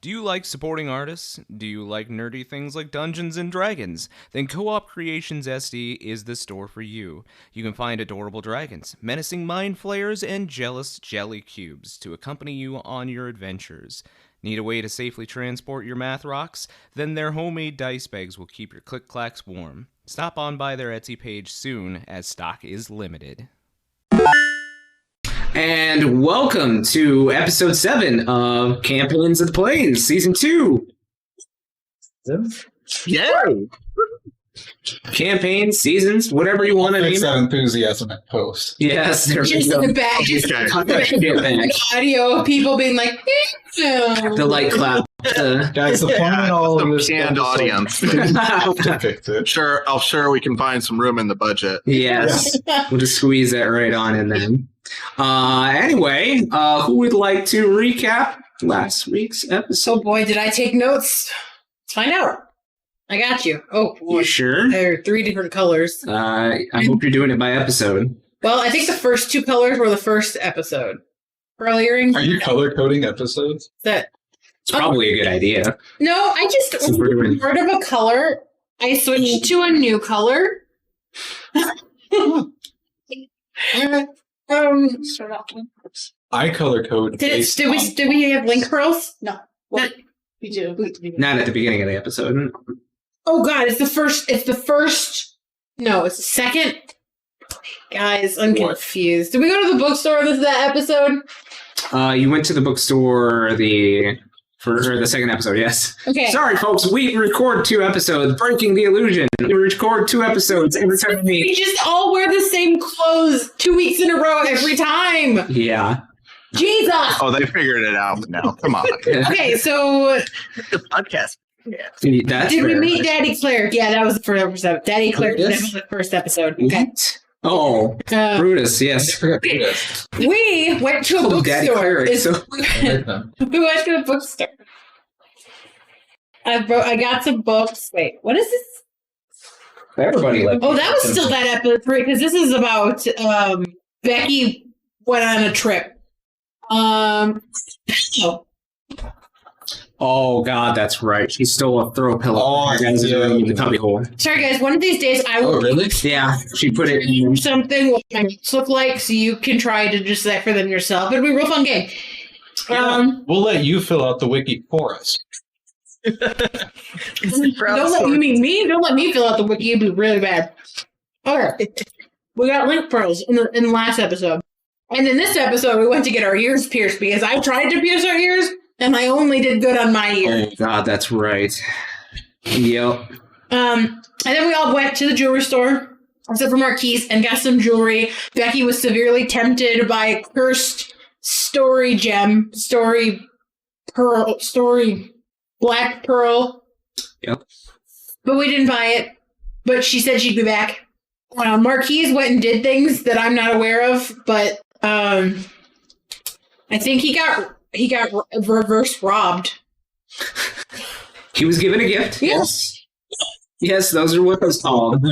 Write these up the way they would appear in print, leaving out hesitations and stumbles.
Do you like supporting artists? Do you like nerdy things like Dungeons and Dragons? Then Co-op Creations SD is the store for you. You can find adorable dragons, menacing mind flayers, and jealous jelly cubes to accompany you on your adventures. Need a way to safely transport your math rocks? Then their homemade dice bags will keep your click-clacks warm. Stop on by their Etsy page soon, as stock is limited. And welcome to episode 7 of Campaigns of the Plains, season 2. Yay! Campaigns, seasons, whatever you want to name it. That enthusiasm at post. Yes, there we Just go. the back, just The audio of people being like, light clap. Guys, the point in all of this Canned audience. to fix it. Sure we can find some room in the budget. Yes, we'll just squeeze that right on in then. Anyway, who would like to recap last week's oh episode? boy, did I take notes? Let's find out. I got you. Oh boy. You sure? There are 3 different colors. I hope you're doing it by episode. Well, I think the first 2 colors were the first episode. Pearl earrings. Are you color coding episodes? That It's probably a good idea. No, I just Since we're doing- part of a color. I switched to a new color. I color code. Did we have link pearls? No. Not- We do. Not at the beginning of the episode. Oh God, it's the first. No, it's the second. Guys, I'm What? confused. Did we go to the bookstore this that episode? You went to the bookstore for the second episode, yes. Okay. Sorry, folks, we record 2 episodes, breaking the illusion. We record 2 episodes every time we We meet. just all wear the same clothes 2 weeks in a row every time. Yeah. Jesus. Oh, they figured it out now. Come on. Okay, so The podcast. That's did we fair. meet Daddy Claire? Yeah, that was the first episode. Daddy Claire, that Brutus? was the first episode. Okay. What? Oh, Brutus, I yes. forgot to do this. We went to a Oh, Daddy bookstore. Claire, so- We went to a bookstore. I got some books. Wait, what is this? Everybody liked Oh, that was still that episode 3 because this is about Becky went on a trip. Oh, Oh, God, that's right. She stole a throw pillow. Oh, Guys, yeah. in the cubby hole. sorry guys. One of these days I will Oh, really? Yeah, she put it do in. something what my notes look like, so you can try to decipher them yourself. It'll be a real fun game. We'll let you fill out the wiki for us. Don't let you mean me. Don't let me fill out the wiki. It'd be really bad. Okay, we got link pearls in the last episode, and in this episode we went to get our ears pierced because I tried to pierce our ears and I only did good on my ear. Oh, God, that's right. Yep. And then we all went to the jewelry store, except for Marquise, and got some jewelry. Becky was severely tempted by a cursed story black pearl. Yep. But we didn't buy it. But she said she'd be back. Marquise went and did things that I'm not aware of, but I think he got reverse robbed. He was given a gift. Yes. Yes, those are what those called.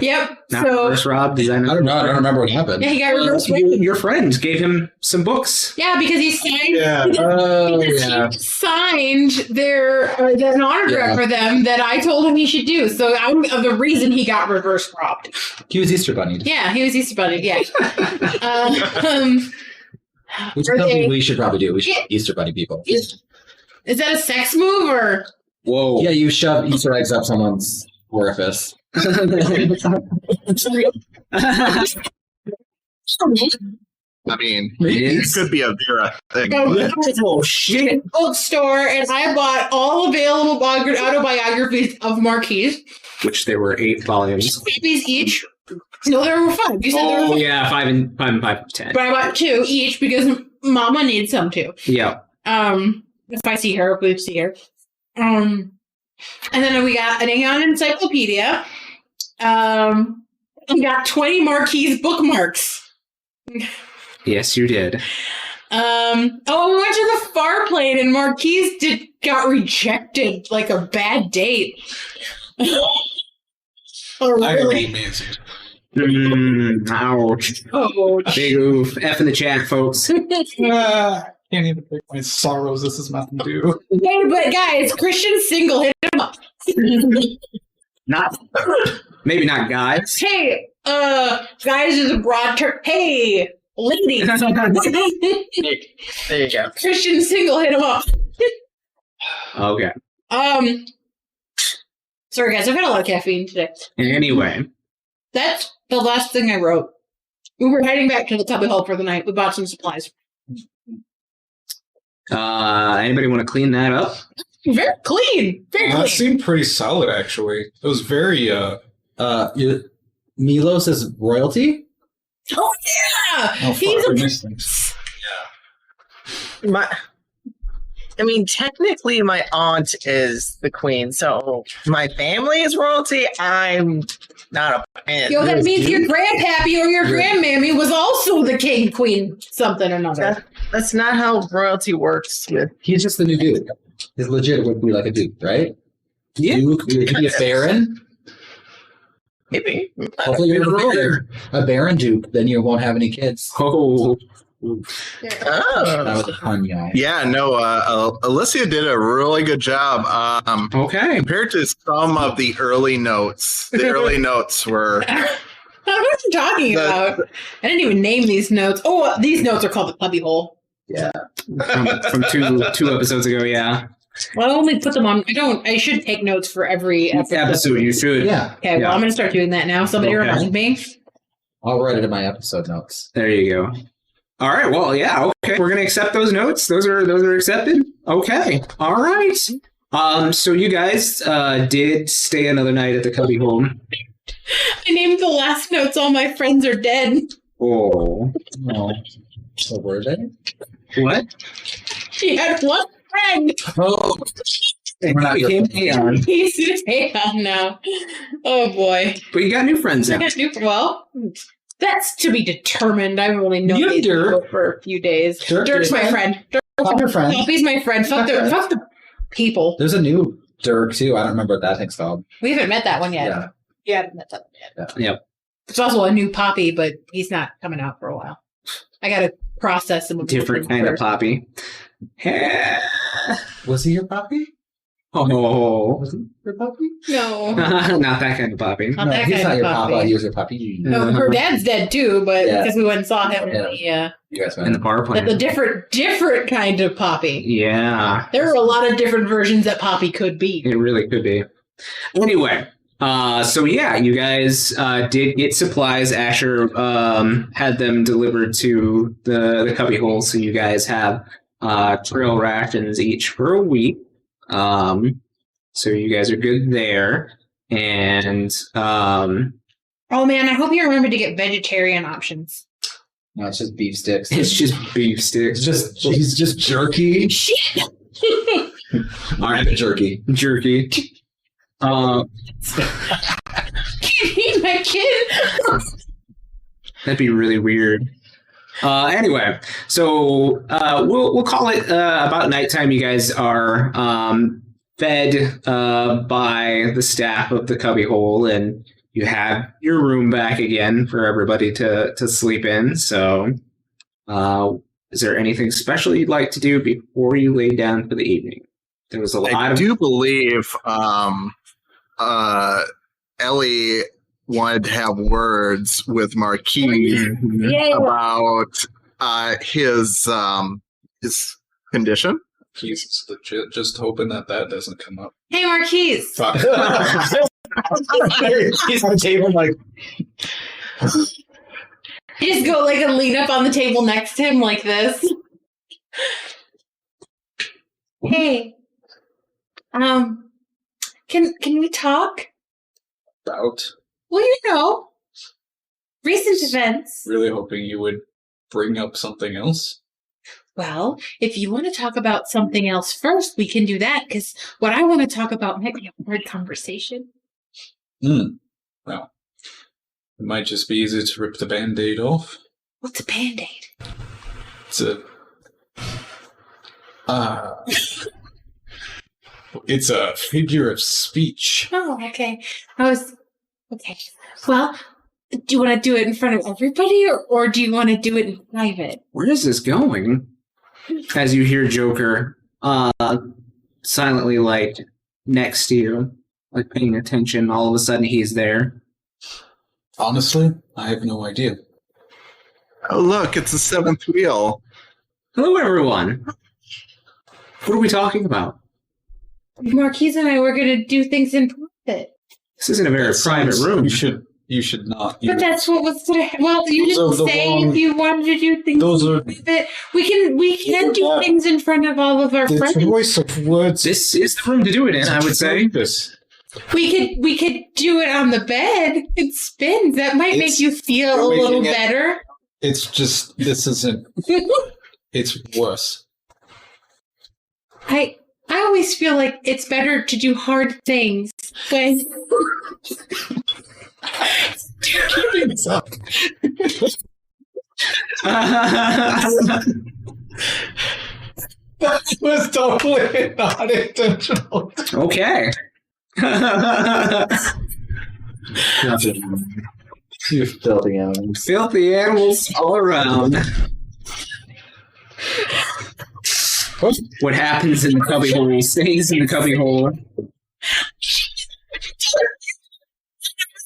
Yep. Not So reverse robbed. Is that I don't know. I don't remember what happened. yeah, he got reverse robbed. Your friend gave him some books. Yeah, because he signed. Yeah. He signed an autograph for them that I told him he should do. So I'm the reason he got reverse robbed. He was Easter Bunny. Yeah, he was Easter Bunny. Yeah. Which is Are something they- we should probably do. We should Yeah. Easter Bunny people. Is that a sex move or? Whoa. Yeah, you shove Easter eggs up someone's orifice. I mean, Yes. it could be a Vera thing. Oh, shit. Bookstore, and I bought all available autobiographies of Marquise. Which there were 8 volumes. Copies each. No, there were 5. You said there were Oh, 5. yeah, 5 and 10. But I bought 2 each because Mama needs some too. Yeah. If I see her, we see her. And then we got an Aeon encyclopedia. We got 20 Marquise bookmarks. Yes, you did. We went to the far plane and Marquise got rejected like a bad date. Oh, I really? hate Macy. Ouch. Oh, Big oof. F in the chat, folks. He can't even take my sorrows. This is Mountain Dew. Hey, but guys, Christian single hit him up. Not, maybe not guys. Hey, guys is a broad term. Hey, ladies. There you go. Christian single hit him up. Okay. Sorry guys, I've had a lot of caffeine today. Anyway, That's the last thing I wrote. We were heading back to the cubby hole for the night. We bought some supplies. anybody want to clean that up? Very clean. Very That clean. seemed pretty solid, actually. It was very, Milos is royalty? Oh yeah! oh, He's fuck, I a missed things. I mean, technically, my aunt is the queen, so my family is royalty. I'm not a fan. Yo, that means your grandpappy or your grandmammy was also the king, queen, something or another. That's not how royalty works. With He's just the new duke. His legit would be like a duke, right? Yeah. Duke, he could be a baron. maybe. Hopefully you're a baron duke, then you won't have any kids. Oh, That was a pun, y'all. Yeah, no, Alicia did a really good job. okay. Compared to some of the early notes were I don't know what you're talking about. I didn't even name these notes. Oh, these notes are called the cubby hole. From two episodes ago, yeah. Well, I only put them on. I should take notes for every Episode, you should. Yeah, Okay, well, I'm going to start doing that now. Somebody Okay. remind me. I'll write it in my episode notes. There you go. All right. Well, yeah. Okay. We're gonna accept those notes. Those are accepted. Okay. All right. So you guys did stay another night at the cubby home. I named the last notes. All my friends are dead. Oh. Oh, so were they? What? She had one friend. Oh, we're not your Became Aeon. He's in Aeon now. Oh boy. But you got new friends I now. got new. Well, that's to be determined. I've only known You these Dirk. people for a few days. Dirk Dirk's is my my- friend. Fuck your friend. Puppy's my friend. Fuck the people. There's a new Dirk too. I don't remember what that thing's called. We haven't met that one yet. Yeah. Yeah, I haven't met that one yet. Yep. There's also a new Poppy, but he's not coming out for a while. I got to process him. Different kind of poppy. Was he your puppy? Oh. Was he your puppy? No. Not that kind of poppy. Not No, that he's kind not of your puppy. papa. He was your puppy. No, her dad's dead too, but Yeah. because we went and saw him. Yeah. Yeah. You guys In the met. bar That's plan. a different kind of Poppy. Yeah. There are a lot of different versions that Poppy could be. It really could be. Anyway, so yeah, you guys did get supplies. Asher had them delivered to the cubby hole, so you guys have trail rations each for a week. So you guys are good there. And Oh man, I hope you remember to get vegetarian options. No, it's just beef sticks. it's just beef sticks. He's just jerky. Shit! All right, Jerky. jerky. Can't eat my kid! That'd be really weird. Anyway, so we'll call it about nighttime. You guys are fed by the staff of the cubby hole, and you have your room back again for everybody to sleep in. So, is there anything special you'd like to do before you lay down for the evening? There was a lot I of do believe Ellie wanted to have words with Marquis Yeah. about his condition. He's legit just hoping that doesn't come up. Hey, Marquise! Fuck. He's on the table like, You just go like and lean up on the table next to him like this. Hey, can we talk? About Well, you know, recent events. really hoping you would bring up something else. Well, if you want to talk about something else first, we can do that. Because what I want to talk about might be a hard conversation. Well, it might just be easy to rip the band-aid off. What's a band-aid? It's a it's a figure of speech. Oh, okay. Okay. Well, do you want to do it in front of everybody, or do you want to do it in private? where is this going? as you hear Joker silently, like, next to you, like, paying attention. All of a sudden, he's there. Honestly, I have no idea. Oh, look, it's the seventh wheel. Hello, everyone. What are we talking about? Marquise and I were going to do things in private. This isn't a very private room. You should not. But that's what was going to. Well, you Those didn't are the say wrong- if you wanted to do things Those are in private. We can do things in front of all of our the friends. choice of words. This is the room to do it in, I would say. This. We could do it on the bed. It spins. That might make you feel a little better. It's just this isn't. It's worse. I always feel like it's better to do hard things when Keeping this up. That was totally not intentional. Okay. You filthy animals. Filthy animals all around. What happens in the cubbyhole stays in the cubbyhole.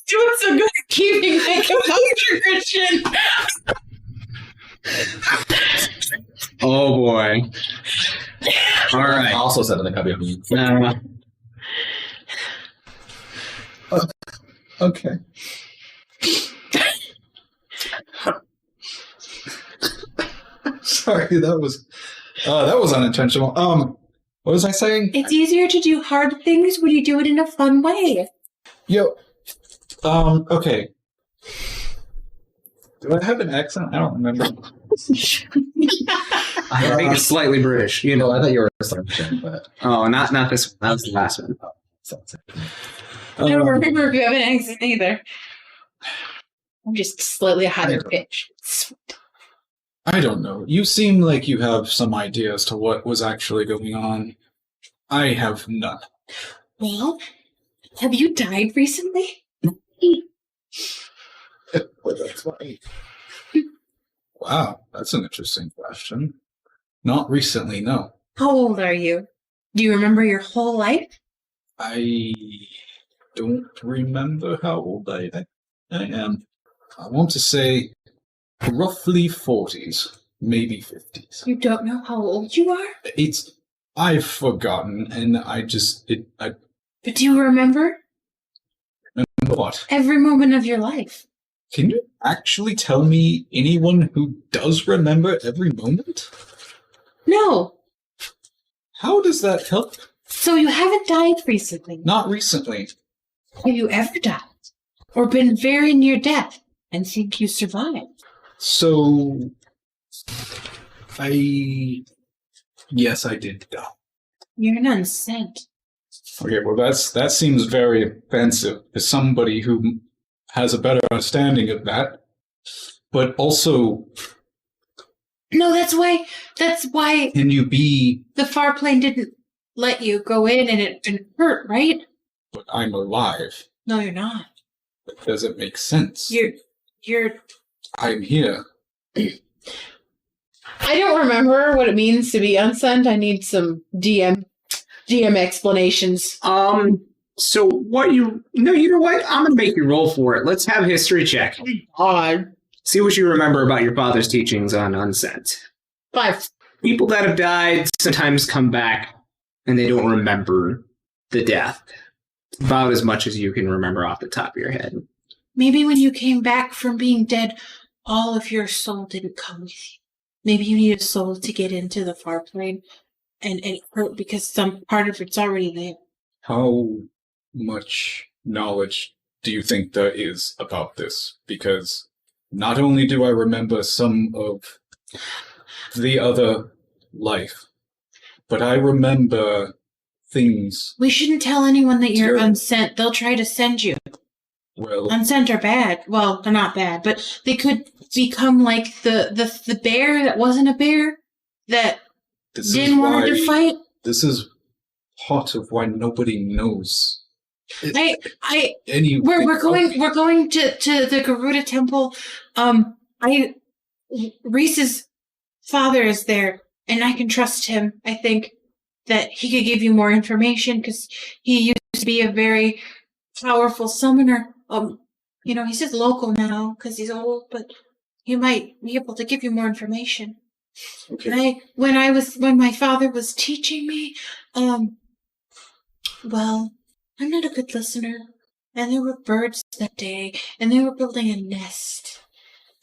doing so good at keeping my composure, Christian. Oh boy. All I right. also said in the cubby. Okay. Sorry, that was unintentional. What was I saying? It's easier to do hard things when you do it in a fun way. Yo, okay. Do I have an accent? I don't remember. I think it's slightly British. You No, know. I thought you were Serbian, but Oh, not this one. That was the last one. I don't remember if you have an accent either. I'm just slightly higher pitch. I don't know. You seem like you have some idea as to what was actually going on. I have none. Well, have you died recently? That's funny. Wow, that's an interesting question. Not recently, no. How old are you? Do you remember your whole life? I don't remember how old I am. I want to say roughly 40s, maybe 50s. You don't know how old you are? I've forgotten, and I But do you remember? remember what? Every moment of your life. Can you actually tell me anyone who does remember every moment? No. How does that help? So you haven't died recently. Not recently. Have you ever died? Or been very near death and think you survived? So, yes, I did die. You're an unsent. Okay, well, that seems very offensive to somebody who has a better understanding of that. But also, No, that's why can you be? the far plane didn't let you go in and it hurt, right? But I'm alive. No, you're not. That doesn't make sense. You're I'm here. I don't remember what it means to be unsent. I need some DM explanations. So what you know what? I'm gonna make you roll for it. Let's have a history check. Odd. See what you remember about your father's teachings on unsent. 5. People that have died sometimes come back and they don't remember the death. About as much as you can remember off the top of your head. Maybe when you came back from being dead, all of your soul didn't come with you. Maybe you need a soul to get into the far plane and it hurt because some part of it's already there. How much knowledge do you think there is about this? Because not only do I remember some of the other life, but I remember things. We shouldn't tell anyone that you're Sure. unsent. They'll try to send you. Well, Unsent are bad. Well, they're not bad, but they could become like the bear that wasn't a bear that this didn't is want why to fight. this is part of why nobody knows. We're Okay. going to the Garuda temple. Reese's father is there, and I can trust him. I think that he could give you more information because he used to be a very powerful summoner. He's just local now because he's old, but he might be able to give you more information. Okay. When my father was teaching me, well, I'm not a good listener, and there were birds that day, and they were building a nest,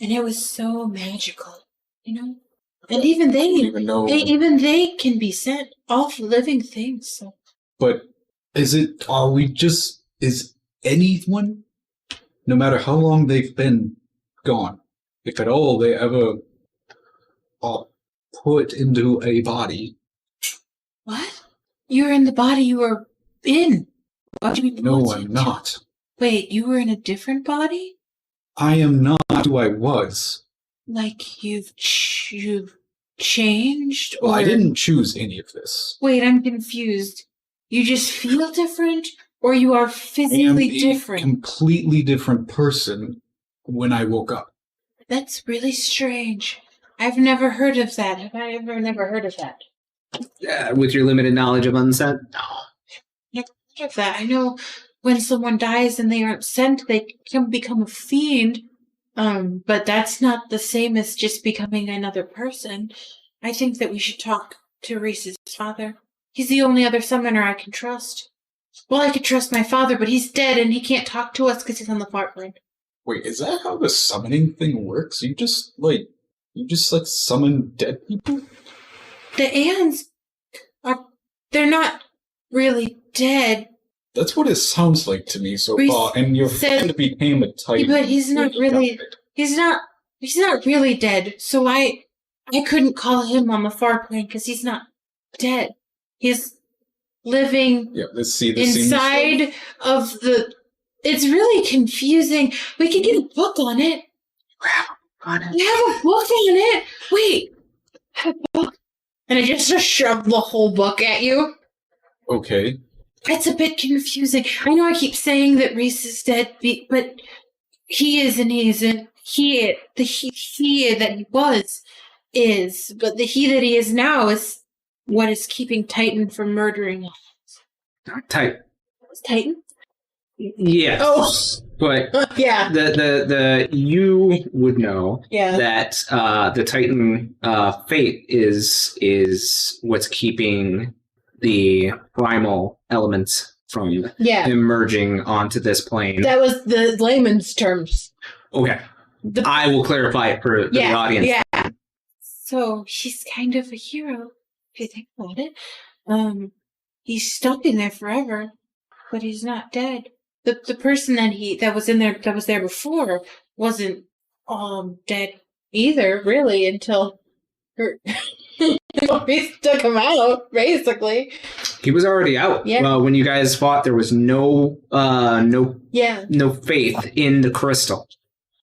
and it was so magical, And even I don't even know. even they can be sent off living things. So. But is anyone, no matter how long they've been gone, if at all they ever are put into a body? What? You're in the body you were in. What do you mean? No, I'm not. Wait, you were in a different body? I am not who I was. Like you've changed? Well, or... I didn't choose any of this. Wait, I'm confused. You just feel different, or you are physically different? I am a completely different person when I woke up. That's really strange. I've never heard of that. Have I ever never heard of that? With your limited knowledge of unsent? No. Never heard of that. I know when someone dies and they aren't sent, they can become a fiend. But that's not the same as just becoming another person. I think that we should talk to Reese's father. He's the only other summoner I can trust. Well, I could trust my father, but he's dead and he can't talk to us because he's on the far plane. Wait, is that how the summoning thing works? You just summon dead people? The Aeons they're not really dead. That's what it sounds like to me so far. And your friend became a Titan. But he's not really. He's not really dead. So I couldn't call him on the far plane because he's not dead. He's living inside of the. It's really confusing. We could get a book on it. We have a book on it. Wait, I have a book. And I just shoved the whole book at you. Okay. It's a bit confusing. I know I keep saying that Reese is dead, but he is and he isn't. The he that he was is, but the he that he is now is what is keeping Titan from murdering us. Titan. Titan? Yes. Oh. But yeah. The you would know that the Titan fate is what's keeping the primal elements from emerging onto this plane. That was the layman's terms. Okay. I will clarify it for the audience. Yeah. So he's kind of a hero, if you think about it. He's stuck in there forever, but he's not dead. The person that was there before wasn't dead either, really, until we took him out, basically. He was already out. Yeah. When you guys fought, there was no faith in the crystal.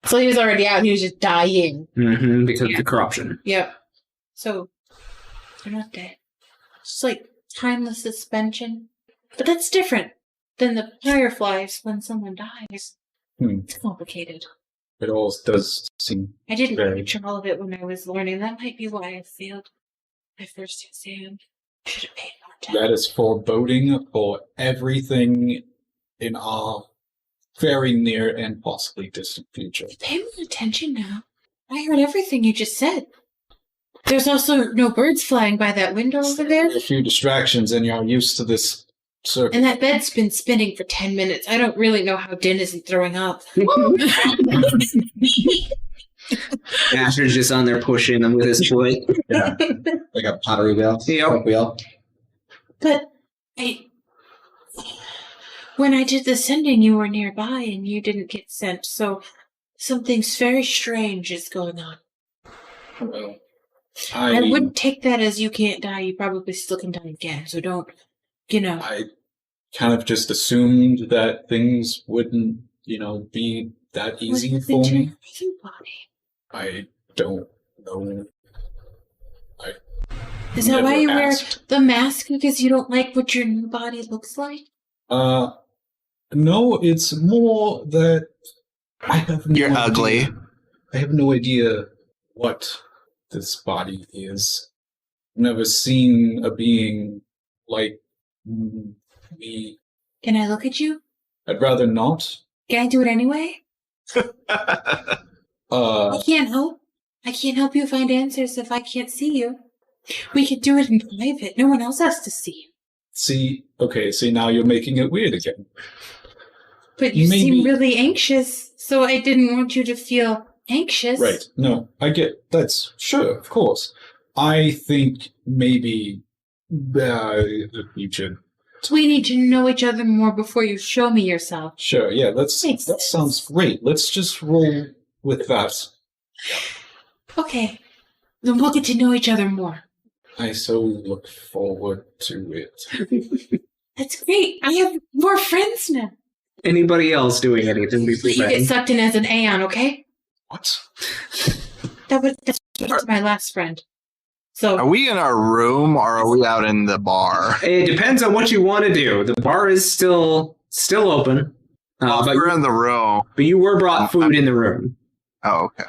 So he was already out. He was just dying because of the corruption. Yep. So they're not dead. It's like timeless suspension, but that's different than the fireflies when someone dies. It's complicated. It all does seem. I didn't picture all of it when I was learning. That might be why I failed my first exam. I should have paid more attention. That is foreboding for everything in our very near and possibly distant future. Pay more attention now. I heard everything you just said. There's also no birds flying by that window over there. A few distractions, and you're used to this circle. And that bed's been spinning for 10 minutes. I don't really know how Din isn't throwing up. Asher's just on there pushing them with his foot. Yeah. Like a pottery wheel. Yep. Wheel. But when I did the sending, you were nearby and you didn't get sent. So something's very strange is going on. Well, I wouldn't take that as you can't die. You probably still can die again. So don't, I kind of just assumed that things wouldn't, be that easy for me. I don't know. Is that why you wear the mask? Because you don't like what your new body looks like? No, it's more that I have no You're idea. ugly. I have no idea what this body is. never seen a being like me. Can I look at you? I'd rather not. Can I do it anyway? I can't help. I can't help you find answers if I can't see you. We could do it in private. No one else has to see you. See, now you're making it weird again. But you seem really anxious, so I didn't want you to feel anxious. Right. No, I get that's sure, of course. I think maybe you should. We need to know each other more before you show me yourself. Sure, yeah, that sounds great. Let's just roll with that. Okay. Then we'll get to know each other more. I so look forward to it. That's great. I have more friends now. Anybody else doing anything before You get bed? sucked in as an Aeon, okay? What? That's my last friend. So Are we in our room or are we out in the bar? It depends on what you want to do. The bar is still open. Well, But we're in the room. you were brought food in the room. Oh, okay.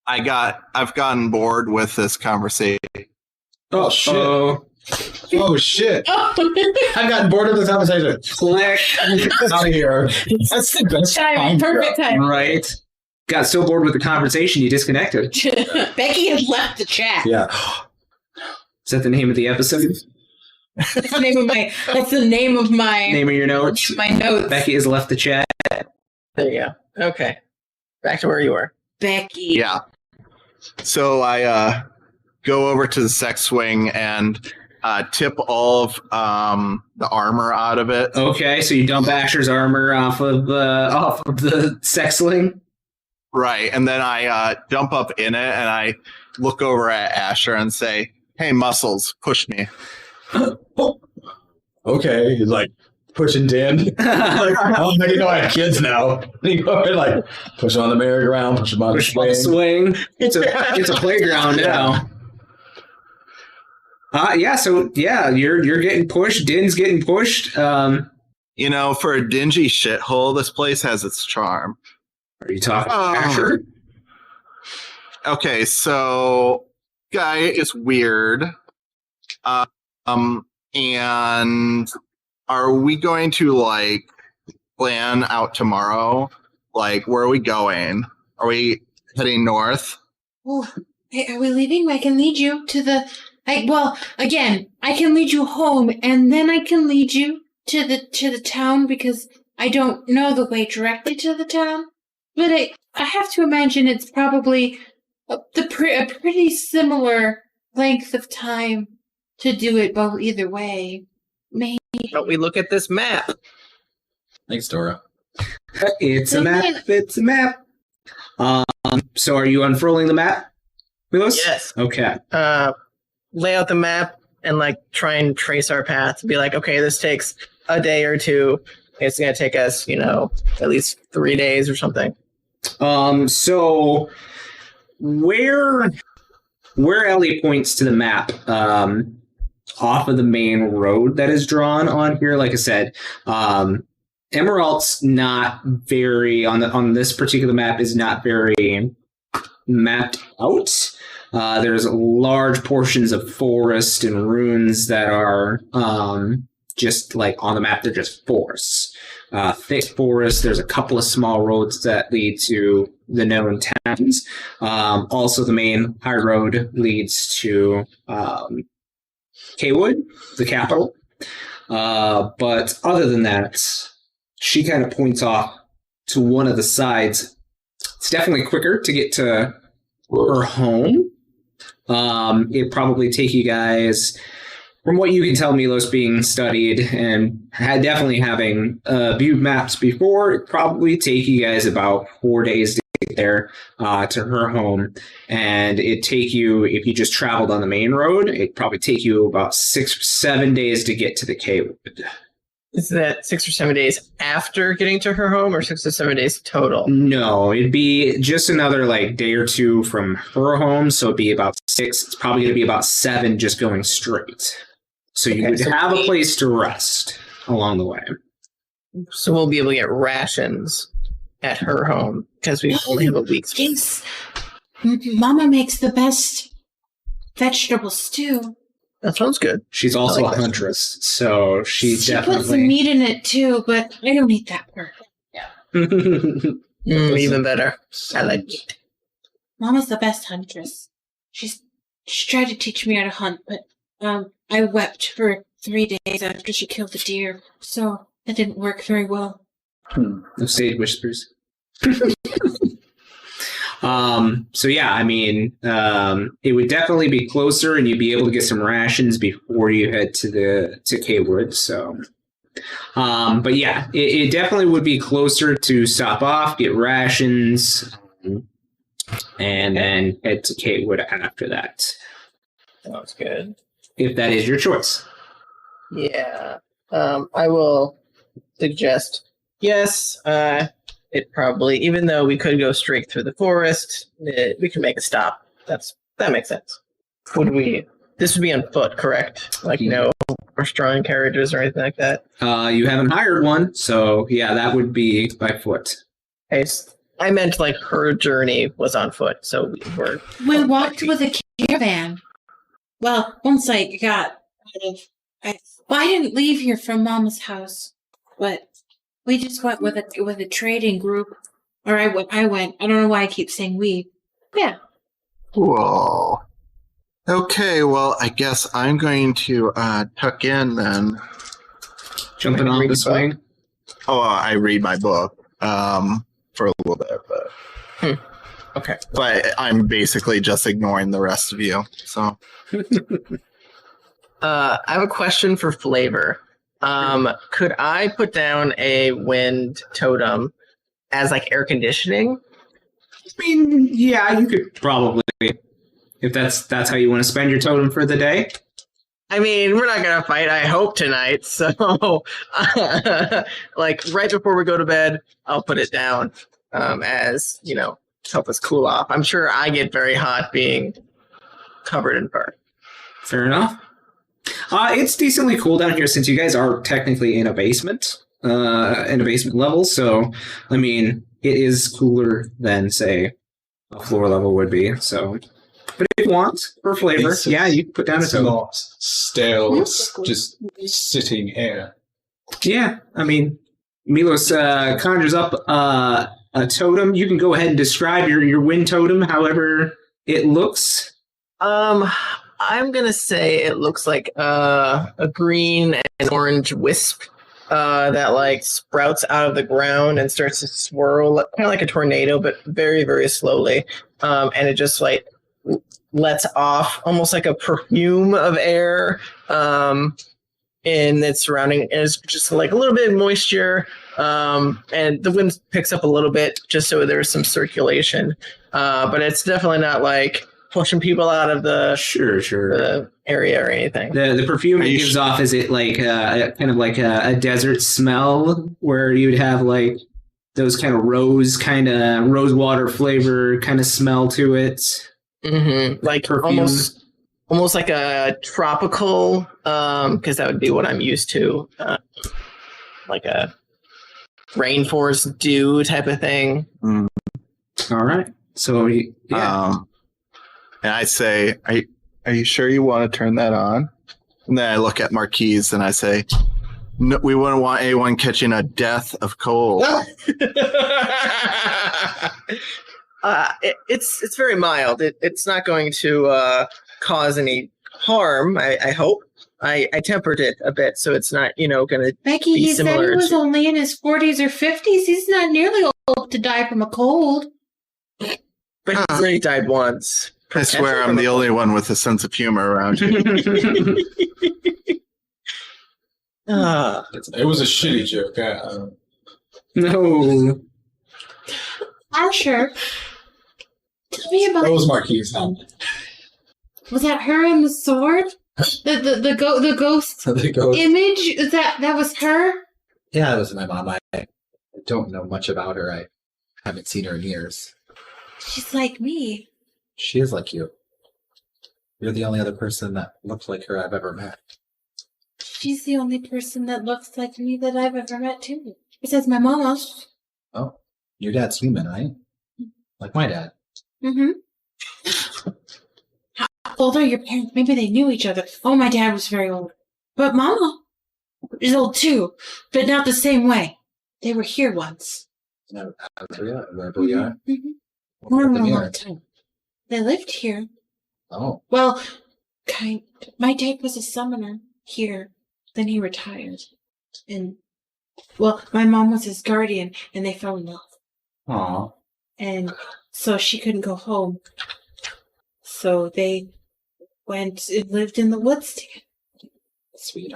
I've gotten bored with this conversation. Oh, shit. Oh, shit. I've gotten bored of the conversation. click. Out of here. That's the best time, perfect time. Right. Got so bored with the conversation, you disconnected. Becky has left the chat. Yeah. Is that the name of the episode? That's the name of my. That's the name of my. Name of your notes? My notes. Becky has left the chat. There you go. Okay. Back to where you were. Becky. Yeah. So I go over to the sex swing and tip all of the armor out of it. Okay, so you dump Asher's armor off of the sex sling. Right. And then I jump up in it and I look over at Asher and say, "Hey, muscles, push me." Okay, he's like pushing Dan. Like, oh, you know I have kids now. You go and like push on the merry-go-round, push him on the Push on the swing. swing. It's a playground now. You're getting pushed. Din's getting pushed. For a dingy shithole, this place has its charm. Are you talking Asher? Okay, so guy is weird. And are we going to plan out tomorrow? Like, where are we going? Are we heading north? Oh, hey, are we leaving? I can lead you to the. I can lead you home, and then I can lead you to the town because I don't know the way directly to the town. But I have to imagine it's probably a pretty similar length of time to do it both either way. Maybe. But we look at this map. Thanks, Dora. It's a map. It's a map. So are you unfurling the map, Milos? Yes. Okay. Lay out the map and try and trace our path. Be like, okay, this takes a day or two. It's going to take us, at least 3 days or something. So where Ellie points to the map, off of the main road that is drawn on here, like I said, Emerald's not very on this particular map is not very mapped out. There's large portions of forest and ruins that are just on the map. They're just forests, thick forest. There's a couple of small roads that lead to the known towns. Also, the main high road leads to Kaywood, the capital. But other than that, she kind of points off to one of the sides. It's definitely quicker to get to her home. It'd probably take you guys, from what you can tell, Milos being studied and definitely having viewed maps before, it'd probably take you guys about 4 days to get there to her home. And it'd take you, if you just traveled on the main road, it'd probably take you about 6 or 7 days to get to the Kaywood. Is that 6 or 7 days after getting to her home, or 6 or 7 days total? No, it'd be just another day or two from her home, so it'd be about 6. It's probably going to be about 7 just going straight. So you would have a place to rest along the way. So we'll be able to get rations at her home because we only have a week's. Thanks. Mama makes the best vegetable stew. That sounds good. She's also I like a huntress, so she She put some definitely. meat in it too, but I don't eat that part. Even better. I like it. Mama's the best huntress. She tried to teach me how to hunt, but I wept for 3 days after she killed the deer, so that didn't work very well. No sage whispers. So yeah, I mean, it would definitely be closer, and you'd be able to get some rations before you head to Kaywood. So, but yeah, it definitely would be closer to stop off, get rations, and then head to Kaywood after that, Sounds good. if that is your choice. Yeah. I will suggest yes. It probably, even though we could go straight through the forest, we could make a stop. That makes sense. Would we? This would be on foot, correct? Like no horse-drawn carriages or anything like that. You haven't hired one, so yeah, that would be by foot. I meant like her journey was on foot, so We walked with a caravan. Well, once I got out of... I didn't leave here from Mama's house, but we just went with a trading group. Or I went. I don't know why I keep saying we. Yeah. Whoa. Okay, well, I guess I'm going to tuck in then. Jumping on the swing. Oh, I read my book for a little bit, but Okay. but I'm basically just ignoring the rest of you. So I have a question for Flavor. Could I put down a wind totem as like air conditioning? I mean, yeah, you could probably, if that's how you want to spend your totem for the day. I mean, we're not gonna fight, I hope, tonight. So, like right before we go to bed, I'll put it down as help us cool off. I'm sure I get very hot being covered in fur. Fair enough. It's decently cool down here since you guys are technically in a basement level. So, I mean, it is cooler than, say, a floor level would be. So, but if you want, for flavor, yeah, you can put down a It's totem. not stale, just sitting air. Yeah, I mean, Milos conjures up a totem. You can go ahead and describe your wind totem however it looks. I'm gonna say it looks like a green and orange wisp that like sprouts out of the ground and starts to swirl, kind of like a tornado, but very, very slowly. And it just like lets off almost like a perfume of air in its surrounding. And it's just like a little bit of moisture, and the wind picks up a little bit just so there's some circulation. But it's definitely not like pushing people out of the Sure. area or anything. The perfume it gives off, is it like kind of like a desert smell where you'd have like those kind of rose water flavor kind of smell to it? Mm-hmm. Like Perfume. almost like a tropical, because that would be what I'm used to, like a rainforest dew type of thing. Mm. All right. So yeah. And I say, are you sure you want to turn that on? And then I look at Marquise and I say, no, we wouldn't want anyone catching a death of cold. It's very mild. It's not going to cause any harm. I hope. I tempered it a bit, so it's not going to. Becky, be he said he similar was to- only in his 40s or 50s. He's not nearly old to die from a cold. But he's already died once. I swear I'm the only one with a sense of humor around here. It was a shitty joke. No. Asher, tell me about That was Marquise. Huh? Was that her and the sword? The ghost They go, image? Is that was her? yeah, that was my mom. I don't know much about her. I haven't seen her in years. She's like me. She is like you. You're the only other person that looks like her I've ever met. She's the only person that looks like me that I've ever met too. Besides my mama. Oh, your dad's human, right? Like my dad. Mm-hmm. older your parents? Maybe they knew each other. Oh, my dad was very old. But Mama is old too, but not the same way. They were here once. No, wherever we are. Mm-hmm. What about the mirror? Long time. They lived here. Oh, Well, my dad was a summoner here. Then he retired. And, well, my mom was his guardian, and they fell in love. aw. And so she couldn't go home. So they went and lived in the woods together. Sweet.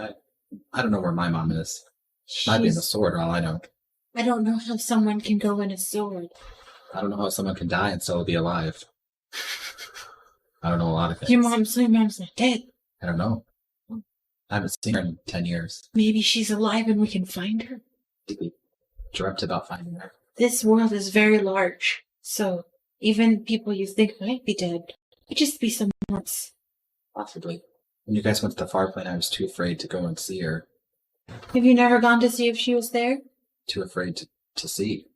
I don't know where my mom is. She might be in the sword, all I know. I don't know how someone can go in a sword. I don't know how someone can die and still be alive. I don't know a lot of things. Your mom's not dead. I don't know. I haven't seen her in 10 years. Maybe she's alive and we can find her. I think we dreamt about finding her. This world is very large, so even people you think might be dead could just be someone else. Possibly. When you guys went to the far plane, I was too afraid to go and see her. Have you never gone to see if she was there? Too afraid to see.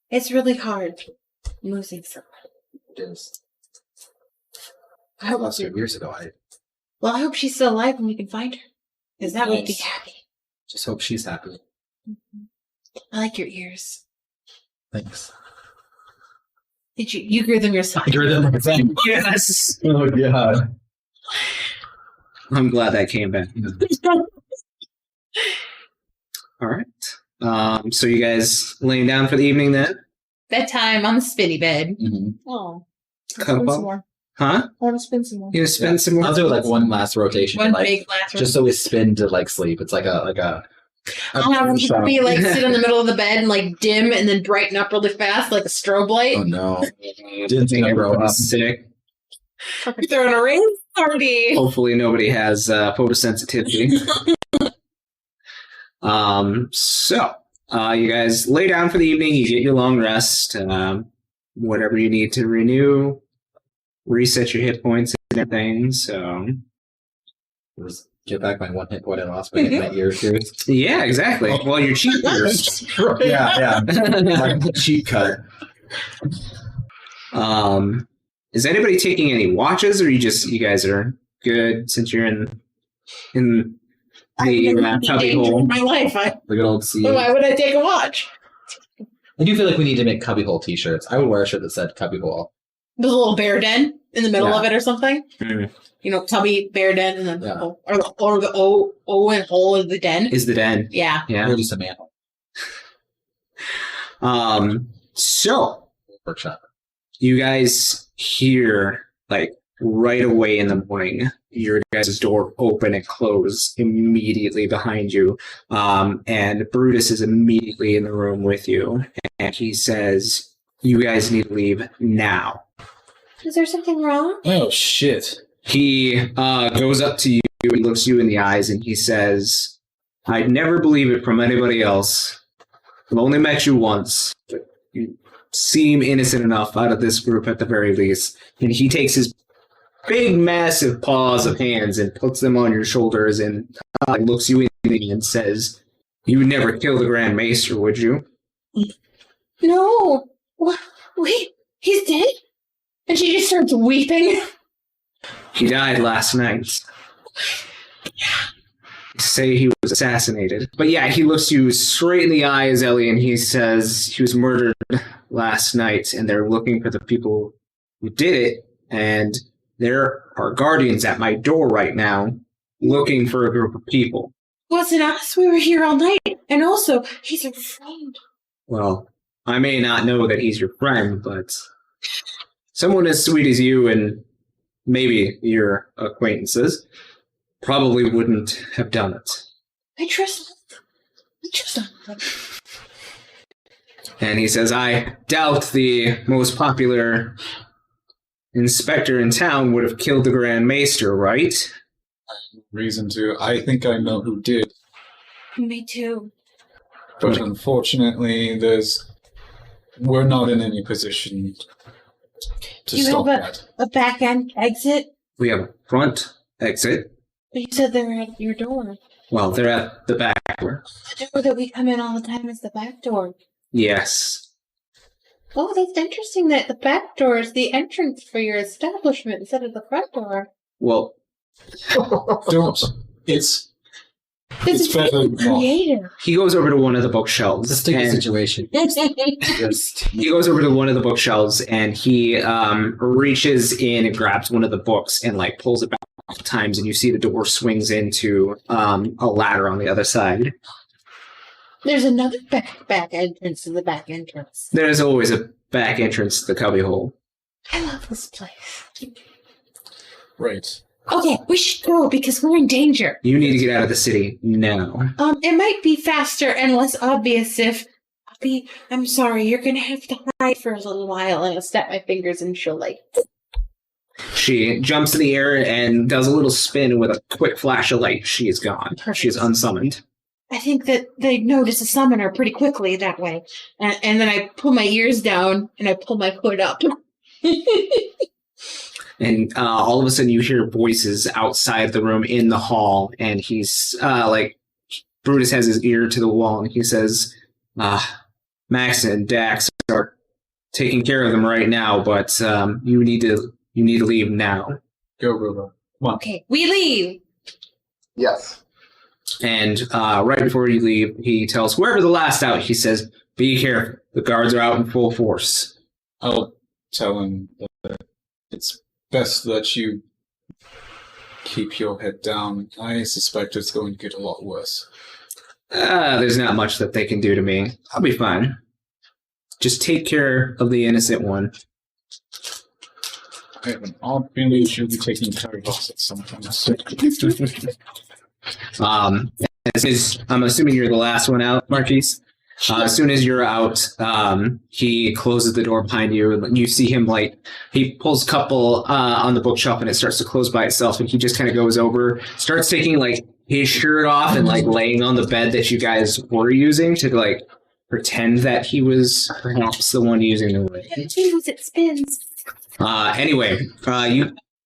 It's really hard losing someone. It is. I I hope lost her years ago. I hope she's still alive and we can find her. Because that would be Nice. happy. Just hope she's happy. I like your ears. Thanks. Did you grew them yourself? You're the thing. Yes. Oh, God. I'm glad that came back. All right. So you guys laying down for the evening then? Bedtime on the spinny bed. Mm-hmm. Oh. Couple? Some more. Huh? I want to spin some more. You gonna spend some more? I'll do like one last rotation. One like, big last one. just so we spin to like sleep. It's like a I'll have them be like sit in the middle of the bed and like dim and then brighten up really fast like a strobe light. Oh no. Didn't think I'd grow up. Sick. You're throwing a rain party. Hopefully nobody has photosensitivity. So you guys lay down for the evening. You get your long rest. Whatever you need to renew, reset your hit points and everything. So Just get back my 1 hit point I lost by getting my ear pierced. yeah, exactly. Well, you're cheap first. Yeah. Like cheap cut. Is anybody taking any watches, or you guys are good since you're in the cubby hole? My life. The good old C. Why would I take a watch? I do feel like we need to make cubbyhole t-shirts. I would wear a shirt that said cubbyhole. There's a little bear den in the middle Yeah. of it or something. Mm. You know, tubby bear den and then Yeah. or the O and hole is the den. Is the den? Yeah. Yeah. Or just a mantle. So Workshop. you guys hear like right away in the morning your guys' door open and close immediately behind you, and Brutus is immediately in the room with you, and he says, "You guys need to leave now." Is there something wrong? Oh shit! He goes up to you and looks you in the eyes, and he says, "I'd never believe it from anybody else. I've only met you once, but you seem innocent enough out of this group at the very least." And he takes his big, massive paws of hands and puts them on your shoulders and looks you in and says, "You would never kill the Grand Maester, would you?" No. What? Wait, he's dead? And she just starts weeping. "He died last night. Say he was assassinated." But yeah, he looks you straight in the eyes, Ellie, and he says he was murdered last night, and they're looking for the people who did it, and there are guardians at my door right now looking for a group of people. Wasn't us. We were here all night. And also, he's a friend. Well, I may not know that he's your friend, but someone as sweet as you and maybe your acquaintances probably wouldn't have done it. I trust him. I trust him. And he says, "I doubt the most popular inspector in town would have killed the Grand Maester, right?" Reason to. I think I know who did, Me too. but unfortunately, we're not in any position to Do you stop have that. a back end exit? We have a front exit. But you said they were at your door. Well, they're at the back door. The door that we come in all the time is the back door. Yes. Oh, that's interesting that the back door is the entrance for your establishment instead of the front door. Well, Don't. It's This It's is better really than not. creative. he goes over to one of the bookshelves. It's a sticky and- situation. He goes over to one of the bookshelves and he reaches in and grabs one of the books and like pulls it back times, and you see the door swings into a ladder on the other side. There's another back entrance to the back entrance. There's always a back entrance to the cubbyhole. I love this place. right. Okay, we should go because we're in danger. You need to get out of the city now. It might be faster and less obvious if I'm sorry, you're gonna have to hide for a little while, and I'll snap my fingers and she'll like She jumps in the air and does a little spin with a quick flash of light. She is gone. Perfect. She is unsummoned. I think that they notice a summoner pretty quickly that way. And then I pull my ears down and I pull my hood up. And all of a sudden you hear voices outside the room in the hall, and he's like, Brutus has his ear to the wall and he says, Max and Dax are taking care of them right now, but you need to leave now. Go, Ruba. Come on. Okay, we leave. Yes. And right before you leave, he tells whoever the last out, he says, be careful. The guards are out in full force. I'll tell him that it's best that you keep your head down. I suspect it's going to get a lot worse. There's not much that they can do to me. I'll be fine. Just take care of the innocent one. I have an odd feeling you'll be taking Terry Boss at some point. I'm assuming you're the last one out, Marquise. As soon as you're out, he closes the door behind you, and you see him he pulls a couple on the bookshelf, and it starts to close by itself. And he just kind of goes over, starts taking his shirt off and laying on the bed that you guys were using to pretend that he was perhaps the one using the ring. It spins. Anyway,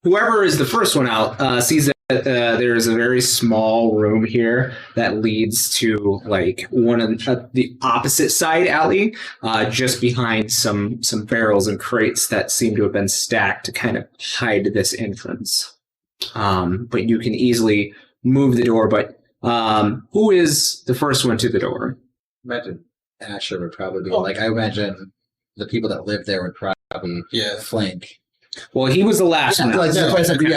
whoever is the first one out sees that there is a very small room here that leads to one of the opposite side alley, just behind some barrels and crates that seem to have been stacked to kind of hide this entrance. But you can easily move the door. But who is the first one to the door? Imagine Asher would probably be I imagine the people that live there would probably flank. Well, he was the last one out. That's why I said, maybe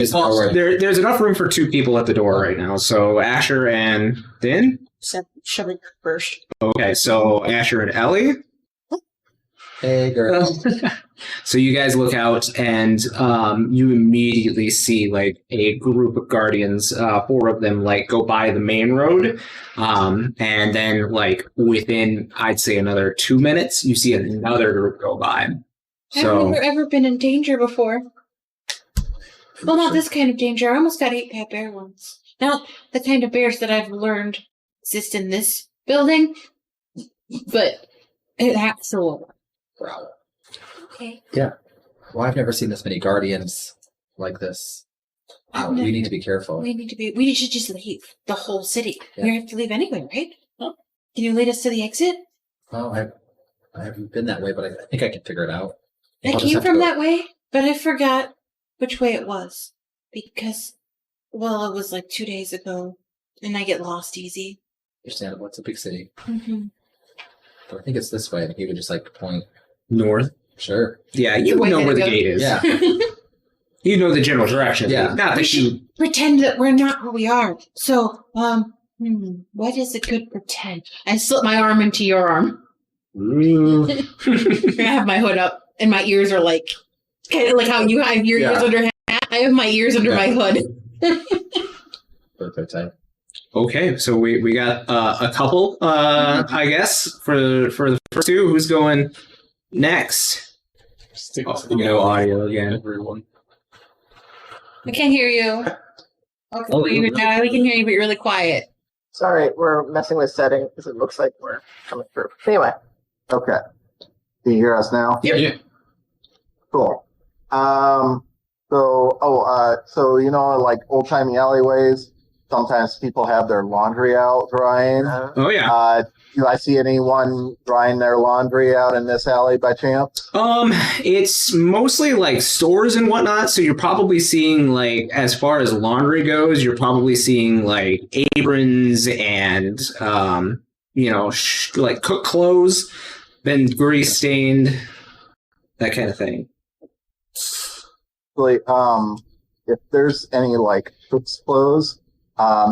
it's forward. There's enough room for two people at the door right now. So Asher and Din? Shove it first. Okay, so Asher and Ellie? Hey, girl. So you guys look out, and you immediately see a group of guardians, 4 of them go by the main road, and then within I'd say another 2 minutes, you see another group go by. I've So never ever been in danger before. Well, not this kind of danger. I almost got ate by a bear once. Not the kind of bears that I've learned exist in this building, but it absolutely. Wow. Okay. Well, I've never seen this many guardians like this. We need to be careful. We should just leave the whole city. Yeah. We have to leave anyway, right? Huh? Can you lead us to the exit? Well, I haven't been that way, but I think I can figure it out. I I'll just came have to from go. that way, but I forgot which way it was. Because, well, it was 2 days ago, and I get lost easy. Understandable. It's a big city. Mm-hmm. But I think it's this way. And he would just point. north. Sure. Yeah, you would know where the gate is. Yeah. You know the general direction. Yeah. Not that you... Pretend that we're not where we are. So, what is a good pretend? I slip my arm into your arm. I have my hood up, and my ears are kind of like how you have your ears under hat. I have my ears under my hood. Perfect time. Okay, so we got a couple, I guess, for the first two. Who's going next? No audio again. Everyone. I can't hear you. Okay, we can hear you, but you're really quiet. Sorry, we're messing with settings because it looks like we're coming through. Anyway. Okay. Can you hear us now? Yeah. Cool. So old timey alleyways. sometimes people have their laundry out drying. Oh yeah. Do I see anyone drying their laundry out in this alley by chance? It's mostly like stores and whatnot. So you're probably seeing like, as far as laundry goes, you're probably seeing like aprons and like cook clothes, been grease stained, that kind of thing. Really, if there's any like cook's clothes,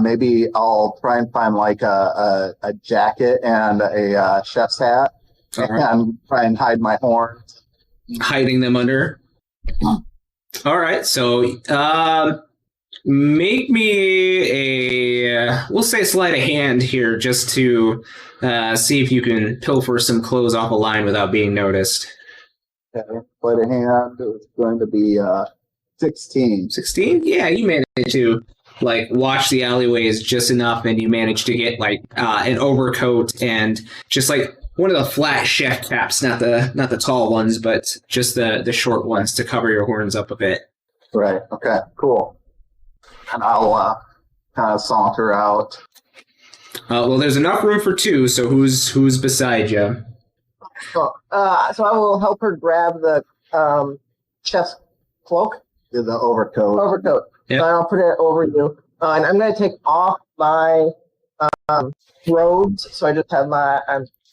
maybe I'll try and find like a jacket and a chef's hat, and try and hide my horns. Hiding them under. All right, so make me we'll say sleight of hand here, just to see if you can pilfer some clothes off a line without being noticed. Okay, sleight of hand. It's going to be 16. 16? Yeah, you managed to like watch the alleyways just enough, and you managed to get like an overcoat and just like one of the flat chef caps, not the tall ones, but just the short ones to cover your horns up a bit. Right. Okay. Cool. And I'll kind of saunter out. Well, there's enough room for two. So who's beside you? So I will help her grab the chef's cloak. The overcoat. Yep. And I'll put it over you. And I'm going to take off my robes, so I just have my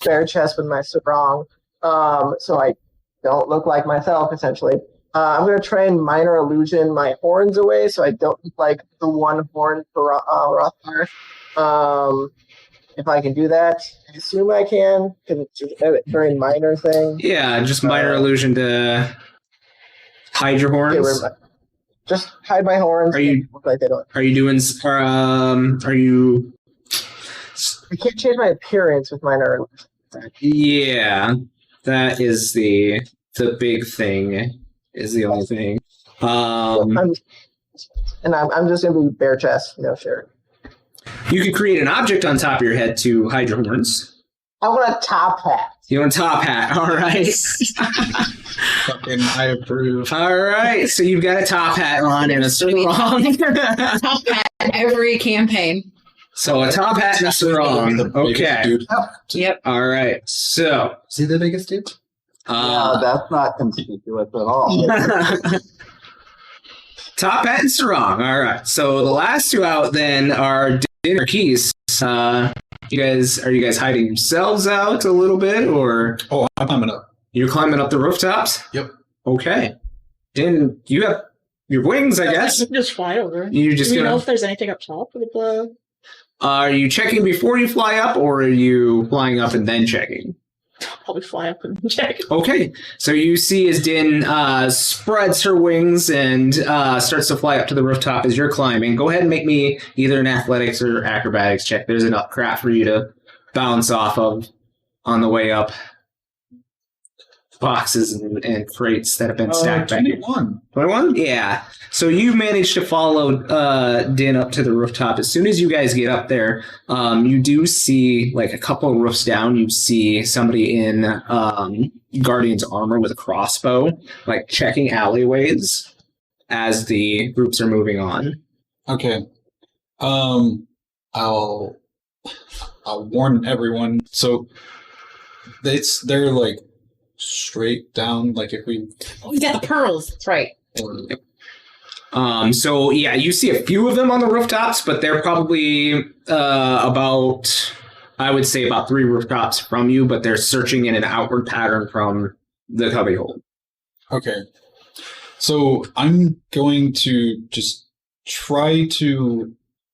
bare chest with my sarong, so I don't look like myself, essentially. I'm going to try and minor illusion my horns away, so I don't look like the one horn for Rothgar. If I can do that, I assume I can, because it's a very minor thing. Yeah, just minor illusion to hide your horns. Okay, just hide my horns. Are you look like they don't? Are you doing? Are you? I can't change my appearance with minor illusion. Yeah, that is the big thing. Is the only thing. I'm just gonna be bare chest, no shirt. You can create an object on top of your head to hide your horns. I want a top hat. You want a top hat? All right. Fucking, I approve. All right. So you've got a top hat on and a sarong. Top hat every campaign. So a top hat and a sarong. Okay. Yep. All right. So. Is he the biggest dude? No, that's not conspicuous at all. Top hat and sarong. All right. So the last two out then are dinner keys. Are you guys hiding yourselves out a little bit, or? Oh, I'm climbing up. You're climbing up the rooftops? Yep. Okay. Then you have your wings, I guess. Just fly over. You just Do we know if there's anything up top with the? Are you checking before you fly up, or are you flying up and then checking? Probably fly up and check. Okay. So you see as Din spreads her wings and starts to fly up to the rooftop as you're climbing. Go ahead and make me either an athletics or acrobatics check. There's enough crap for you to bounce off of on the way up. Boxes and crates that have been stacked back here. 21? Yeah. So you managed to follow Din up to the rooftop. As soon as you guys get up there, you do see, like, a couple of roofs down, you see somebody in Guardian's armor with a crossbow, like, checking alleyways as the groups are moving on. Okay. I'll warn everyone. So they're like straight down, like if we. Oh, we got the pearls. That's right. So yeah, you see a few of them on the rooftops, but they're probably about, I would say, about 3 rooftops from you, but they're searching in an outward pattern from the cubbyhole. Okay. So I'm going to just try to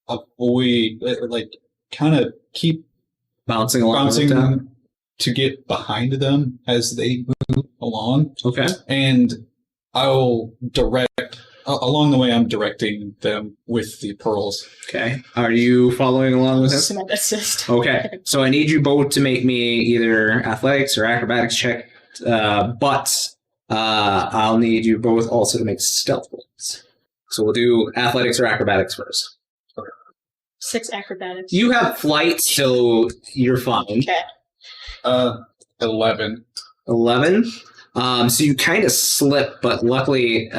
avoid, like, kind of keep bouncing along the rooftop to get behind them as they move along. Okay. And I'll direct, along the way, I'm directing them with the pearls. Okay. Are you following along with this? Some assist. Okay. So I need you both to make me either athletics or acrobatics check, but I'll need you both also to make stealth rolls. So we'll do athletics or acrobatics first. 6 acrobatics. You have flight, so you're fine. Okay. 11. 11. So you kind of slip, but luckily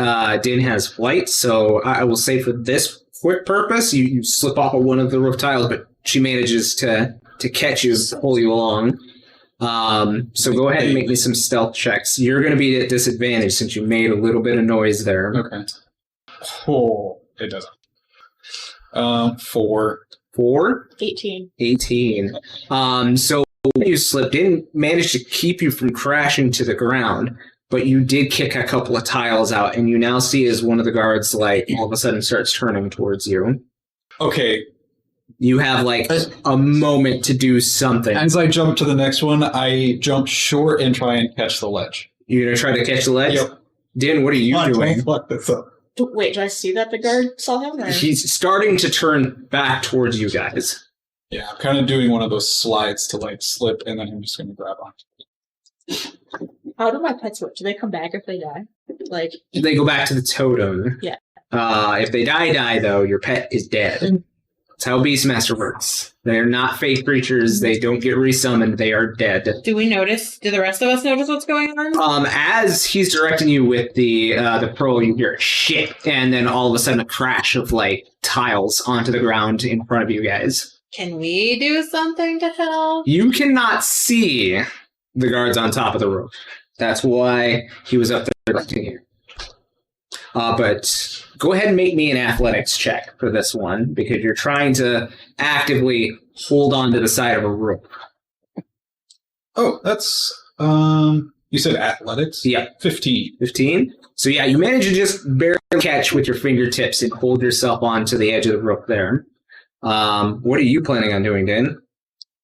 Din has flight, so I will say for this quick purpose. You slip off of one of the roof tiles, but she manages to catch you, pull you along. So go ahead and make me some stealth checks. You're going to be at disadvantage since you made a little bit of noise there. Okay. Oh, it doesn't. 4. 4? 18. 18. So you slipped, didn't manage to keep you from crashing to the ground, but you did kick a couple of tiles out, and you now see as one of the guards, like, all of a sudden starts turning towards you. Okay. You have, like, a moment to do something. As I jump to the next one, I jump short and try and catch the ledge. You're going to try to catch the ledge? Yep. Din, what are you doing? Fuck this up. Wait, do I see that the guard saw him? Or? He's starting to turn back towards you guys. Yeah, I'm kind of doing one of those slides to, like, slip, and then I'm just going to grab on. How do my pets work? Do they come back if they die? Like, They go back to the totem. Yeah. If they die, though, your pet is dead. That's how Beastmaster works. They're not fake creatures. They don't get resummoned. They are dead. Do we notice? Do the rest of us notice what's going on? As he's directing you with the pearl, you hear shit, and then all of a sudden a crash of, like, tiles onto the ground in front of you guys. Can we do something to help? You cannot see the guards on top of the roof. That's why he was up there directing you. But go ahead and make me an athletics check for this one, because you're trying to actively hold on to the side of a roof. Oh, that's, you said athletics? Yeah. 15. 15? So yeah, you manage to just barely catch with your fingertips and hold yourself onto the edge of the roof there. What are you planning on doing, Dan?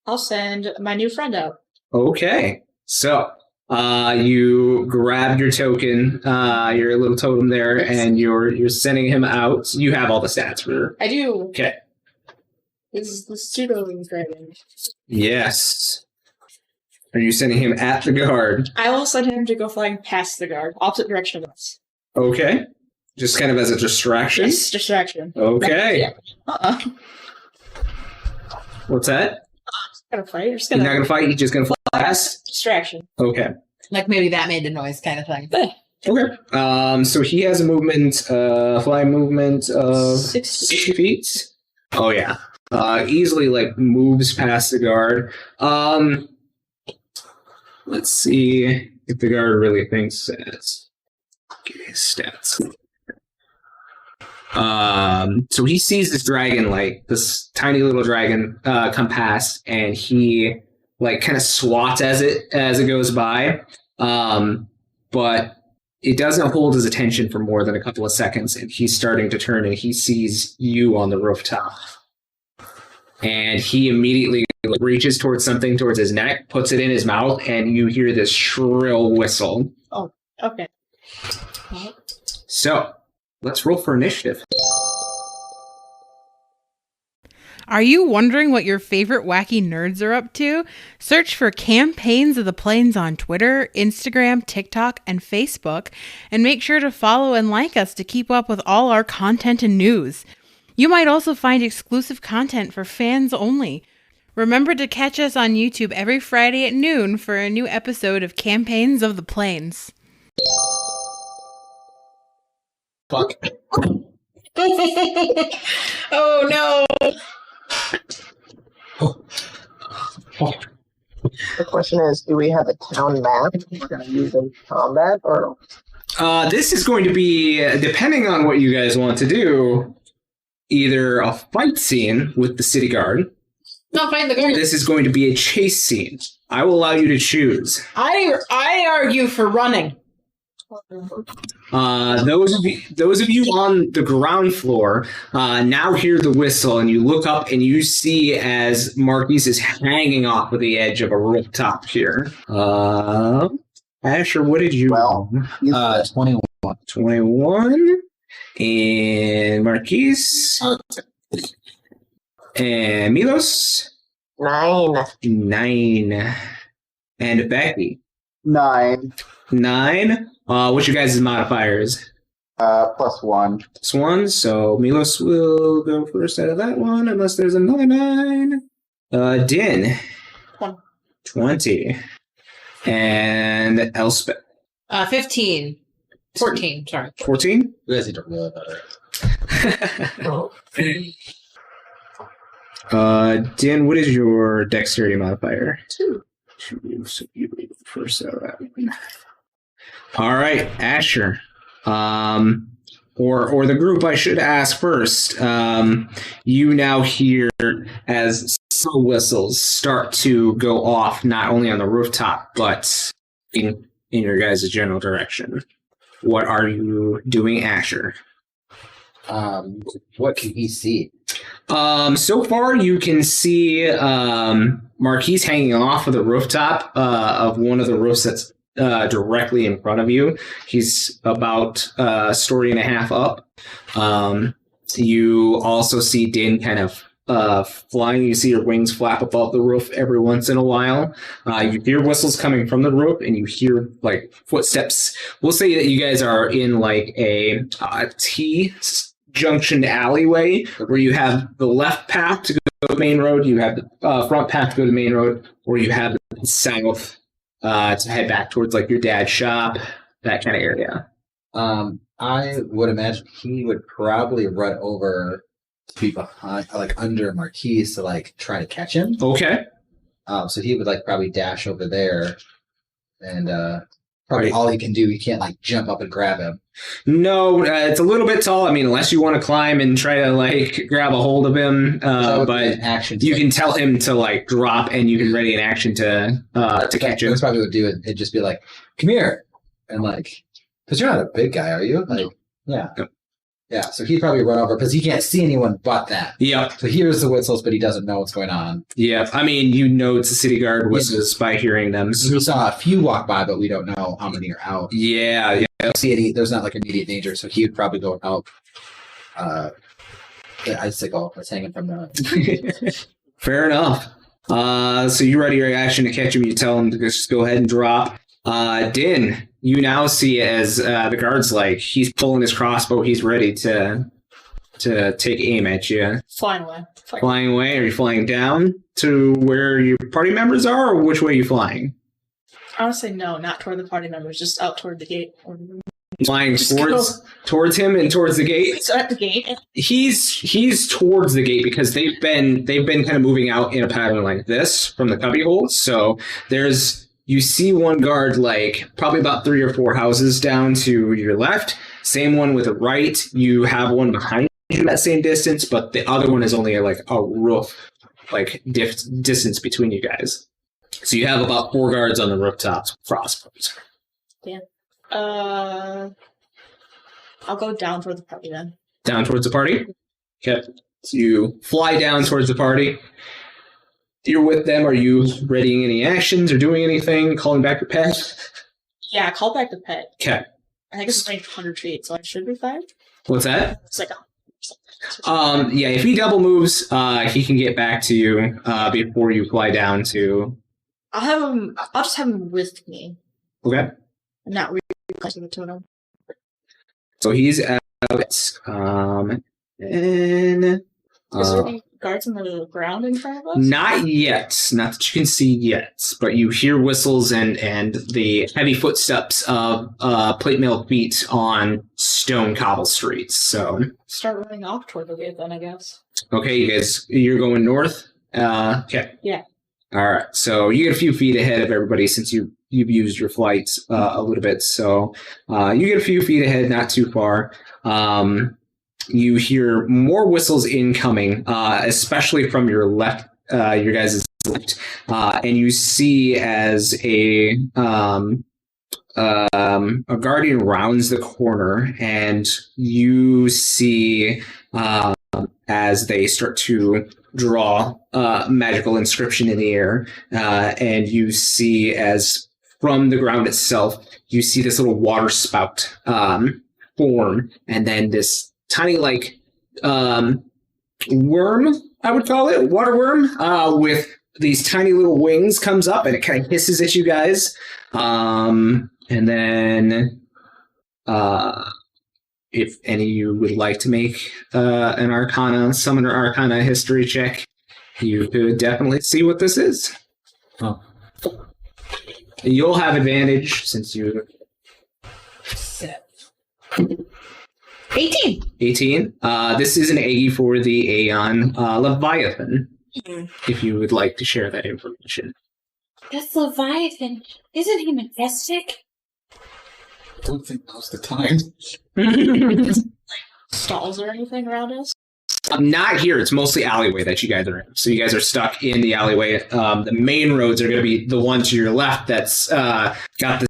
I'll send my new friend out. Okay. So, you grab your token, your little totem there, and you're sending him out. You have all the stats for... I do. Okay. This is the pseudo dragon. Yes. Are you sending him at the guard? I will send him to go flying past the guard, opposite direction of us. Okay. Just kind of as a distraction? Yes, distraction. Okay. Yeah. What's that? Gonna fight. You're just You're gonna not going to fight? You're just going to fly past? distraction. Okay. Like maybe that made the noise kind of thing. Okay. So he has a movement, flying movement of 60 feet. Oh, yeah. Easily, like, moves past the guard. Let's see if the guard really thinks that. Give me his stats. So he sees this dragon, like, this tiny little dragon, come past, and he, like, kind of swats as it goes by. But it doesn't hold his attention for more than a couple of seconds, and he's starting to turn, and he sees you on the rooftop. And he immediately reaches towards something towards his neck, puts it in his mouth, and you hear this shrill whistle. Oh, okay. So, let's roll for initiative. Are you wondering what your favorite wacky nerds are up to? Search for Campaigns of the Plains on Twitter, Instagram, TikTok, and Facebook, and make sure to follow and like us to keep up with all our content and news. You might also find exclusive content for fans only. Remember to catch us on YouTube every Friday at noon for a new episode of Campaigns of the Plains. Fuck. Oh no! The question is, do we have a town map we're going to use in combat, or? This is going to be, depending on what you guys want to do, either a fight scene with the city guard. No, fight the guard. This is going to be a chase scene. I will allow you to choose. I argue for running. Those of you on the ground floor now hear the whistle, and you look up and you see as Marquise is hanging off of the edge of a rooftop here. Asher, what did you? Well, 21. 21. And Marquise. And Milos. 9. 9. And Becky. 9. 9. What's your guys' modifiers? +1. +1. So Milos will go first out of that one, unless there's another 9. Din. 20. And Elspeth. 15. 14, sorry. 14? You guys need to roll better. Dan, what is your dexterity modifier? 2. 2. So you read the first out of that one. All right, Asher. Or the group, I should ask first. You now hear as some whistles start to go off, not only on the rooftop, but in your guys' general direction. What are you doing, Asher? What can he see? So far, you can see Marquise hanging off of the rooftop of one of the roofs that's directly in front of you. He's about a story and a half up. You also see Din kind of flying. You see your wings flap above the roof every once in a while. You hear whistles coming from the roof, and you hear like footsteps. We'll say that you guys are in like a T-junction alleyway where you have the left path to go to the main road, you have the front path to go to the main road, or you have the south to head back towards like your dad's shop, that kind of area. I would imagine he would probably run over to be behind, like under Marquise, to like try to catch him. Okay. So he would like probably dash over there, and probably all he can do, he can't like jump up and grab him. No, it's a little bit tall. I mean, unless you want to climb and try to like grab a hold of him, but action you can tell him to like drop, and you can ready an action to catch him. That's probably what would do it. It'd just be like, "Come here," and like, because you're not a big guy, are you? Like, yeah. No. Yeah, so he'd probably run over because he can't see anyone but that. Yep. So he hears the whistles, but he doesn't know what's going on. Yeah, I mean, you know it's the city guard whistles by hearing them. We saw a few walk by, but we don't know how many are out. Yeah. I don't see any. There's not like immediate danger, so he would probably go out. The icicle that's hanging from the. Fair enough. So you ready your action to catch him? You tell him to just go ahead and drop. Din, you now see as the guard's like he's pulling his crossbow. He's ready to take aim at you. Flying away. Flying away? Are you flying down to where your party members are, or which way are you flying? I would say no, not toward the party members, just out toward the gate. Flying towards him and towards the gate. So at the gate. He's towards the gate because they've been kind of moving out in a pattern like this from the cubby holes. So you see one guard like probably about 3 or 4 houses down to your left. Same one with the right. You have one behind you that same distance, but the other one is only like a roof like distance between you guys. So you have about 4 guards on the rooftops with crossbows. Damn. I'll go down toward the party then. Down towards the party? Okay. So you fly down towards the party. You're with them. Are you readying any actions or doing anything? Calling back your pet? Yeah, call back the pet. Okay. I think it's range 100 feet, so I should be fine. What's that? It's like yeah, if he double moves, he can get back to you before you fly down to... I'll just have him with me. Okay. I'm not really close to him. So he's out, and... Is there any guards on the ground in front of us? Not yet. Not that you can see yet. But you hear whistles and the heavy footsteps of plate mail feet on stone cobble streets. So start running off toward the gate then, I guess. Okay, you're going north? Okay. Yeah. All right. So you get a few feet ahead of everybody since you've used your flight a little bit. So you get a few feet ahead, not too far. You hear more whistles incoming, especially from your left, your guys' left, and you see as a guardian rounds the corner, and you see as they start to draw magical inscription in the air, and you see as from the ground itself, you see this little water spout form, and then this tiny like worm, I would call it, water worm, with these tiny little wings comes up and it kind of hisses at you guys. And then if any of you would like to make an Arcana, Summoner Arcana history check, you could definitely see what this is. Oh. You'll have advantage since you... 18. 18. This is an Aggie for the Aeon Leviathan, if you would like to share that information. That's Leviathan. Isn't he majestic? I don't think now's the time. Stalls or anything around us? Not here. It's mostly alleyway that you guys are in. So you guys are stuck in the alleyway. The main roads are going to be the one to your left that's got the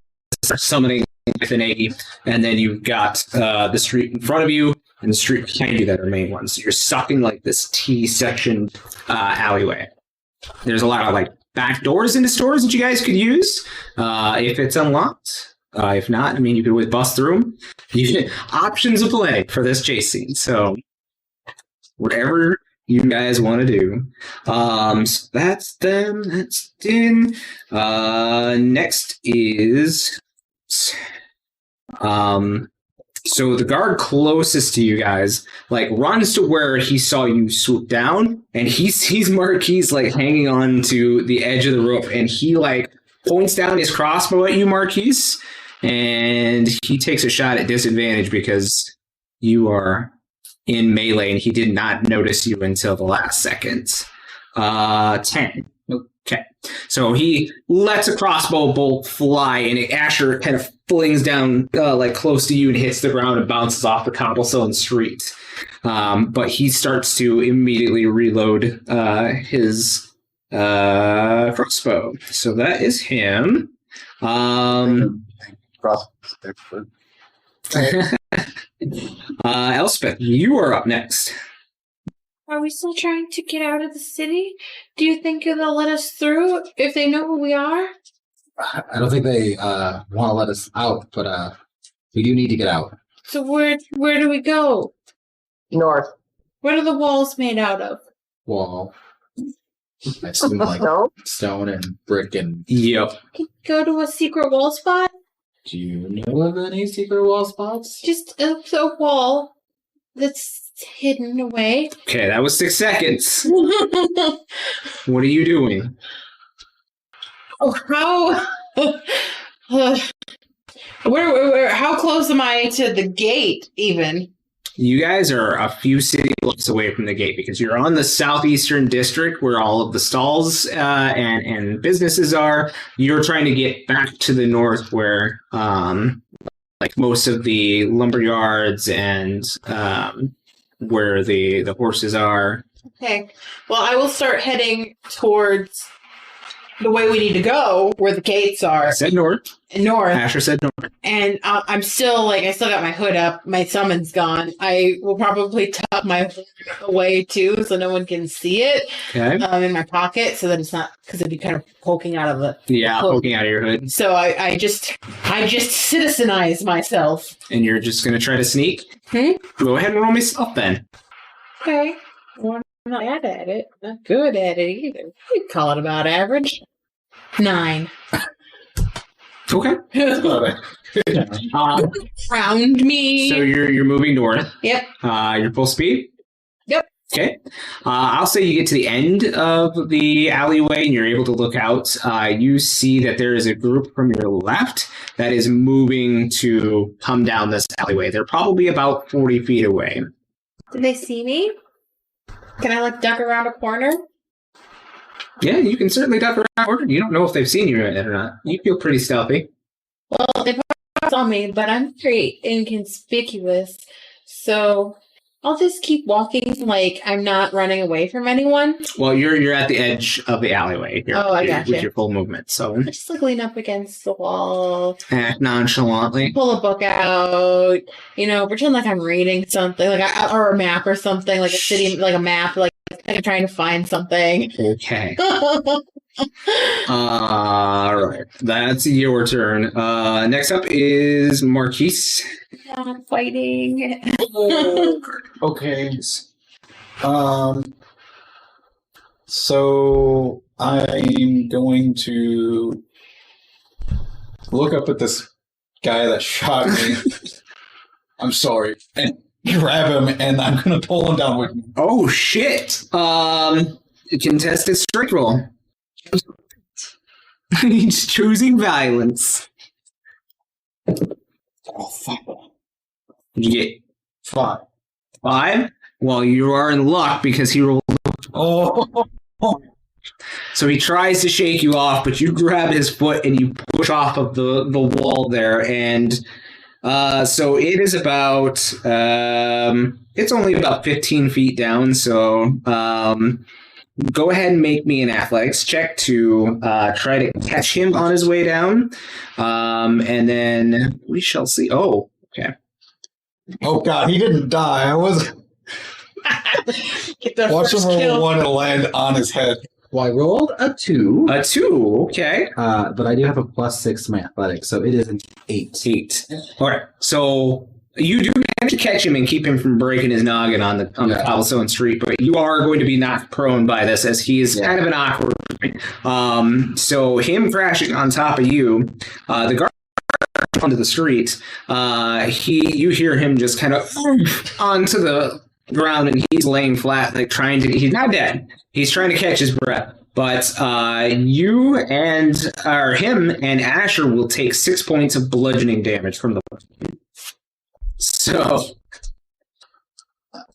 summoning with an Aggie, and then you've got the street in front of you and the street behind you that are main ones. So you're stuck in like this T-section alleyway. There's a lot of like back doors into stores that you guys could use if it's unlocked. If not, I mean, you could always bust through them. Options aplenty for this chase scene. So whatever you guys want to do. So that's them. That's Din. Next is so the guard closest to you guys like runs to where he saw you swoop down, and he sees Marquise like hanging on to the edge of the rope, and he like points down his crossbow at you, Marquise, and he takes a shot at disadvantage because you are in melee and he did not notice you until the last second. 10. Okay. So he lets a crossbow bolt fly, and Asher kind of flings down like close to you and hits the ground and bounces off the cobblestone street. But he starts to immediately reload his crossbow. So that is him. Elspeth, you are up next. Are we still trying to get out of the city? Do you think they'll let us through if they know who we are? I don't think they want to let us out, but we do need to get out. So where do we go? North. What are the walls made out of? Wall. I assume like stone and brick and... Yep. Can we go to a secret wall spot? Do you know of any secret wall spots? Just a wall that's hidden away. Okay, that was 6 seconds. What are you doing? Oh, how close am I to the gate, even? You guys are a few city blocks away from the gate because you're on the southeastern district where all of the stalls and businesses are. You're trying to get back to the north where like most of the lumber yards and where the horses are. Okay. Well, I will start heading towards the way we need to go, where the gates are. I said north. North. Asher said north. And I'm still I still got my hood up. My summon's gone. I will probably tuck my hood away too, so no one can see it. Okay. In my pocket, so that it's not, because it'd be kind of poking out of the poking out of your hood. So I just citizenize myself. And you're just gonna try to sneak. Go ahead and roll me stealth then. Okay. Well, I'm not bad at it. Not good at it either. You'd call it about average. 9. Okay. Round me. So you're moving north. Yep. You're full speed? Yep. Okay. I'll say you get to the end of the alleyway and you're able to look out. You see that there is a group from your left that is moving to come down this alleyway. They're probably about 40 feet away. Did they see me? Can I duck around a corner? Yeah, you can certainly duck around. You don't know if they've seen you yet or not. You feel pretty stealthy. Well, they probably saw me, but I'm very inconspicuous. So I'll just keep walking like I'm not running away from anyone. Well, you're at the edge of the alleyway here. Oh, I gotcha. With your full movement. So I just lean up against the wall. Act nonchalantly. Pull a book out. Pretend like I'm reading something, or a map or something, like a city, like a map, like I'm trying to find something. Okay. All right. That's your turn. Next up is Marquise. I'm fighting. Okay. So I'm going to look up at this guy that shot me. I'm sorry. And grab him, and I'm going to pull him down with me. Oh, shit. Contested strength roll. He's choosing violence. Oh, fuck. Did you get 5. 5? Well, you are in luck because he rolled. Oh. So he tries to shake you off, but you grab his foot and you push off of the wall there. And so it is about, it's only about 15 feet down. So go ahead and make me an athletics check to try to catch him on his way down. And then we shall see. Oh, okay. Oh, God, he didn't die. I was. Get the Watch him first roll kill. 1 and land on his head. Well, I rolled a 2. A 2, okay. But I do have a +6 to my athletics, so it is an 8. 8. All right. So you do manage to catch him and keep him from breaking his noggin on the cobblestone street, but you are going to be knocked prone by this as he is kind of an awkward. So him crashing on top of you, the guard onto the street. You hear him just kind of onto the ground, and he's laying flat, like trying to. He's not dead. He's trying to catch his breath. But you and him and Asher will take 6 points of bludgeoning damage from the. So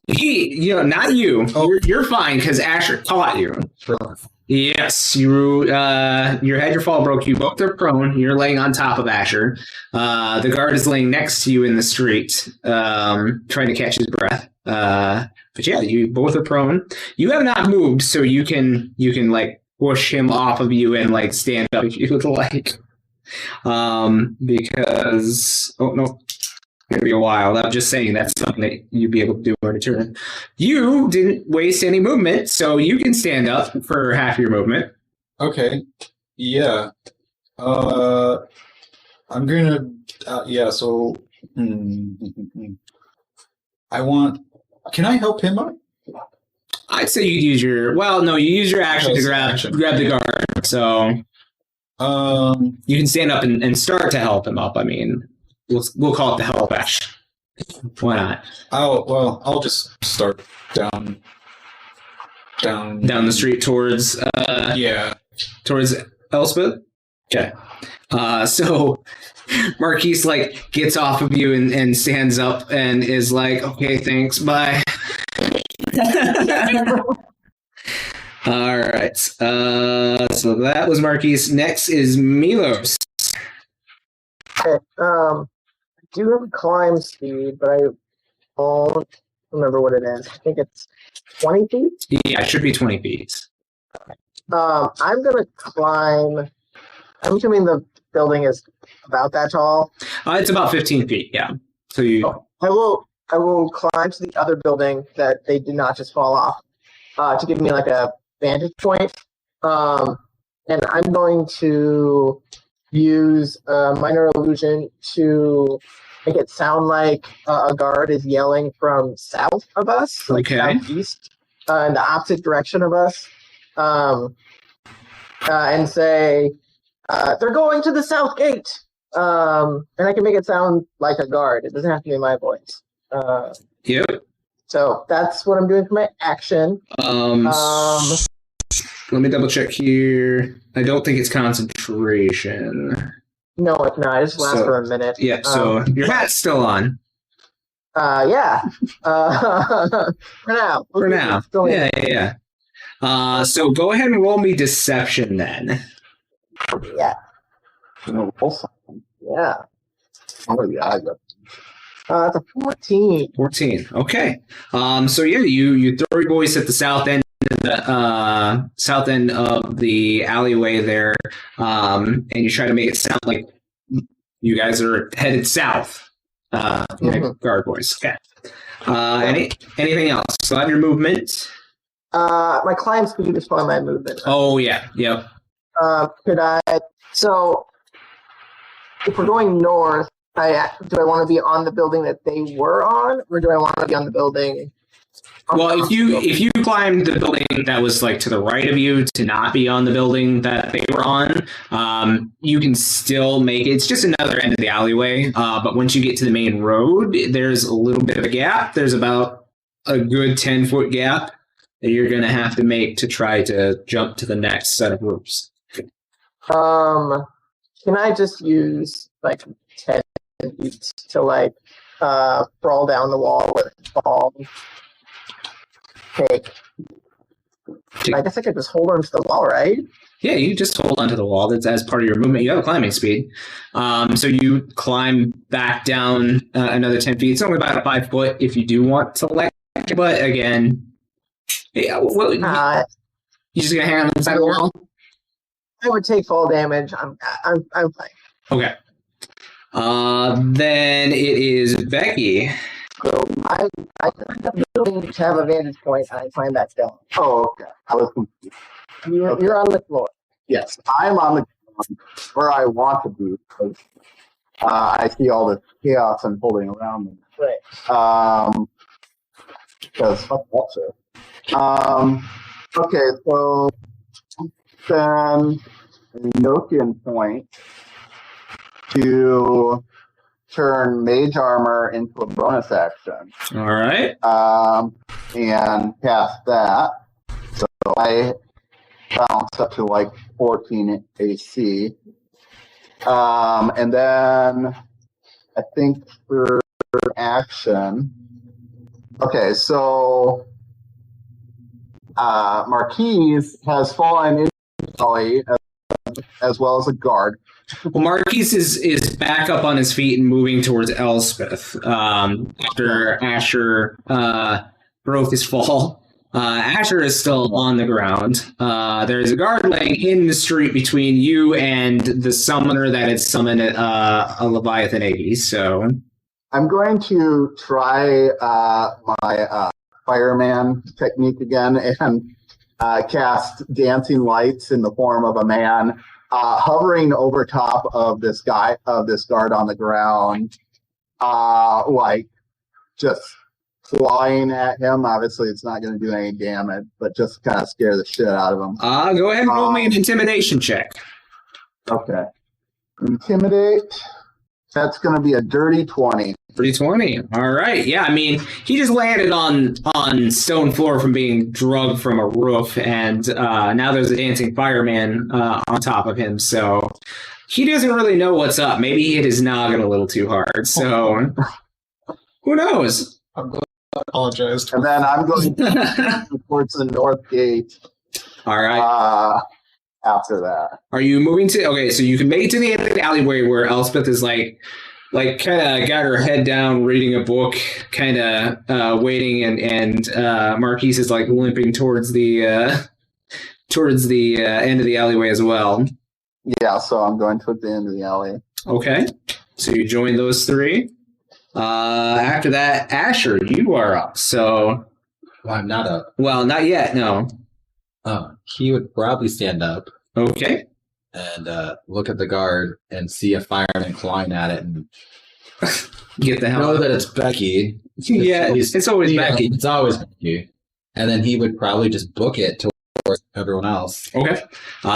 not you. Oh. You're fine because Asher caught you. Sure. Yes, you had your fall broke. You both are prone. You're laying on top of Asher. The guard is laying next to you in the street, trying to catch his breath. But yeah, you both are prone. You have not moved, so you can like push him off of you and like stand up if you would like. Because no. It's gonna be a while. I'm just saying that's something that you'd be able to do on a turn. You didn't waste any movement, so you can stand up for half your movement. Okay. Yeah. I'm gonna. Yeah. So. I want. Can I help him up? I'd say you'd use your. Well, no, you use your action to grab the guard. So. You can stand up and start to help him up. I mean. We'll call it the help action. Why not? I'll just start down the street towards towards Elspeth. Okay. So Marquise like gets off of you and stands up and is like, okay, thanks, bye. All right. So that was Marquise. Next is Milos. Okay, I do have climb speed, but I don't remember what it is. I think it's 20 feet? Yeah, it should be 20 feet. I'm going to climb. I'm assuming the building is about that tall. It's about 15 feet, yeah. So I will climb to the other building that they did not just fall off to give me like a vantage point. And I'm going to use minor illusion to make it sound like a guard is yelling from south of us, like southeast, in the opposite direction of us, and say, they're going to the south gate. And I can make it sound like a guard. It doesn't have to be my voice. Yep. So that's what I'm doing for my action. Let me double check here. I don't think it's concentration. No, it's not. It just lasts for a minute. Yeah, so your hat's still on. Yeah. For now. For now. Yeah. So go ahead and roll me deception then. Yeah. Yeah. Oh, yeah. It's a 14. 14. Okay. So yeah, you throw your voice at the south end of the alleyway there, and you try to make it sound like you guys are headed south. Guard voice. Okay. Anything else? So have your movement. My climb speed is probably my movement. Right? Oh yeah. Yep. Could I? So if we're going north, do I want to be on the building that they were on, or do I want to be on the building? Well, if you climbed the building that was like to the right of you to not be on the building that they were on, you can still make it. It's just another end of the alleyway. But once you get to the main road, there's a little bit of a gap. There's about a good 10-foot gap that you're going to have to make to try to jump to the next set of roofs. Can I just use like 10 feet to like crawl down the wall with fall. Take. I guess I could just hold on to the wall, right? Yeah, you just hold onto the wall. That's as part of your movement. You have climbing speed. So you climb back down another 10 feet. It's only about 5 foot if you do want to let. But again, yeah, well, you just gonna hang on the side of the wall? I would take fall damage. I'm fine. Okay. Then it is Becky. So I end up building to have a vantage point, and I climb back down. Oh, okay. I was confused. You're on the floor. Yes, I'm on the ground where I want to be because I see all the chaos unfolding around me. Right. Because fuck that shit. Okay, so then Nokian point to turn mage armor into a bonus action. All right. And cast that. So I bounce up to like 14 AC. And then I think for action. Okay, so Marquise has fallen into Sully as well as a guard. Well, Marquise is back up on his feet and moving towards Elspeth after Asher broke his fall. Asher is still on the ground. There's a guard laying in the street between you and the summoner that had summoned a Leviathan 80. So I'm going to try my fireman technique again and cast dancing lights in the form of a man hovering over top of this guard on the ground, like just flying at him. Obviously, it's not going to do any damage, but just kind of scare the shit out of him. Go ahead and roll me an intimidation check. Okay. Intimidate. That's going to be a dirty 20. Pretty 20. All right. Yeah, I mean, he just landed on stone floor from being drugged from a roof, and now there's a dancing fireman on top of him, so he doesn't really know what's up. Maybe he hit his noggin a little too hard, so who knows? I'm going to apologize. And then I'm going towards the north gate. All right. After that. Are you moving to... Okay, so you can make it to the end of the alleyway where Elspeth is like kind of got her head down reading a book, kind of waiting, and Marquise is like limping towards the end of the alleyway as well. Yeah, so I'm going towards the end of the alley. Okay, so you join those three. After that, Asher, you are up. So, Well, I'm not up. well, not yet. No. He would probably stand up Okay. and look at the guard and see a fireman clawing at it and Get the hell know out. that it's Becky. Yeah, it's always Becky. It's always Becky. And then he would probably just book it towards everyone else. Okay.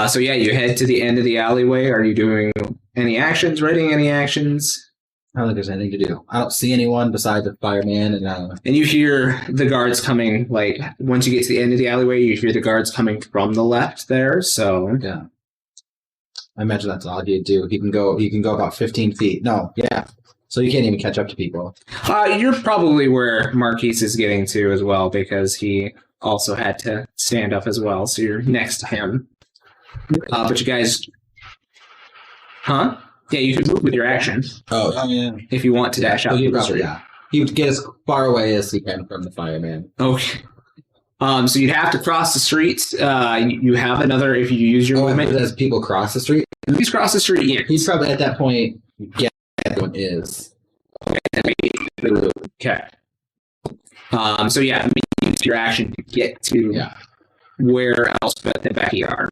So yeah, you head to the end of the alleyway. Are you doing any actions? Writing any actions? I don't think there's anything to do. I don't see anyone besides the fireman, and And you hear the guards coming. Like once you get to the end of the alleyway, you hear the guards coming from the left there. So yeah. I imagine that's all he'd do. He can go about 15 feet. No, yeah. So you can't even catch up to people. You're probably where Marquise is getting to as well, because he also had to stand up as well. So you're next to him. But you guys, huh? Yeah, you can move with your action Oh yeah. if you want to dash out. He'd to the probably, street. yeah. He would get as far away as he can from the fireman. Okay. So you'd have to cross the street. You have another if you use your movement. As people cross the street, Please cross the street. Yeah. he's probably at that point. Yeah, everyone is. Okay. So yeah, use your action to get to Yeah. where Elspeth and Becky are.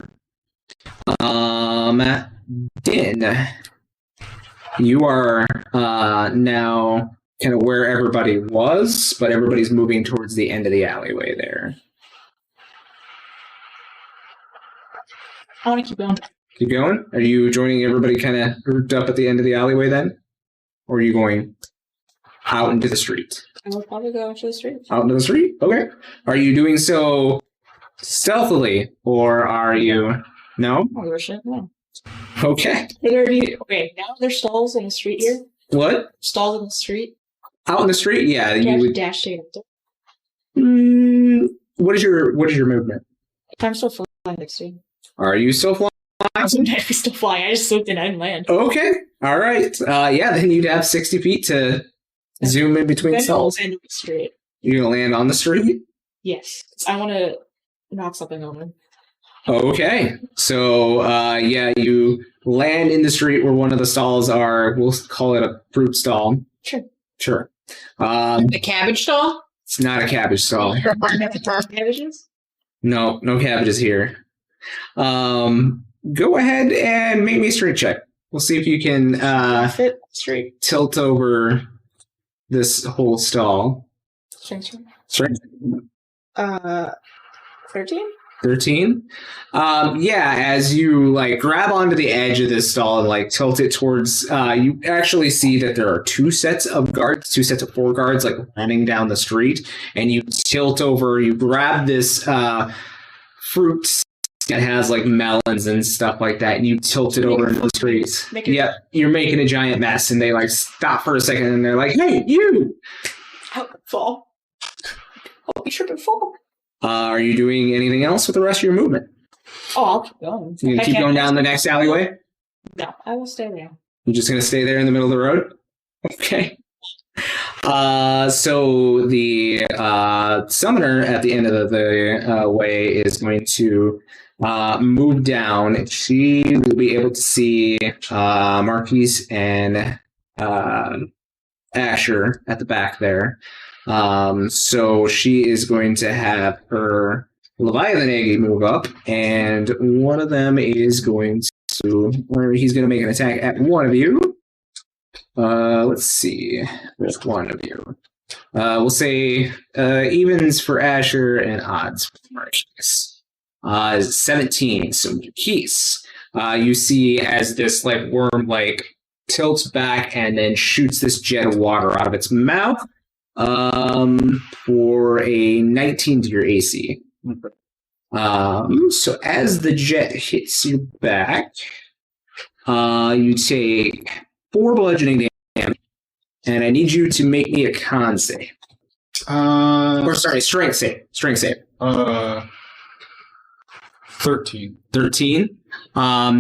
Din, you are now kind of where everybody was, but everybody's moving towards the end of the alleyway there. I want to keep going. Keep going? Are you joining everybody kind of grouped up at the end of the alleyway then? Or are you going out into the street? I will probably go into the street. Out into the street? Okay. Are you doing so stealthily, or are you... No? Oh, your shit? No. Okay. Are there any... Okay, now there's stalls in the street here. What? Stalls in the street. Out in the street, yeah, you Dash, would. dash to get up What is your movement? there. I'm still flying next to you. Are you still flying? I'm still flying. I just looked and I didn't land. Okay, all right. Yeah, then you'd have 60 feet to zoom in between Then stalls. land on the street. You're gonna land on the street. Yes. I want to knock something over. Okay, so yeah, you land in the street where one of the stalls are. We'll call it a fruit stall. Sure. Sure. The cabbage stall? It's not a cabbage stall. Cabbages? No cabbages here. Go ahead and make me a strength check. We'll see if you can Fit straight. tilt over this whole stall. Strength. Strength 13? 13. Yeah, as you like grab onto the edge of this stall and like tilt it towards, you actually see that there are two sets of 4 guards like running down the street, and you tilt over, you grab this fruit that has like melons and stuff like that, and you tilt it over into the streets. Yep, you're making a giant mess, and they like stop for a second, and they're like, "Hey, you!" I'll fall. I'll be trip and fall. Are you doing anything else with the rest of your movement? Oh, I'll keep going. You gonna keep going down the next alleyway? No, I will stay there. You're just gonna stay there in the middle of the road? Okay. So the summoner at the end of the way is going to move down. She will be able to see Marquise and Asher at the back there. So she is going to have her Leviathan Eggie move up, and one of them is going to, or he's going to make an attack at one of you. Let's see, there's one of you. We'll say evens for Asher and odds for Marquise. 17. So Marquise, you see as this like worm like tilts back and then shoots this jet of water out of its mouth. For a 19 to your AC. So as the jet hits your back, you take 4 bludgeoning damage, and I need you to make me a con save. Strength save. 13. 13.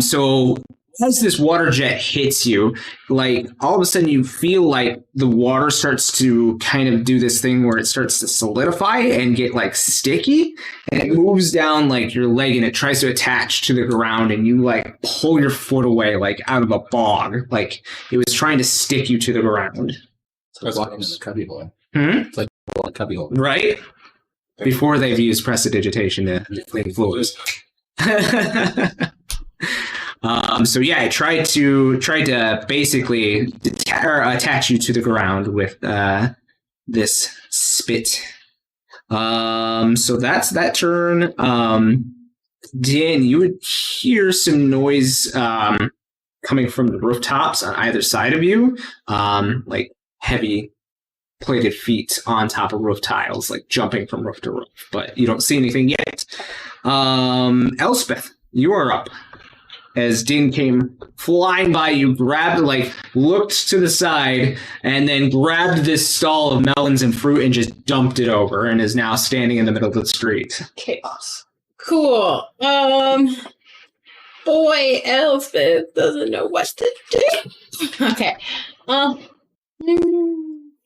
So as this water jet hits you, like all of a sudden you feel like the water starts to kind of do this thing where it starts to solidify and get like sticky, and it moves down like your leg and it tries to attach to the ground, and you like pull your foot away like out of a bog, like it was trying to stick you to the ground. It's like walking in the cubby hole. It's like a cubby hole. Right? Before they've used prestidigitation to clean floors. So yeah, I tried to basically attach you to the ground with this spit. So that's that turn. Dan, you would hear some noise coming from the rooftops on either side of you, like heavy plated feet on top of roof tiles, like jumping from roof to roof. But you don't see anything yet. Elspeth, you are up. As Din came flying by, you grabbed, like, looked to the side, and then grabbed this stall of melons and fruit and just dumped it over, and is now standing in the middle of the street. Chaos. Cool. Boy, Elspeth doesn't know what to do. Okay.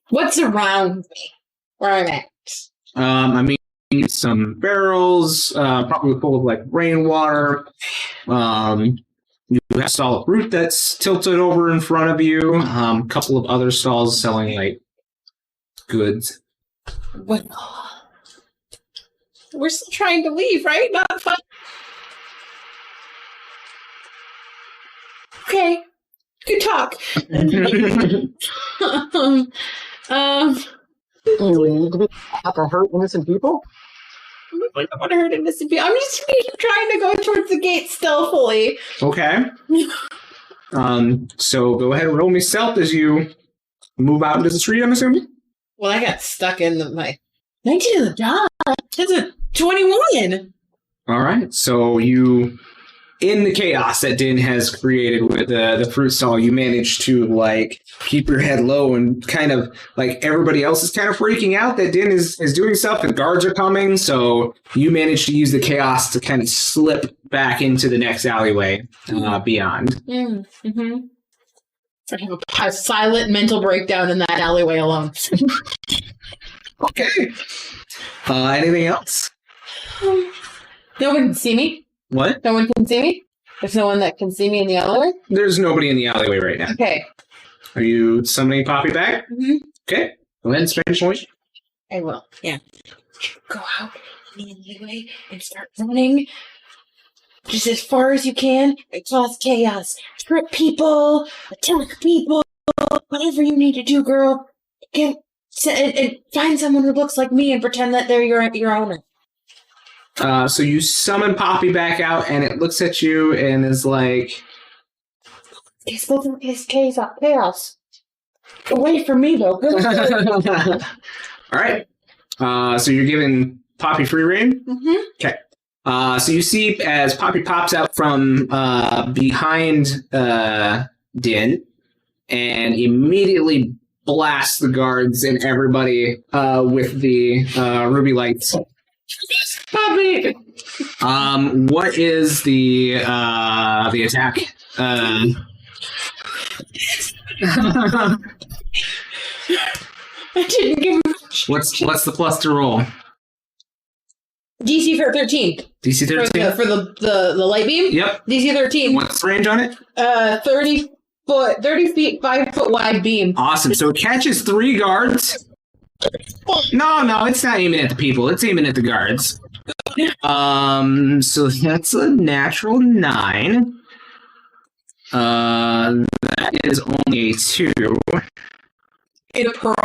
What's around me? Where I'm at? I mean, some barrels, probably full of like rainwater. You have solid fruit that's tilted over in front of you. A couple of other stalls selling like goods. What? We're still trying to leave, right? Not fun. Okay. Good talk. Have to hurt innocent people? I don't want to hurt innocent people. I'm just trying to go towards the gate stealthily. Okay. So go ahead and roll me stealth as you move out into the street, I'm assuming? Well, I got stuck in my 19 in the dot. That's a 21. All right. So you in the chaos that Din has created with the fruit stall, you manage to like keep your head low and kind of like everybody else is kind of freaking out that Din is doing stuff and guards are coming. So you manage to use the chaos to kind of slip back into the next alleyway beyond. Mm-hmm. I have a silent mental breakdown in that alleyway alone. Okay. Anything else? No one can see me? What? No one can see me? There's no one that can see me in the alleyway? There's nobody in the alleyway right now. Okay. Are you summoning Poppy back? Mm-hmm. Okay. Go ahead and spend your choice. I will. Yeah. Go out in the alleyway and start running just as far as you can and cause chaos. Trip people, attack people, whatever you need to do, girl. And find someone who looks like me and pretend that they're your owner. So you summon Poppy back out, and it looks at you and is like, It's chaos. Away from me, though. all right. So you're giving Poppy free reign? Mm-hmm. Okay. So you see as Poppy pops out from behind Din and immediately blasts the guards and everybody with the ruby lights. Poppy! What is the attack? I didn't give him What's the plus to roll? DC for 13. DC 13? For the light beam? Yep. DC 13. What's the range on it? 30 feet, 5 foot wide beam. Awesome. So it catches 3 guards. No, it's not aiming at the people. It's aiming at the guards. So that's a natural 9. That is only a 2. In a pearl.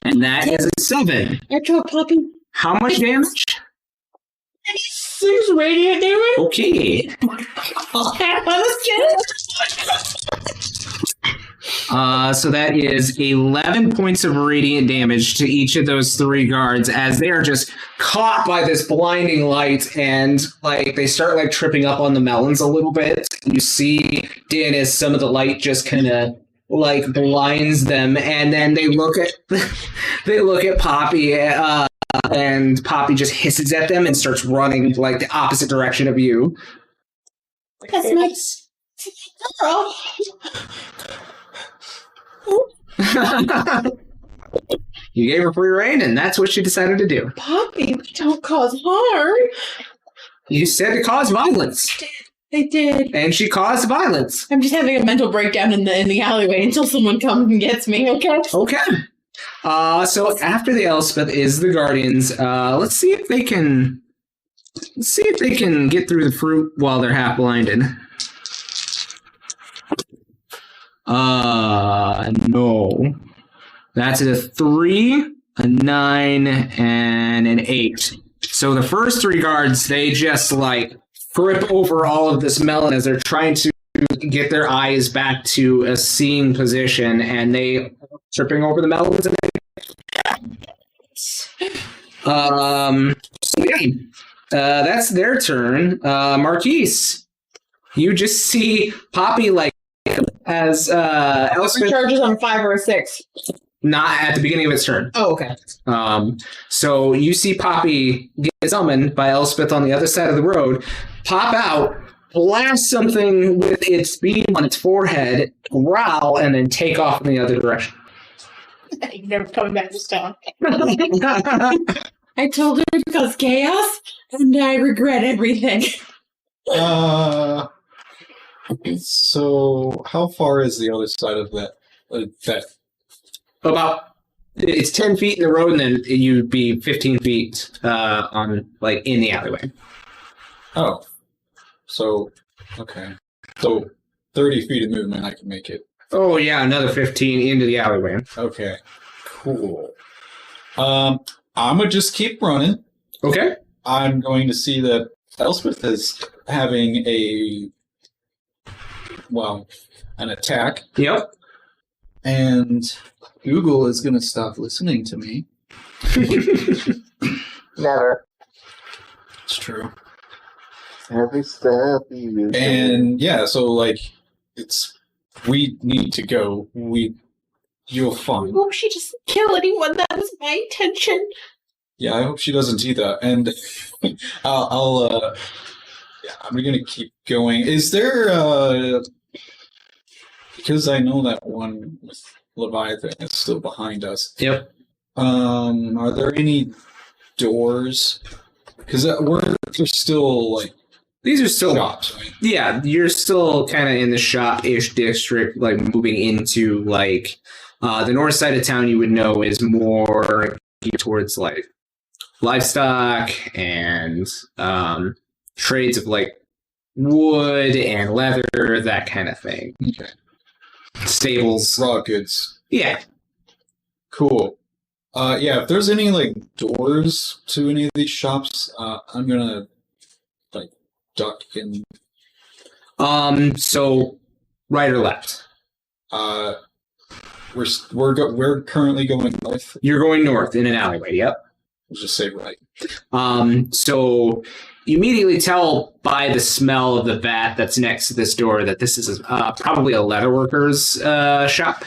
And that is a 7. I told Poppy. How much damage? 6 radiant damage? Okay. So that is 11 points of radiant damage to each of those 3 guards as they are just caught by this blinding light and like they start like tripping up on the melons a little bit. You see Din as some of the light just kind of like blinds them, and then they look at Poppy. And Poppy just hisses at them and starts running like the opposite direction of you. That's my girl. You gave her free reign, and that's what she decided to do. Poppy, don't cause harm. You said to cause violence. I did. And she caused violence. I'm just having a mental breakdown in the alleyway until someone comes and gets me, okay? Okay. So after the Elspeth is the Guardians. Let's see if they can get through the fruit while they're half blinded. No. That's a 3, a 9, and an 8. So the first 3 guards, they just like trip over all of this melon as they're trying to get their eyes back to a seeing position, and they tripping over the melons. That's their turn. Marquise, you just see Poppy like as Elspeth charges on 5 or a 6. Not at the beginning of its turn. Oh, okay. So you see Poppy get summoned by Elspeth on the other side of the road, pop out, blast something with its beam on its forehead, growl, and then take off in the other direction. You're never coming back to talk. I told her to cause chaos, and I regret everything. So how far is the other side of that? About it's 10 feet in the road, and then you'd be 15 feet on like in the alleyway. Oh, so okay, so 30 feet of movement, I can make it. Oh yeah, another 15 into the alleyway. Okay, cool. I'm gonna just keep running. Okay. I'm going to see that Elspeth is having an attack. Yep. And Google is going to stop listening to me. Never. It's true. Every step you take. And yeah, so like we need to go. You'll I find. hope she doesn't kill anyone. That was my intention. Yeah, I hope she doesn't either. And I'm gonna keep going. Is there because I know that one with Leviathan is still behind us. Yep. Are there any doors? Because we're still like These are still shops, right? Yeah, you're still kind of in the shop-ish district, like moving into like the north side of town. You would know is more geared towards like livestock and trades of like wood and leather, that kind of thing. Okay. Stables. Raw goods. Yeah. Cool. Yeah, if there's any like doors to any of these shops, I'm gonna like duck in. So right or left? We're currently going north. You're going north in an alleyway. Yep. We'll just say right. So you immediately tell by the smell of the vat that's next to this door that this is probably a leatherworker's shop.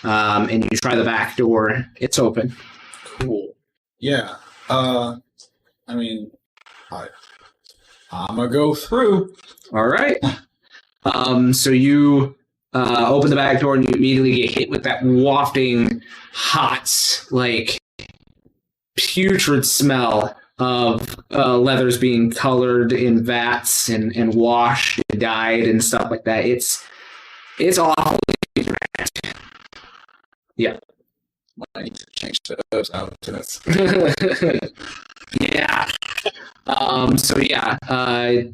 And you try the back door; it's open. Cool. Yeah. I mean, I'm gonna go through. All right. So you open the back door and you immediately get hit with that wafting, hot, like putrid smell of leathers being colored in vats and washed and dyed and stuff like that. It's awful. Yeah. I need to change those out to this. Yeah. So yeah, the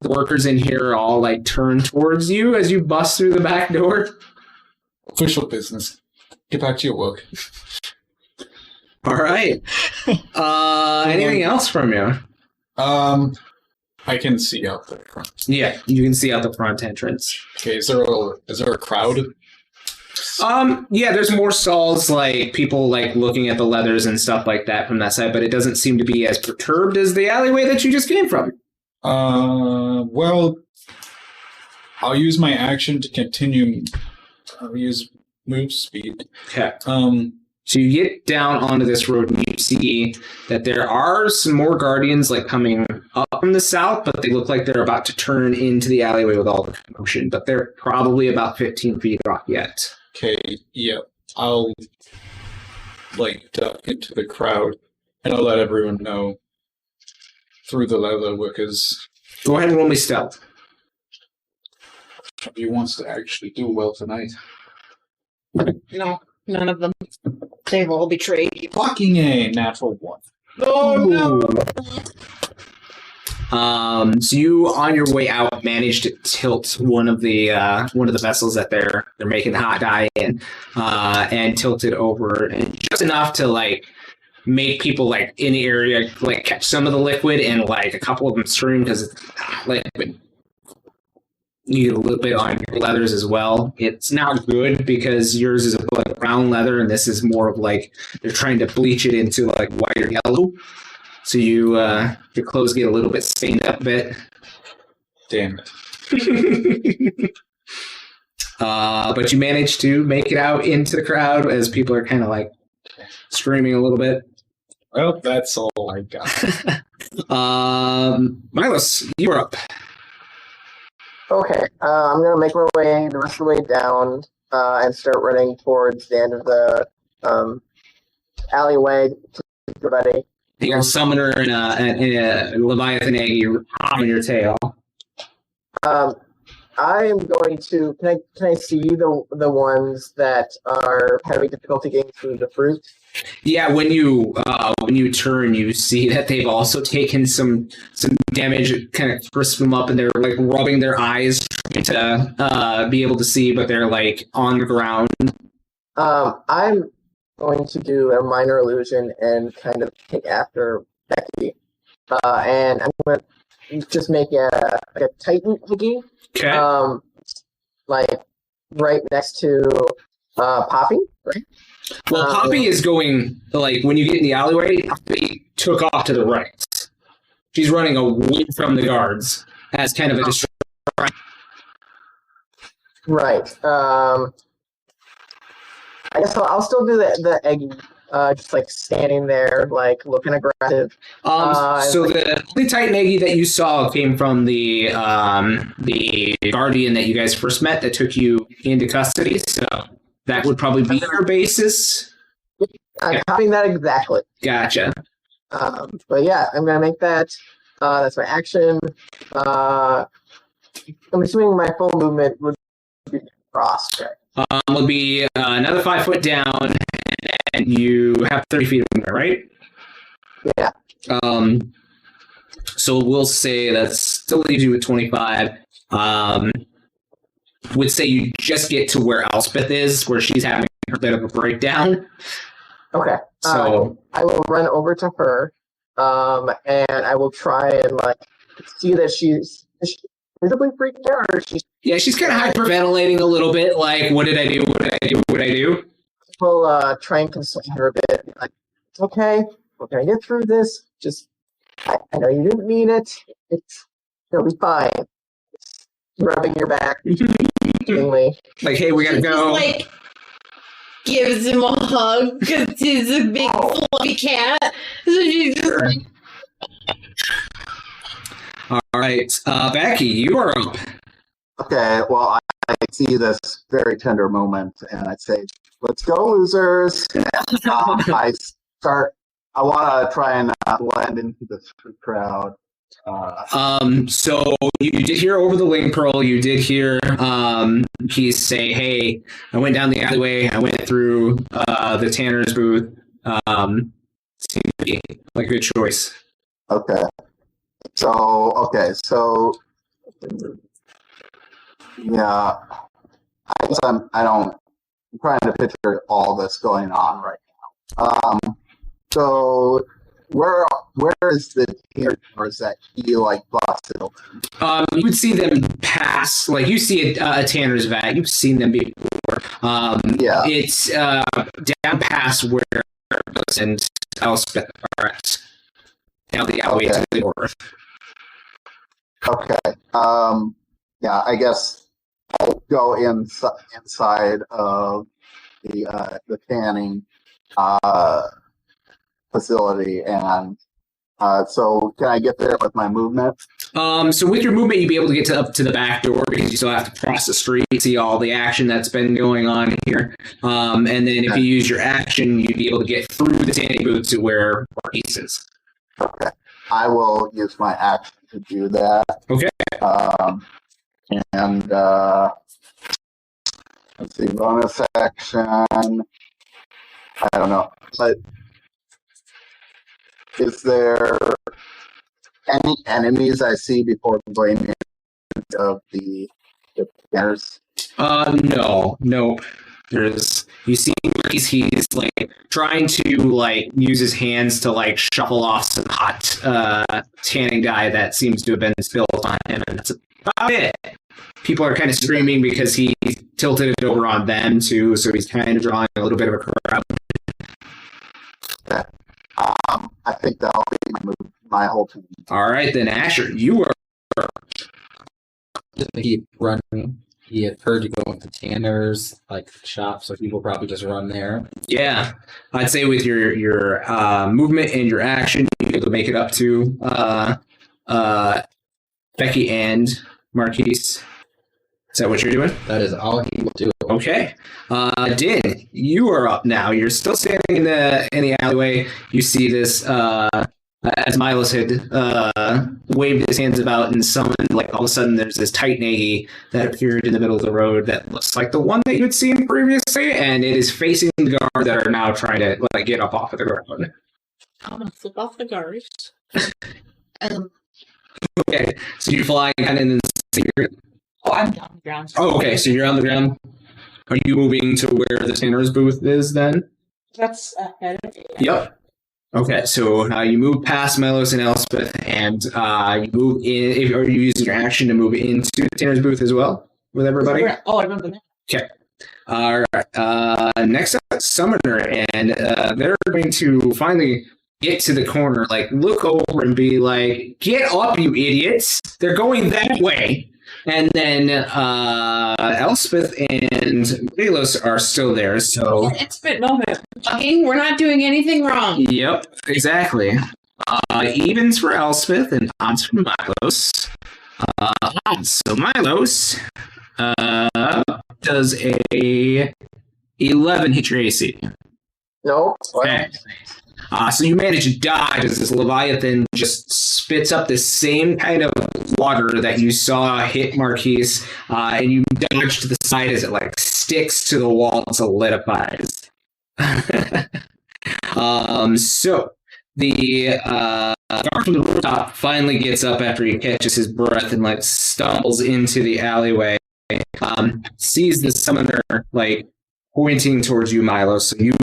workers in here all like turn towards you as you bust through the back door. Official business. Get back to your work. All right. Anything else from you? I can see out the front. Yeah, you can see out the front entrance. Okay, is there a crowd? Yeah, there's more stalls, like people like looking at the leathers and stuff like that from that side, but it doesn't seem to be as perturbed as the alleyway that you just came from. Well, I'll use my action to continue. I'll use move speed. Okay. So you get down onto this road and you see that there are some more guardians like coming up from the south, but they look like they're about to turn into the alleyway with all the commotion, but they're probably about 15 feet off yet. Okay, yeah. I'll like duck into the crowd and I'll let everyone know through the leather workers. Go ahead and roll me stealth. He wants to actually do well tonight. No, none of them. They've all betrayed you. Fucking a natural one. Oh no! So you, on your way out, managed to tilt one of the vessels that they're making hot dye in, and tilt it over, and just enough to like make people like in the area like catch some of the liquid, and like a couple of them scream because it's liquid. You get a little bit on your leathers as well. It's not good because yours is like brown leather, and this is more of like they're trying to bleach it into like white or yellow. So you your clothes get a little bit stained up a bit. Damn it. But you manage to make it out into the crowd as people are kind of like screaming a little bit. Well, that's all I got. Milos, you're up. Okay, I'm gonna make my way the rest of the way down and start running towards the end of the alleyway to everybody. You're a summoner and a Leviathan egg on your tail. I'm going to. Can I see the ones that are having difficulty getting through the fruit? Yeah, when you turn, you see that they've also taken some damage. It kind of crisps them up, and they're like rubbing their eyes to be able to see, but they're like on the ground. I'm going to do a minor illusion and kind of take after Becky, and I'm going to just make a Titan huggy. Okay. Like right next to Poppy, right? Well, Poppy is going, like, when you get in the alleyway, Poppy took off to the right. She's running away from the guards as kind of a distraction. Right. I guess I'll still do the egg, just like standing there, like looking aggressive. So the only Titan Eggie that you saw came from the guardian that you guys first met that took you into custody. So that would probably be your basis. I'm copying that exactly. Gotcha. But yeah, I'm gonna make that. That's my action. I'm assuming my full movement would be cross. Right? Would be another 5 foot down, and you have 30 feet of movement, right? Yeah. So we'll say that still leaves you with 25. Would say you just get to where Elspeth is, where she's having a bit of a breakdown. Okay. So I will run over to her, and I will try and like see that she's visibly freaked out, or she's kind of hyperventilating a little bit. Like, what did I do? What did I do? What did I do? We'll try and console her a bit. Like, it's okay. We're gonna get through this. Just, I know you didn't mean it. It'll be fine. Just rubbing your back. Like, hey, we gotta go. Just, like, gives him a hug because he's a big fluffy cat. So she's just like, all right, Becky, you are up. Okay, well, I see this very tender moment, and I say, "Let's go, losers!" I want to try and blend into the crowd. So you did hear over the link pearl. You did hear he say, "Hey, I went down the alleyway. I went through the Tanner's booth. Seemed to be like a good choice." Okay. So yeah, I guess I'm trying to picture all this going on right now. So where is the tear, or is that he like busted open? You would see them pass, like you see a Tanner's vat. You've seen them before. Yeah, it's down past where and Elspeth are at. Down the alleyway to the north. Okay. Yeah, I guess I'll go inside of the canning facility, and so can I get there with my movement? So with your movement, you'd be able to get up to the back door because you still have to cross the street, see all the action that's been going on here. And then if you use your action, you'd be able to get through the tanning booth to where Marquise is. Okay. I will use my action to do that. Okay. And let's see, bonus action. I don't know, but is there any enemies I see before going into of the banners? No. You see he's like trying to like use his hands to like shuffle off some hot tanning dye that seems to have been spilled on him, and that's about it. People are kind of screaming because he tilted it over on them too, so he's kind of drawing a little bit of a crowd. Okay. I think that'll be my whole team. All right, then Asher, you are Just to keep running. He had heard you go into Tanner's like shop, so people probably just run there. Yeah, I'd say with your movement and your action, you're able to make it up to Becky and Marquise. Is that what you're doing? That is all he will do. Okay, Din, you are up now. You're still standing in the alleyway. You see this as Milos had waved his hands about and summoned. Like all of a sudden, there's this Titan Aggie that appeared in the middle of the road that looks like the one that you'd seen previously, and it is facing the guard that are now trying to like get up off of the ground. I'm gonna flip off the guards. Okay, so you fly kind of in the Oh, I'm down on the ground. Oh, okay, so you're on the ground. Are you moving to where the Tanner's booth is then? That's ahead of me. Yep. Okay, so you move past Milos and Elspeth, and you move in. Are you using your action to move into the Tanner's booth as well with everybody? Oh, I remember that. Okay. All right. Next up, Summoner, and they're going to finally get to the corner, like look over and be like, "Get up, you idiots! They're going that way." And then Elspeth and Milos are still there. So It's a bit moment. We're not doing anything wrong. yep, exactly. Evens for Elspeth and odds for Milos. So Milos does a 11 hit your AC. Nope. Okay. So you manage to dodge as this Leviathan just spits up the same kind of water that you saw hit Marquise, and you dodge to the side as it like sticks to the wall and solidifies. So the guard from the rooftop finally gets up after he catches his breath and like stumbles into the alleyway. Sees the summoner like pointing towards you, Milo. So you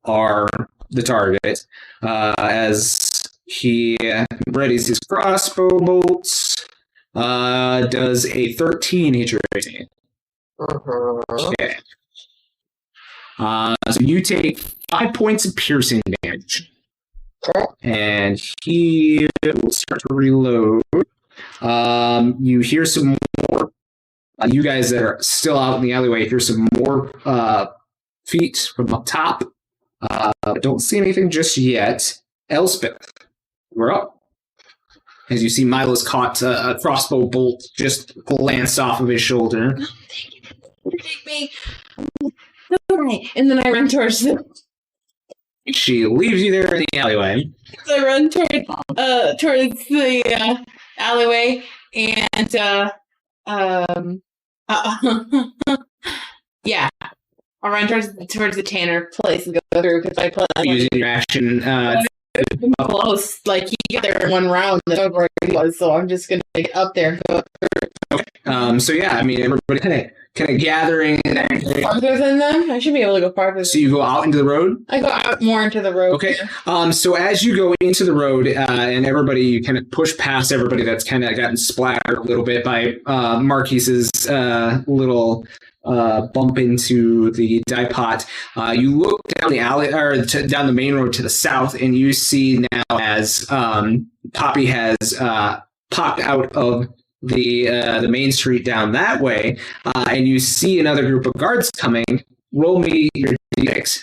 are the target as he readies his crossbow bolts. Does a 13 hit your AC? Okay. So you take 5 points of piercing damage. Okay. And he will start to reload. You hear some more. You guys that are still out in the alleyway hear some more feet from up top. Don't see anything just yet. Elspeth, we're up. As you see, Milo's caught a crossbow bolt just glanced off of his shoulder. Take me. Alright. And then I run towards them. She leaves you there in the alleyway. So I run towards the alleyway and yeah. I'll run towards the Tanner place and go through because I plan Using your action. close. Like he got there in one round. That's where he was. So I'm just gonna get up there and go Okay. So yeah, I mean everybody kind of gathering. farther than them. I should be able to go farther. So you go out into the road. I go out more into the road. Okay. So as you go into the road, and everybody, you kind of push past everybody that's kind of gotten splattered a little bit by Marquise's little bump into the dye pot. You look down the alley or down the main road to the south, and you see now as Poppy has popped out of the main street down that way, and you see another group of guards coming. Roll me your d6.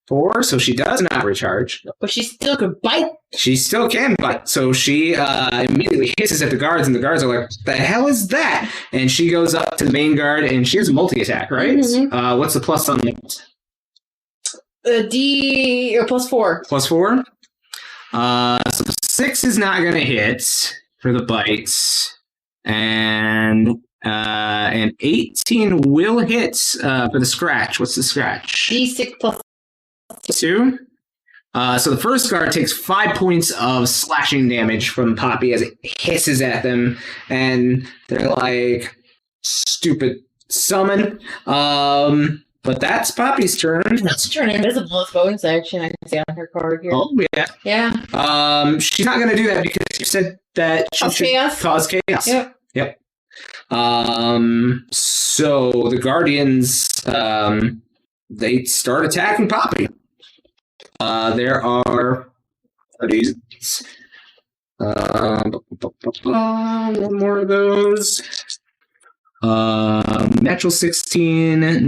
4, so she does not recharge. But she still could bite. She still can bite. So she immediately hisses at the guards, and the guards are like, the hell is that? And she goes up to the main guard, and she has a multi-attack, right? Mm-hmm. What's the plus on that? D or +4. +4? So 6 is not going to hit for the bites. And 18 will hit for the scratch. What's the scratch? D6 +2. So the first guard takes 5 points of slashing damage from Poppy as it hisses at them, and they're like, stupid summon. But that's Poppy's turn. Let's turn invisible as bonus action. I can see on her card here. Oh, yeah. Yeah. She's not going to do that because you said that she should cause chaos. Yep. So the Guardians, they start attacking Poppy. There are these. One more of those. Natural 16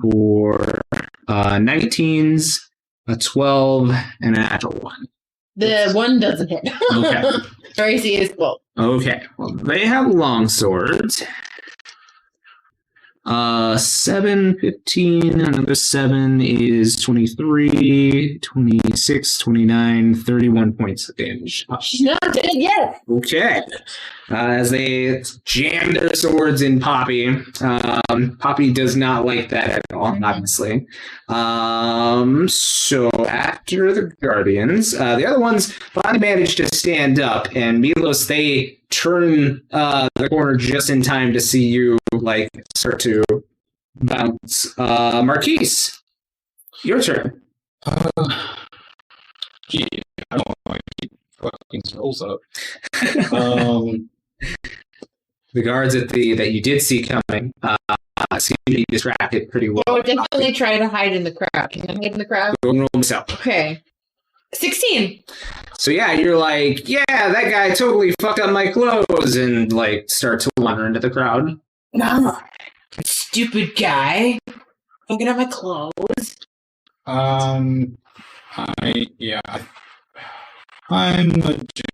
for 19s, a 12, and a natural 1. The 1 doesn't hit. Okay. Her AC is 12. Okay. Well, they have long swords. 7, 15, another 7 is 23, 26, 29, 31 points of damage. She's not dead yet. Okay. As they jam their swords in Poppy. Poppy does not like that at all, obviously. So after the Guardians, the other ones finally managed to stand up, and Milos, they turn the corner just in time to see you like start to bounce. Marquise, your turn. Yeah, I don't want to keep fucking rolls up. The guards that you did see coming seem to be distracted pretty well. I would definitely try to hide in the crowd. Can I hide in the crowd? Go and roll this out. Okay. 16. So yeah, you're like, yeah, that guy totally fucked up my clothes, and like start to wander into the crowd. No, stupid guy. Fucking up my clothes. I'm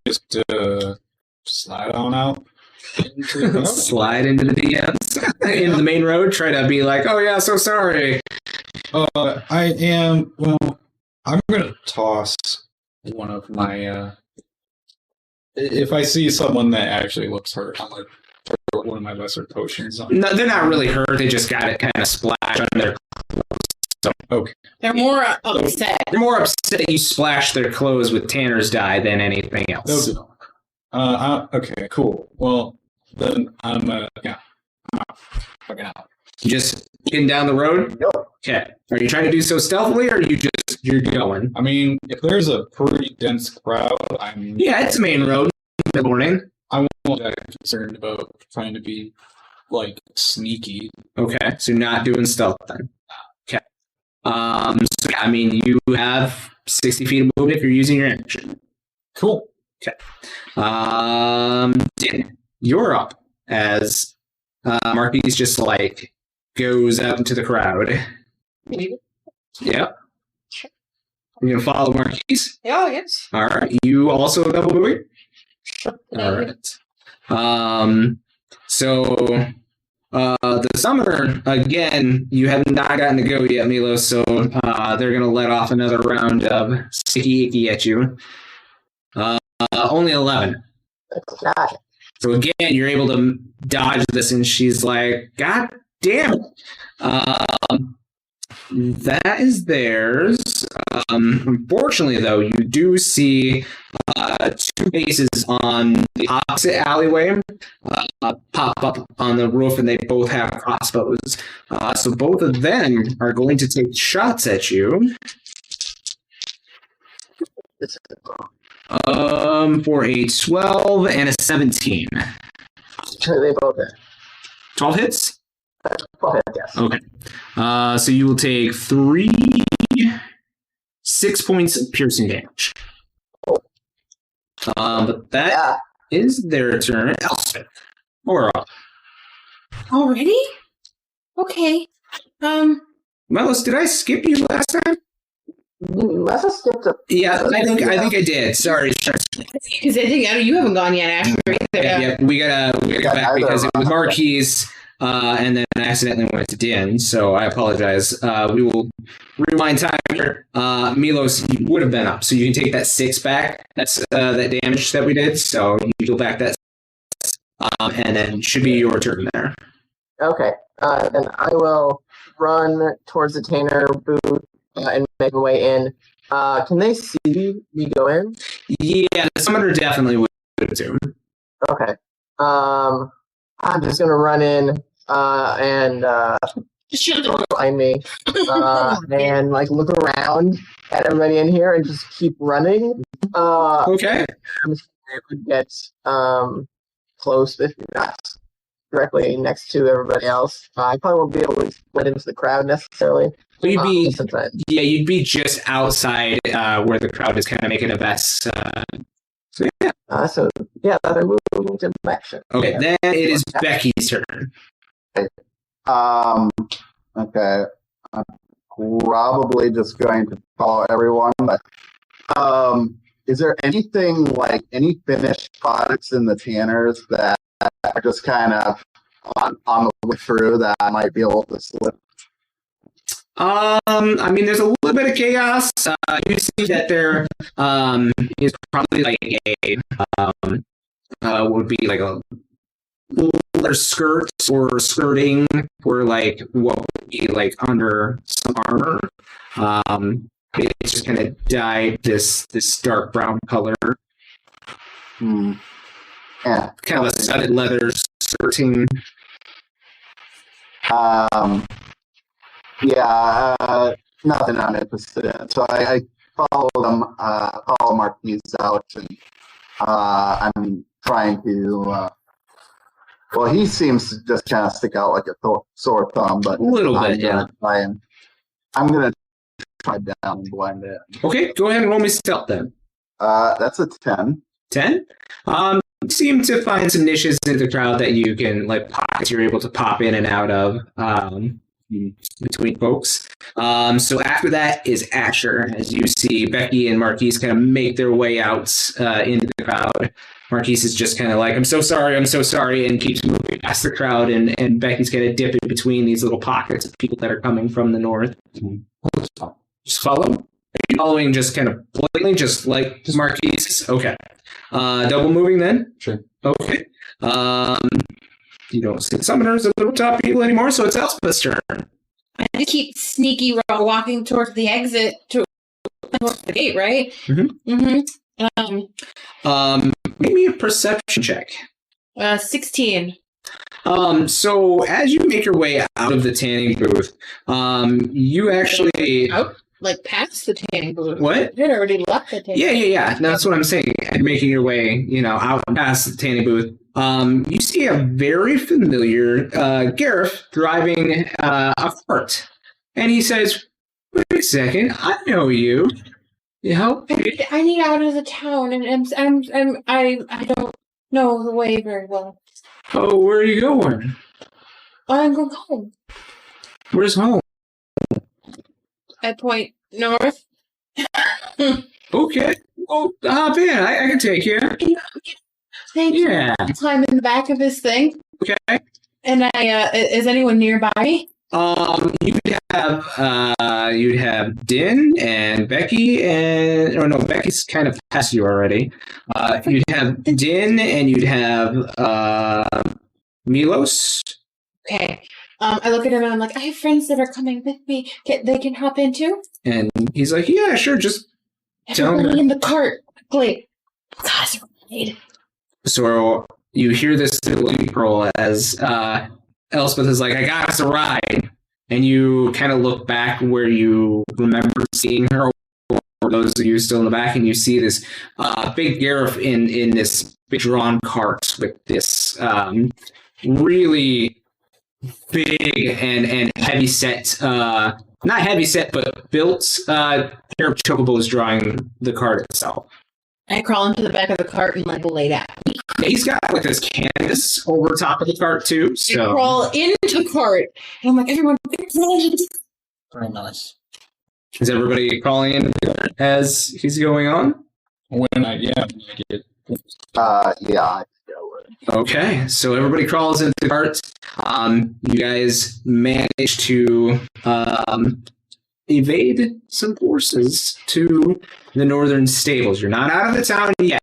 just slide on out. Slide into the DMs, into the main road. Try to be like, oh yeah, so sorry. I am. Well, I'm gonna toss one of my. If I see someone that actually looks hurt, I'm like throw one of my lesser potions on. No, they're not really hurt. They just got it kind of splashed on their. So okay. They're more upset. They're more upset that you splashed their clothes with Tanner's dye than anything else. Okay, cool. Well, then I'm fucking out. You just getting down the road? Okay. Are you trying to do so stealthily, or are you're going? I mean, if there's a pretty dense crowd, Yeah, it's a main road in the morning. I'm not that concerned about trying to be like sneaky. Okay, so you're not doing stealth then. Okay. So yeah, I mean, you have 60 feet of movement if you're using your action. Cool. Okay. Dan, you're up as Marquise just like goes out into the crowd. Yeah. You're gonna follow Marquise? Oh, yes. All right. You also double moving? All right. So the summoner, again, you have not gotten to go yet, Milo, so they're going to let off another round of sticky icky at you. Only 11. So again, you're able to dodge this, and she's like, God damn it. That is theirs. Unfortunately, though, you do see two faces on the opposite alleyway pop up on the roof, and they both have crossbows. So both of them are going to take shots at you. For a 12 and a 17. They both hit. 12 hits? 12 hits, yes. Okay. So you will take 6 points of piercing damage. But that is their turn. Elspeth, or up. Already? Okay. Melos, did I skip you last time? Must have skipped a. Yeah, I think I did. Sorry. Because I think you haven't gone yet, Asher. Yeah, we gotta go back because it was Marquise, and then I accidentally went to Dan, so I apologize. We will rewind time here. Milos, you would have been up, so you can take that 6 back. That's that damage that we did. So you go back that, and then it should be your turn there. Okay, then I will run towards the Tanner booth and make my way in. Can they see me go in? Yeah, the summoner definitely would too. Okay. I'm just gonna run in and behind me and like look around at everybody in here and just keep running. Okay. I'm sure I would get close, if not directly next to everybody else. I probably won't be able to split into the crowd necessarily. Well, you'd be just outside where the crowd is kind of making a mess. So yeah. They're moving to action. Okay, then it is Becky's turn. Okay. I'm probably just going to follow everyone, but is there anything like any finished products in the Tanners that are just kind of on the way through that I might be able to slip? I mean, there's a little bit of chaos. You see that there is probably like would be like a leather skirt or skirting for like what would be like under some armor. It's just kind of dyed this dark brown color. Yeah, kind of a studded leather skirting. Nothing I'm interested in. So I follow them, follow Marquise out, and I'm trying to. Well, he seems to just kind of stick out like a sore thumb, but a little bit, yeah. I'm gonna hide down and blend it. Okay, go ahead and roll me stealth then. That's a 10. 10. You seem to find some niches in the crowd that you can, like, pockets you're able to pop in and out of between folks. So after that is Asher, as you see Becky and Marquise kind of make their way out into the crowd. Marquise is just kind of like, I'm so sorry, and keeps moving past the crowd, and Becky's kind of dipping between these little pockets of people that are coming from the north. Just follow. Are you following just kind of blatantly, just like Marquise? Okay. Double moving then? Sure. Okay. You don't see the summoners or little top people anymore, so it's Elspeth's turn. I just keep sneaky walking towards the exit towards the gate, right? Make me a perception check. 16. So as you make your way out of the tanning booth, you actually Out? Like past the tanning booth. What? I had already left the tanning booth. Yeah. That's what I'm saying. Making your way, out past the tanning booth. You see a very familiar Gareth driving a cart, and he says, "Wait a second, I know you. You help me?" I need out of the town, and I don't know the way very well. Oh, where are you going? I'm going home. Where's home? I point north. Okay. Well, hop in. I can take you. Thank you. Yeah. Climb in the back of his thing. Okay. And is anyone nearby me? You'd have Din and Becky no, Becky's kind of past you already. You'd have Din and you'd have Milos. Okay. I look at him and I'm like, I have friends that are coming with me. They can hop in too? And he's like, yeah, sure, just tell Everybody me. in the cart. Quickly. Guys, right. So you hear this little pearl as Elspeth is like, I got us a ride. And you kind of look back where you remember seeing her, or those of you still in the back, and you see this big Gareth in this big drawn cart with this really big and heavy set, not heavy set, but built pair of chocobos drawing the cart itself. I crawl into the back of the cart and like lay down. He's got like this canvas over top of the cart too. So I crawl into the cart and I'm like, everyone, Very nice. is everybody crawling in as he's going on? When I get Yeah. Okay, so everybody crawls into the cart. You guys manage to evade some forces to the northern stables. You're not out of the town yet,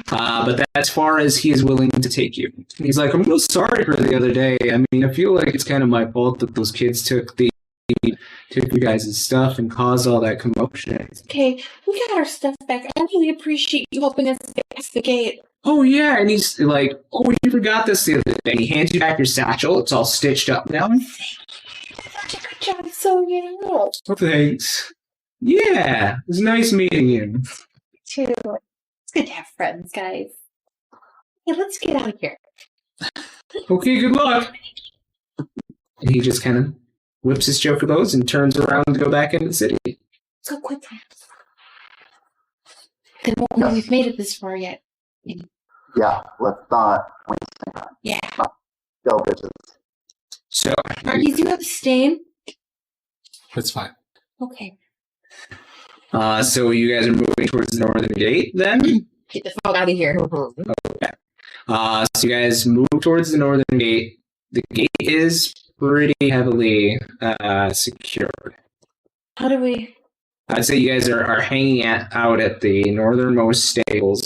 but that's as far as he is willing to take you. He's like, I'm real sorry for the other day. I mean, I feel like it's kind of my fault that those kids took you guys' stuff and caused all that commotion. Okay, we got our stuff back. I really appreciate you helping us past the gate. Oh, yeah, and he's like, oh, you forgot this the other day. He hands you back your satchel. It's all stitched up now. Good job, so Oh, thanks. Yeah, it was nice meeting you. too. It's good to have friends, guys. Yeah, let's get out of here. Okay, good luck. And he just kind of whips his chocobos and turns around to go back into the city. Let's go quickly. They won't know we've made it this far yet. Yeah, let's not waste time. Yeah. Go, bitches. So, Marquise, do you have a stain? It's fine. Okay. so you guys are moving towards the northern gate then? Get the fuck out of here. Okay. So you guys move towards the northern gate. The gate is pretty heavily secured. How do we... I'd say you guys are hanging out at the northernmost stables.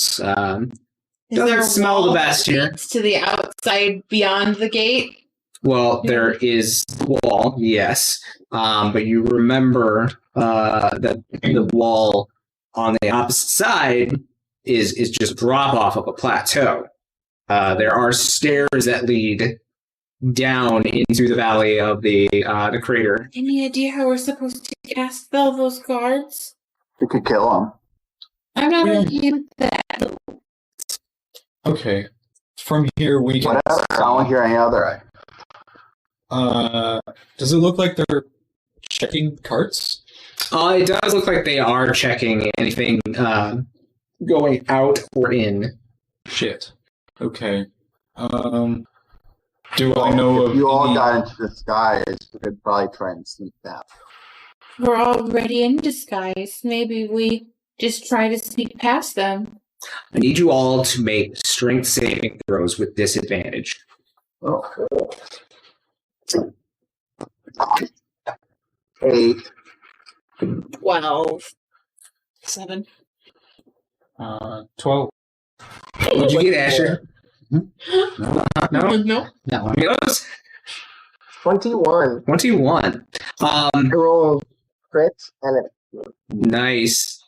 Is Doesn't there a smell the wall best that here. leads to the outside beyond the gate? Well, there is the wall, yes. But you remember that the wall on the opposite side is just drop off of a plateau. There are stairs that lead down into the valley of the crater. Any idea how we're supposed to cast all those guards? You could kill them. I'm not okay with that. Okay. From here we can. Whatever. I don't hear any other. Does it look like they're checking carts? It does look like they are checking anything going out or in. Shit. Okay. Do I know If of you all any... got into disguise, we could probably try and sneak out. We're already in disguise. Maybe we just try to sneak past them. I need you all to make strength saving throws with disadvantage. Oh. 8. 12. 7. 12. What'd you get, Asher? No? No. That one. Milos? 21. 21. I roll crit and it. Nice.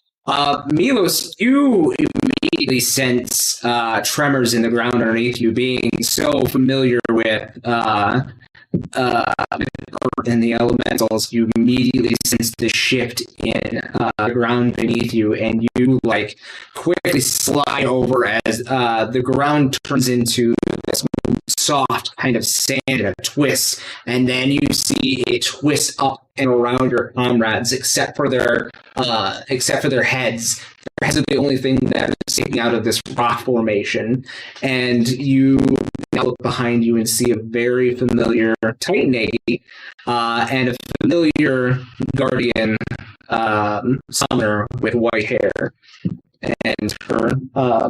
Milos, you immediately sense tremors in the ground underneath you, being so familiar with and the elementals. You immediately sense the shift in the ground beneath you, and you like quickly slide over as the ground turns into this soft kind of sand and a twist, and then you see it twist up and around your comrades, except for their heads. Their heads are the only thing that is sticking out of this rock formation, and you now look behind you and see a very familiar Titan lady and a familiar guardian summoner with white hair and her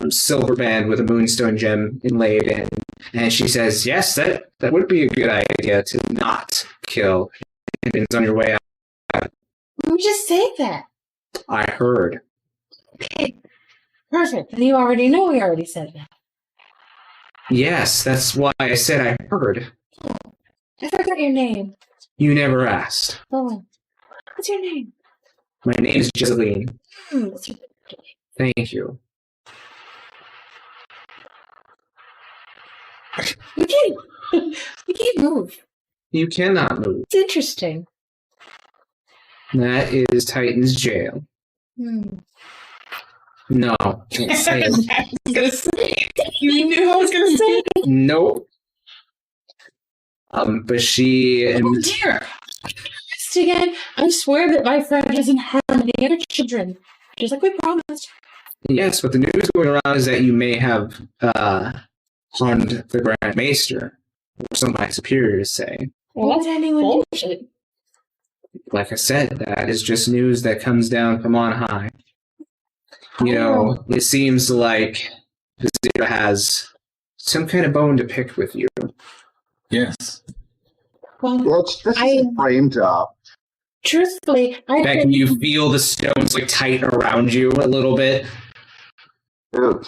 silver band with a moonstone gem inlaid in. And she says, yes, that would be a good idea to not kill Indians on your way out. We just say that. I heard. Okay. Perfect. And you already know we already said that. Yes, that's why I said I heard. I forgot your name. You never asked. Oh. What's your name? My name is Joseline. That's your Thank you. We can't move. You cannot move. It's interesting. That is Titan's jail. No, can't say it. I was gonna say. You knew I was gonna say. Nope. But she and Oh dear. Just again, I swear that my friend doesn't harm any other children. Just like we promised. yes, but the news going around is that you may have harmed the Grand Maester, or some of my superiors say. What would anyone do? Bullshit. Like I said, that is just news that comes down from on high. You know, it seems like Vizira has some kind of bone to pick with you. Yes. Well, This is a frame job. truthfully, Beck, can you feel the stones like tighten around you a little bit? Ew,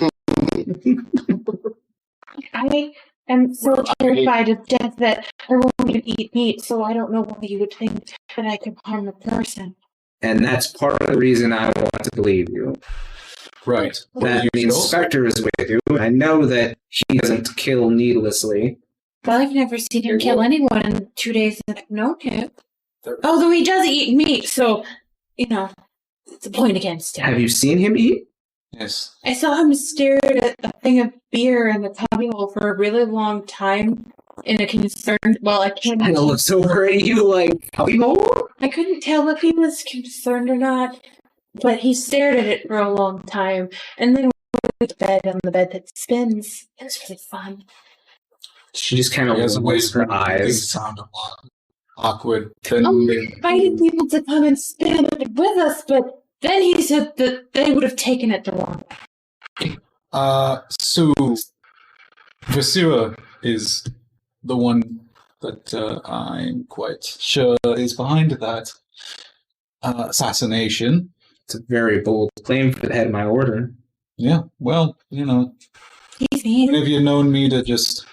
I am so terrified of death that I won't even eat meat, so I don't know why you would think that I could harm a person. And that's part of the reason I want to believe you. Right. That the inspector is with you. I know that he doesn't kill needlessly. Well, I've never seen him kill anyone in 2 days that I've known him. Although he does eat meat, so, it's a point against him. Have you seen him eat? Yes. I saw him stare at a thing of beer in the cubbyhole for a really long time in a concerned, I can't. Kind of looks over at you like, I couldn't tell if he was concerned or not, but he stared at it for a long time, and then went to bed on the bed that spins. It was really fun. She just kind of He has a way rolls her to eyes. sound a lot awkward. Then We invited people to come and spin it with us, but then he said that they would have taken it the wrong way. So Vasira is the one that I'm quite sure is behind that assassination. It's a very bold claim for the head of my order. Yeah, well, He's mean. have you known me to just...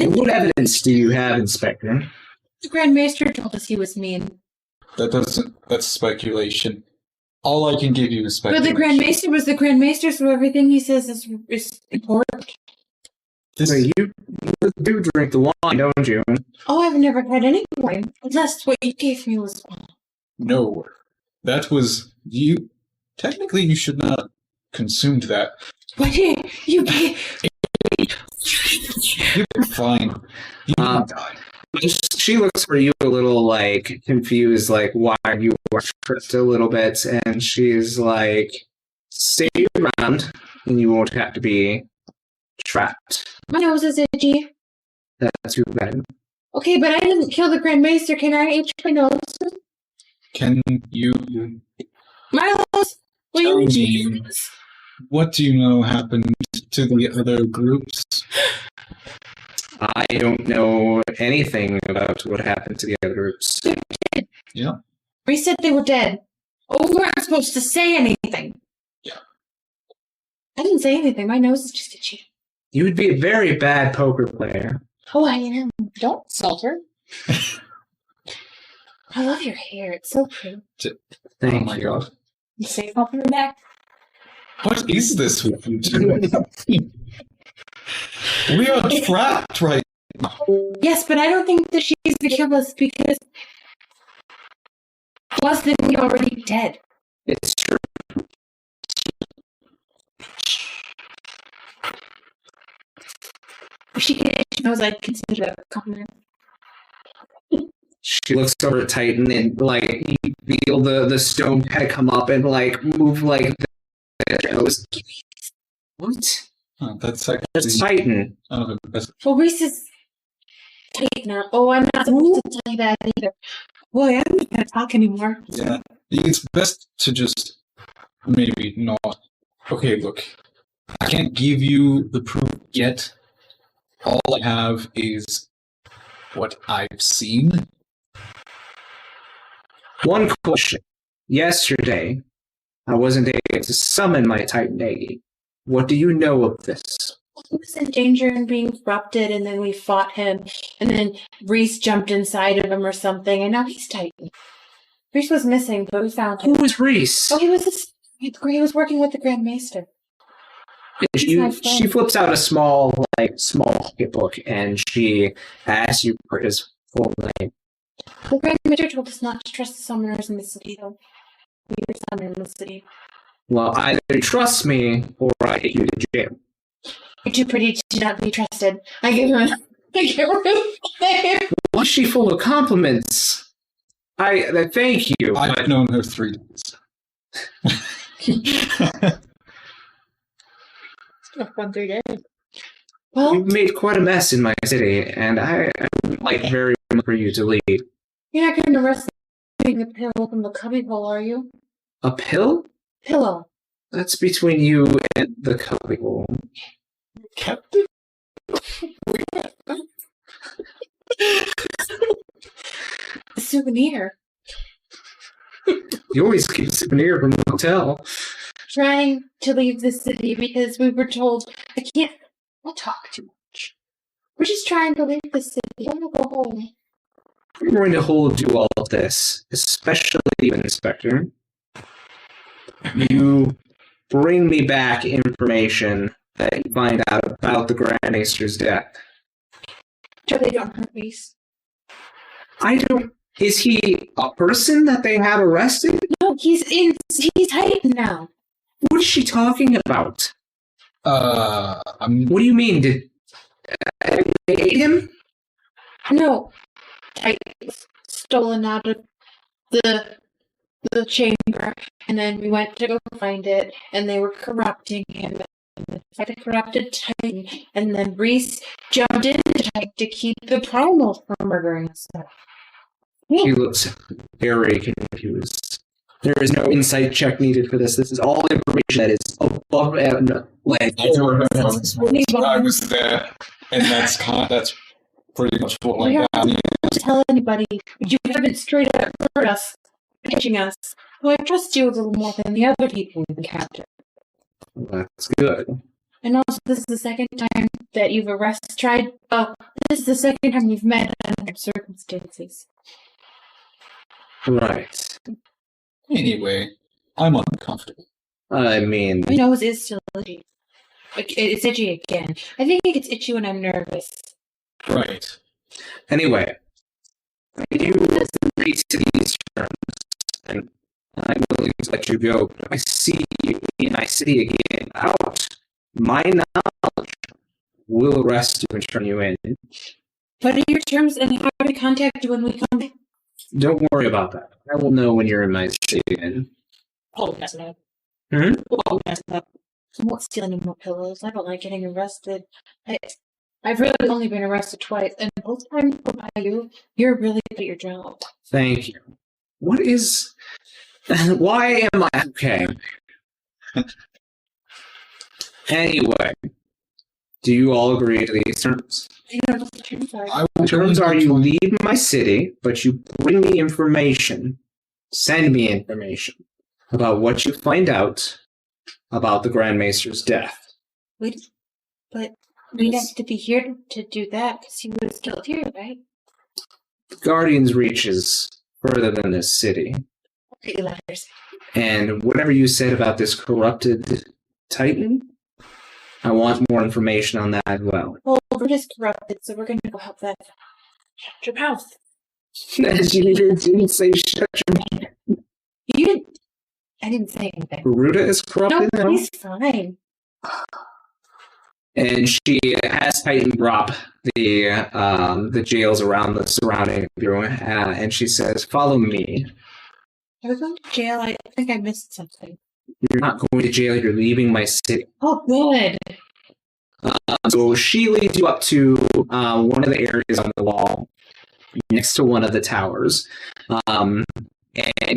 And what evidence do you have, Inspector? The Grand Maester told us he was mean. That's speculation. All I can give you is But speculation. the Grand Maester was the Grand Maester, so everything he says is important. So you do drink the wine, don't you? Oh, I've never had any wine. Unless what you gave me was wine. No. That was... You... Technically, you should not consumed that. What you gave... You're fine. You She looks for you a little like confused, like why you are tripped a little bit, and she's like, "Stay around, and you won't have to be trapped." My nose is itchy. That's too bad. Okay, but I didn't kill the Grand Maester. Can I itch my nose? Can you My nose. Will tell you itch me what do you know happened to the other groups? I don't know anything about what happened to the other groups. Yeah. We said they were dead. Oh, we weren't supposed to say anything. Yeah. I didn't say anything. My nose is just itchy. You would be a very bad poker player. Oh, I am. Don't insult her. I love your hair. It's so pretty. Thank Oh my you. god. You say something back? What is this with you two? We are trapped right now. Yes, but I don't think that she's the killer because plus then we already dead. It's true. If she can itch nose, I consider that a compliment. She looks over at Titan and like you feel the stone head come up and like move like the What? Oh, that's actually There's Titan. Well, Reese is tight now. Oh, I'm not supposed to tell you that either. Boy, I'm not gonna talk anymore. Yeah. It's best to just maybe not. Okay, look. I can't give you the proof yet. All I have is what I've seen. One question. Yesterday, I wasn't able to summon my Titan Aggie. What do you know of this? He was in danger and being corrupted, and then we fought him, and then Reese jumped inside of him or something, and now he's Titan. Reese was missing, but we found him. Who was Reese? Oh, he was working with the Grand Maester. He's my friend. She flips out a small book and she asks you for his full name. The Grand Maester told us not to trust the summoners in the city, though. We were summoned in the city. Well, either trust me or I get you to jail. You're too pretty to not be trusted. I give her a name. Was she full of compliments? I thank you. I've known her 3 days. It's been a fun 3 days. Well, You've made quite a mess in my city, and I would like very much for you to leave. you're not going to risk taking a pill from the cubbyhole, are you? A pill? Pillow. That's between you and the cubbyhole. Captain? A souvenir. You always keep a souvenir from the hotel. Trying to leave the city because we were told I talk too much. We're just trying to leave the city. I want to go home. I'm going to hold you all of this, especially you, Inspector. You bring me back information that you find out about the Grand Maester's death. So they don't hurt me. Is he a person that they have arrested? No, he's Titan now. What is she talking about? What do you mean? Did they ate him? No. Titan was stolen out of the chamber, and then we went to go find it, and they were corrupting him. And the corrupted Titan, and then Reese jumped into Titan to keep the primal from murdering us. He looks very confused. There is no insight check needed for this. This is all information that is above and I do remember I was there, and that's pretty much what went down. Don't tell anybody. You haven't straight up hurt us, pitching us. So I trust you a little more than the other people in the captain. That's good. And also, this is the second time that you've this is the second time you've met under circumstances. Right. Anyway, I'm uncomfortable. I mean, My nose is still itchy. It's itchy again. I think it gets itchy when I'm nervous. Right. anyway, you agree to these terms, and I'm willing to let you go. But if I see you in my city again out, my knowledge will arrest you and turn you in. What are your terms and how do we contact you when we come back? Don't worry about that. I will know when you're in my city again. Oh, that's not. Hmm? Oh, that's not. I'm not stealing any more pillows. I don't like getting arrested. I've really only been arrested twice, and both times by you, you're really good at your job. Thank you. What is... Why am I... Okay. Anyway, do you all agree to these terms? I don't know what the terms are. The terms are you leave my city, but you bring me information, send me information about what you find out about the Grand Maester's death. But we'd have to be here to do that because he was killed here, right? The Guardian's reach is further than this city. Okay, letters. And whatever you said about this corrupted Titan, I want more information on that as well. Well, we're just corrupted, so we're going to go help that. Shut your mouth. You didn't say shut your mouth. You didn't. I didn't say anything. Garuda is corrupted No, now? he's fine. And she has Titan drop the jails around the surrounding area, and she says, "Follow me." Are we going to jail? I think I missed something. You're not going to jail. You're leaving my city. Oh, good. So she leads you up to one of the areas on the wall, next to one of the towers. And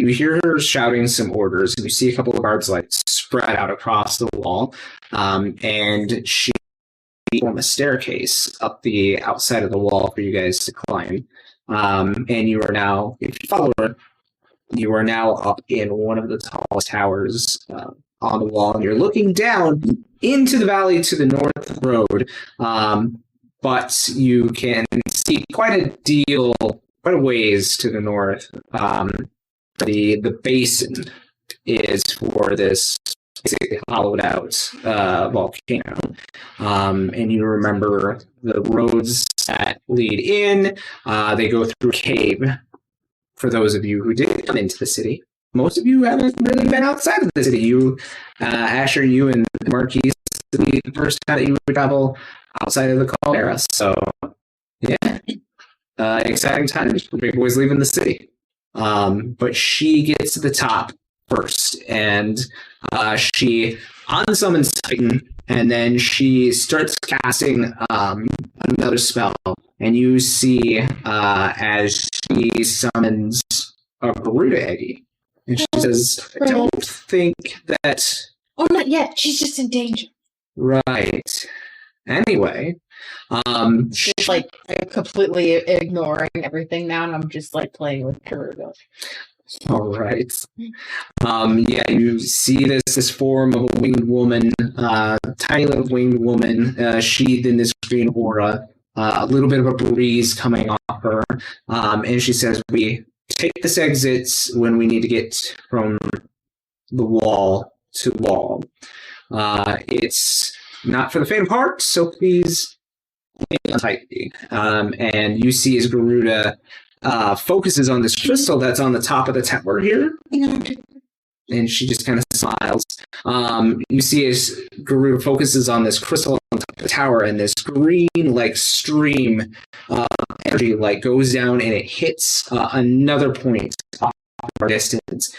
you hear her shouting some orders. You see a couple of guards like spread out across the wall, and she form a staircase up the outside of the wall for you guys to climb. And you are now, if you follow her, you are now up in one of the tallest towers on the wall, and you're looking down into the valley to the north of the road. But you can see quite a ways to the north. The basin is for this basically hollowed out volcano. And you remember the roads that lead in, they go through a cave. For those of you who did come into the city, most of you haven't really been outside of the city. You, Asher, you and Marquise, the first time that you would travel outside of the Caldera. So, yeah, exciting times for big boys leaving the city. But she gets to the top first, and she unsummons Titan, and then she starts casting another spell, and you see as she summons a Garuda Eggie, and she says, "I don't think that." Oh, not yet. She's just in danger. Right. Anyway, Just like completely ignoring everything now, and I'm just like playing with Garuda. all right. Yeah, you see this form of a winged woman, tiny little winged woman, sheathed in this green aura, a little bit of a breeze coming off her, and she says, "We take this exit when we need to get from the wall to wall. It's not for the faint of heart, so please hang on tightly." And you see as Garuda focuses on this crystal that's on the top of the tower here, and she just kind of smiles. You see as Garuda focuses on this crystal on top of the tower, and this green like stream energy like goes down and it hits another point off our distance.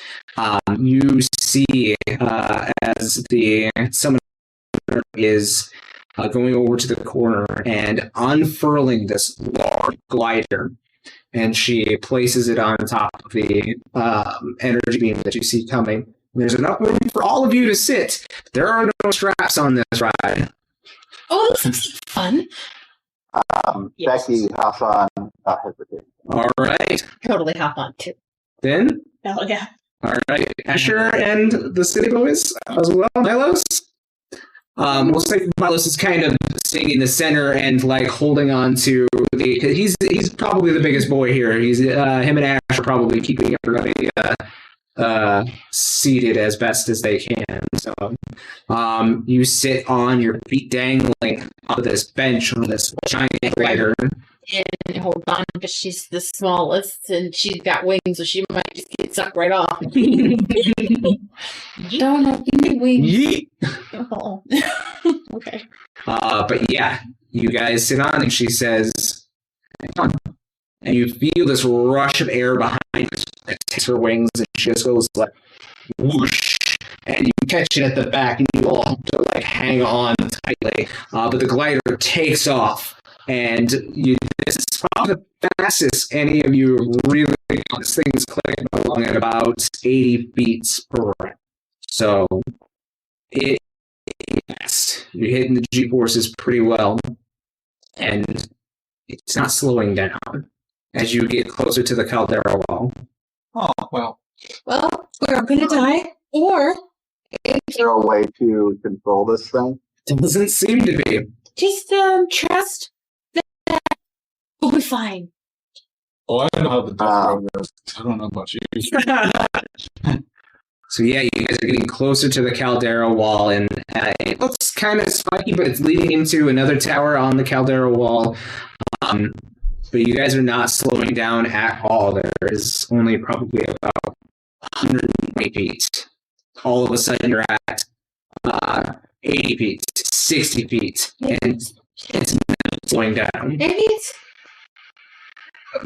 You see as the summoner is going over to the corner and unfurling this large glider, and she places it on top of the energy beam that you see coming. There's enough room for all of you to sit. There are no straps on this ride. Oh, this is fun. Yes. Becky, hop on. Not hesitate. All right. Totally hop on too. Then, Oh, yeah. all right. Asher and the city boys as well. Milos. Looks like Milos is kind of staying in the center and like holding on to the. He's probably the biggest boy here. He's him and Ash are probably keeping everybody seated as best as they can. So you sit on your feet dangling on this bench on this giant glider. And hold on, because she's the smallest and she's got wings, so she might just get sucked right off. Don't have any wings. Yeet. Oh. Okay. But yeah, you guys sit on, and she says, And you feel this rush of air behind her. It takes her wings, and she just goes like whoosh. And you catch it at the back, and you all have to like hang on tightly. But the glider takes off, and this is probably the fastest any of you really. This thing's clicking along at about 80 beats per round. So it's fast. You're hitting the G-forces pretty well, and it's not slowing down as you get closer to the caldera wall. Oh, well. Well, we're gonna die, or Is there a way to control this thing? Doesn't seem to be. just trust that we'll be fine. Oh, I know how the death row goes. I don't know about you. So yeah, you guys are getting closer to the caldera wall, and it looks kind of spiky, but it's leading into another tower on the caldera wall. But you guys are not slowing down at all. There is only probably about 120 feet. All of a sudden, you're at 80 feet, 60 feet, and it's not slowing down.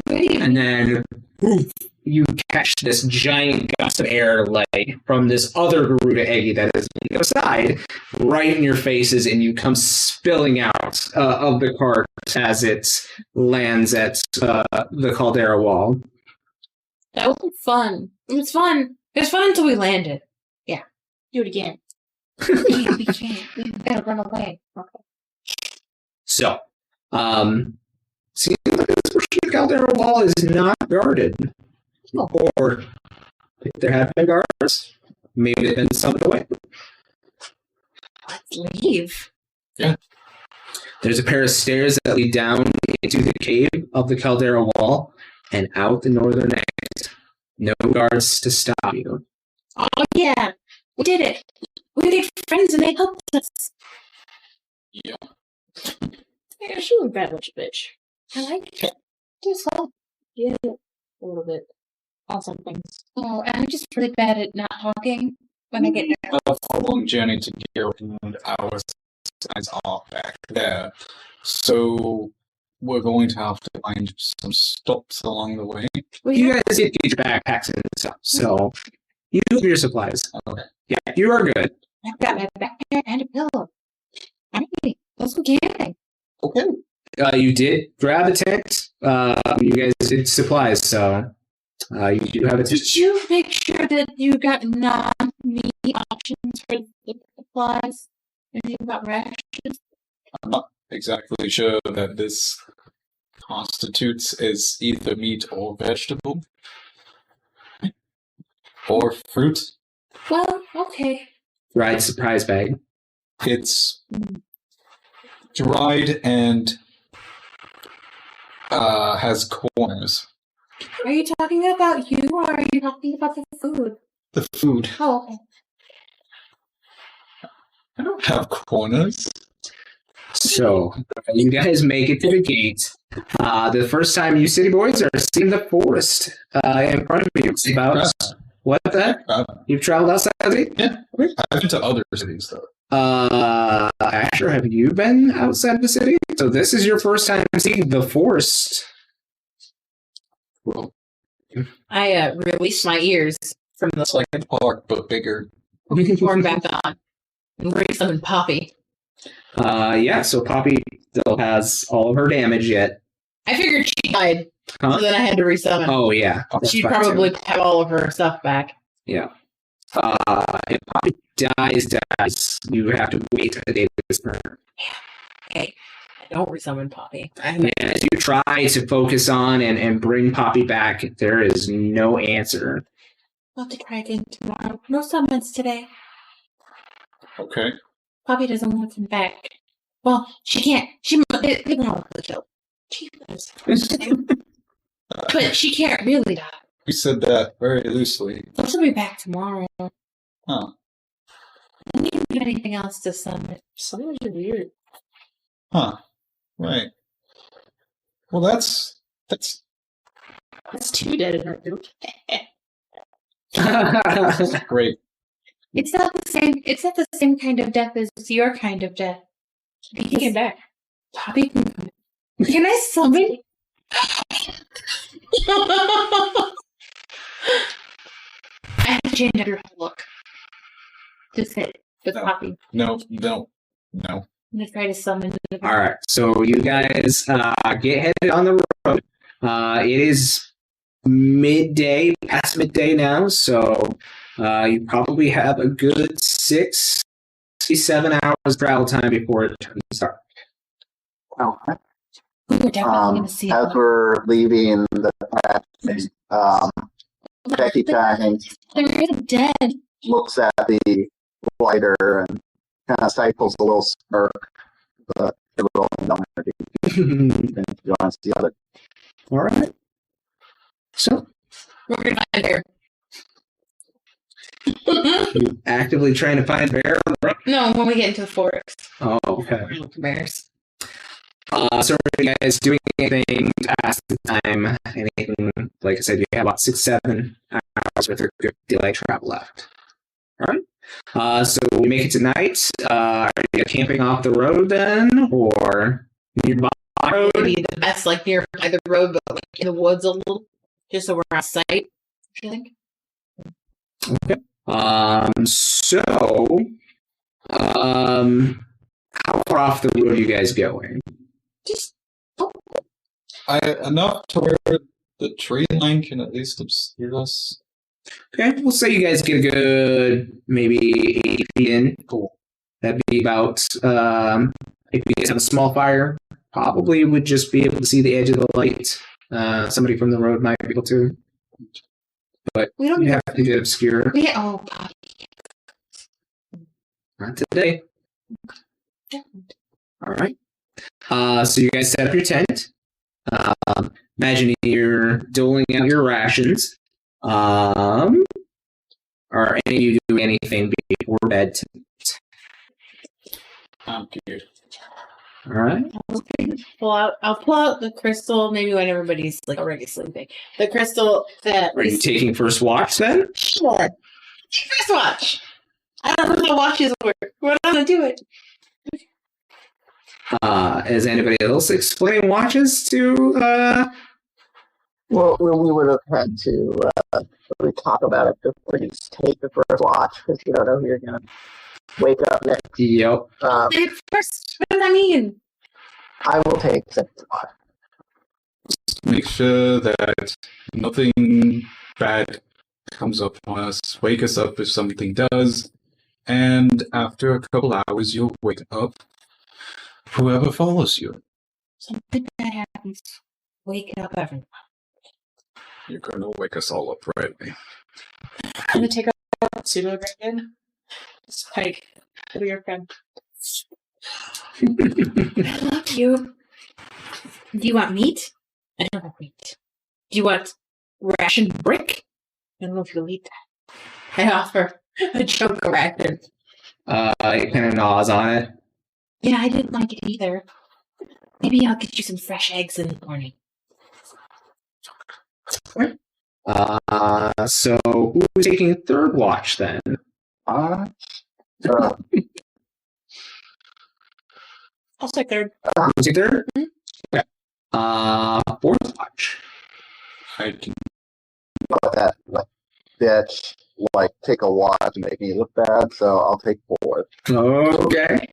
And then poof, you catch this giant gust of air like from this other Garuda eggy that is on the other side, right in your faces, and you come spilling out of the cart as it lands at the caldera wall. That was fun. It was fun. It was fun until we landed. Yeah. Do it again. we can't. We gotta run away. Okay. So, see, this portion of the caldera wall is not guarded. Or if there have been guards, maybe they've been summoned away. Let's leave. Yeah. There's a pair of stairs that lead down into the cave of the caldera wall and out the northern exit. No guards to stop you. Oh yeah, we did it. We made friends and they helped us. Yeah. Yeah, she was a bad little bitch. I like it. Just help. Yeah, a little bit. On some things. Oh, I'm just really bad at not talking when I get nervous. A long journey to get and our signs are back there. So we're going to have to find some stops along the way. You guys did get your backpacks and stuff, so you have your supplies. Okay. Yeah, you are good. I've got my backpack and a pillow. Hey, let's go camping. Okay. You did grab a tent. You guys did supplies, so you do have a tent. Did you make sure that you got non-meat options for the supplies? Anything about rations? I'm not exactly sure that this constitutes as either meat or vegetable. Or fruit. Well, okay. Dried surprise bag. It's dried and has corners. Are you talking about you or are you talking about the food? The food. Oh, okay. I don't have corners. So, you guys make it to the gate. The first time you city boys are seeing the forest in front of you. It's about what the? You've traveled outside of the Yeah, I've been to other cities though. Asher, have you been outside the city? So this is your first time seeing the forest. Well, I released my ears from the it's like a park but bigger. horn back on and re-summon Poppy. Yeah, so Poppy still has all of her damage yet. I figured she died, Huh? so then I had to resummon. Oh, yeah. that's She'd fine, probably too. have all of her stuff back. Yeah. If Poppy dies, you have to wait a day this turn. Okay, I don't resummon Poppy. And as you try to focus on and bring Poppy back, there is no answer. I'll have to try again tomorrow. No summons today. Okay. Poppy doesn't want to come back. Well, she can't. They went all over the joke. She does. But she can't really die. We said that very loosely. She'll be back tomorrow. Huh. I didn't do anything else to summon. Summons are weird. Huh. Right. Well, that's That's too dead in her group. great. It's not the same. It's not the same kind of death as your kind of death. He came back. Poppy can come. Can I summon I have to change up your whole look. Just hit the copy. No. I'm gonna try to summon the All right, so you guys get headed on the road. It is midday, past midday now, so you probably have a good 6-7 hours travel time before it turns dark. Okay. We're definitely gonna see As we're leaving the Becky kind they're dead. looks at the lighter and kind of stifles a little smirk, but it will not be. And you want to see other. All right. So We're gonna find her. you actively trying to find bear on the road? No, when we get into the forest. Oh, okay. We're looking for bears. So are you guys doing anything to pass the time? Anything? Like I said, you have about 6-7 hours worth of good daylight travel left. All right. So we make it tonight. Are you camping off the road then, or nearby road? Maybe the best, like near by the road, but like in the woods a little, just so we're on sight. I think. Okay. How far off the road are you guys going? Just Enough to where the tree line can at least obscure us. Okay, we'll say you guys get a good maybe 80 feet in. Cool. That'd be about if you guys have a small fire, probably would just be able to see the edge of the light. Somebody from the road might be able to, but we don't you have to get obscure. oh god. Not today. All right. So you guys set up your tent. Imagine you're doling out your rations. Are any of you doing anything before bed tonight? I'm good. All right. I'll pull out the crystal. Maybe when everybody's like already sleeping, the crystal that. Are you taking first watch then? Sure. First watch. I don't know how watches work, but I'm gonna do it. Is anybody else explaining watches to? Well, we would have had to really talk about it before you take the first watch because you don't know who you're gonna wake up next. Yep. First, what does that mean? I will take second watch. Make sure that nothing bad comes up on us. Wake us up if something does. And after a couple hours, you'll wake up. Whoever follows you. Something bad happens. Wake up, everyone. You're going to wake us all up, right? I'm gonna take a pseudo dragon. It's like, be your friend. I love you. Do you want meat? I don't have meat. Do you want ration brick? I don't know if you'll eat that. I offer a chunk of ration. It kind of gnaws on it. Yeah, I didn't like it either. Maybe I'll get you some fresh eggs in the morning. So who's taking third watch then? I'll take third. Who's your third? Mm-hmm. Okay. Fourth watch. I can. That bitch take a watch and make me look bad, so I'll take 4. Okay.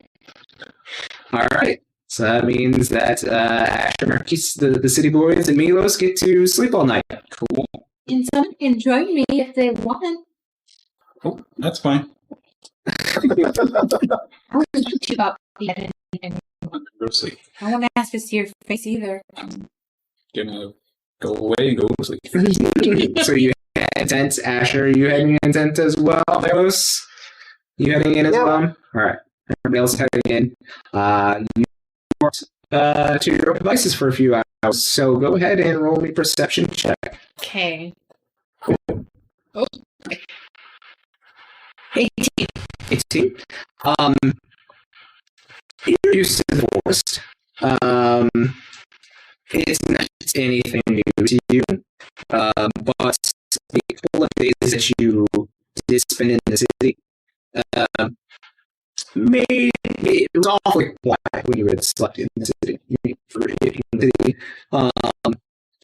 All right. So that means that Asher, Marquise, the city boys, and Milos get to sleep all night. Cool. And someone can join me if they want. Oh, that's fine. I want to talk to you about the editing. I'm gonna go sleep. I won't ask to see your face either. I'm gonna go away and go to sleep. So you head tent, Asher, you heading in tent as well, Milos? You heading in as well? All right. Everybody else heading in. You worked to your devices for a few hours, so go ahead and roll me perception check. Okay. Oh. 18. 18. You're used to the forest. It's not anything new to you. But the couple of days that you did spend in the city, maybe it was awfully quiet when you had slept in the city.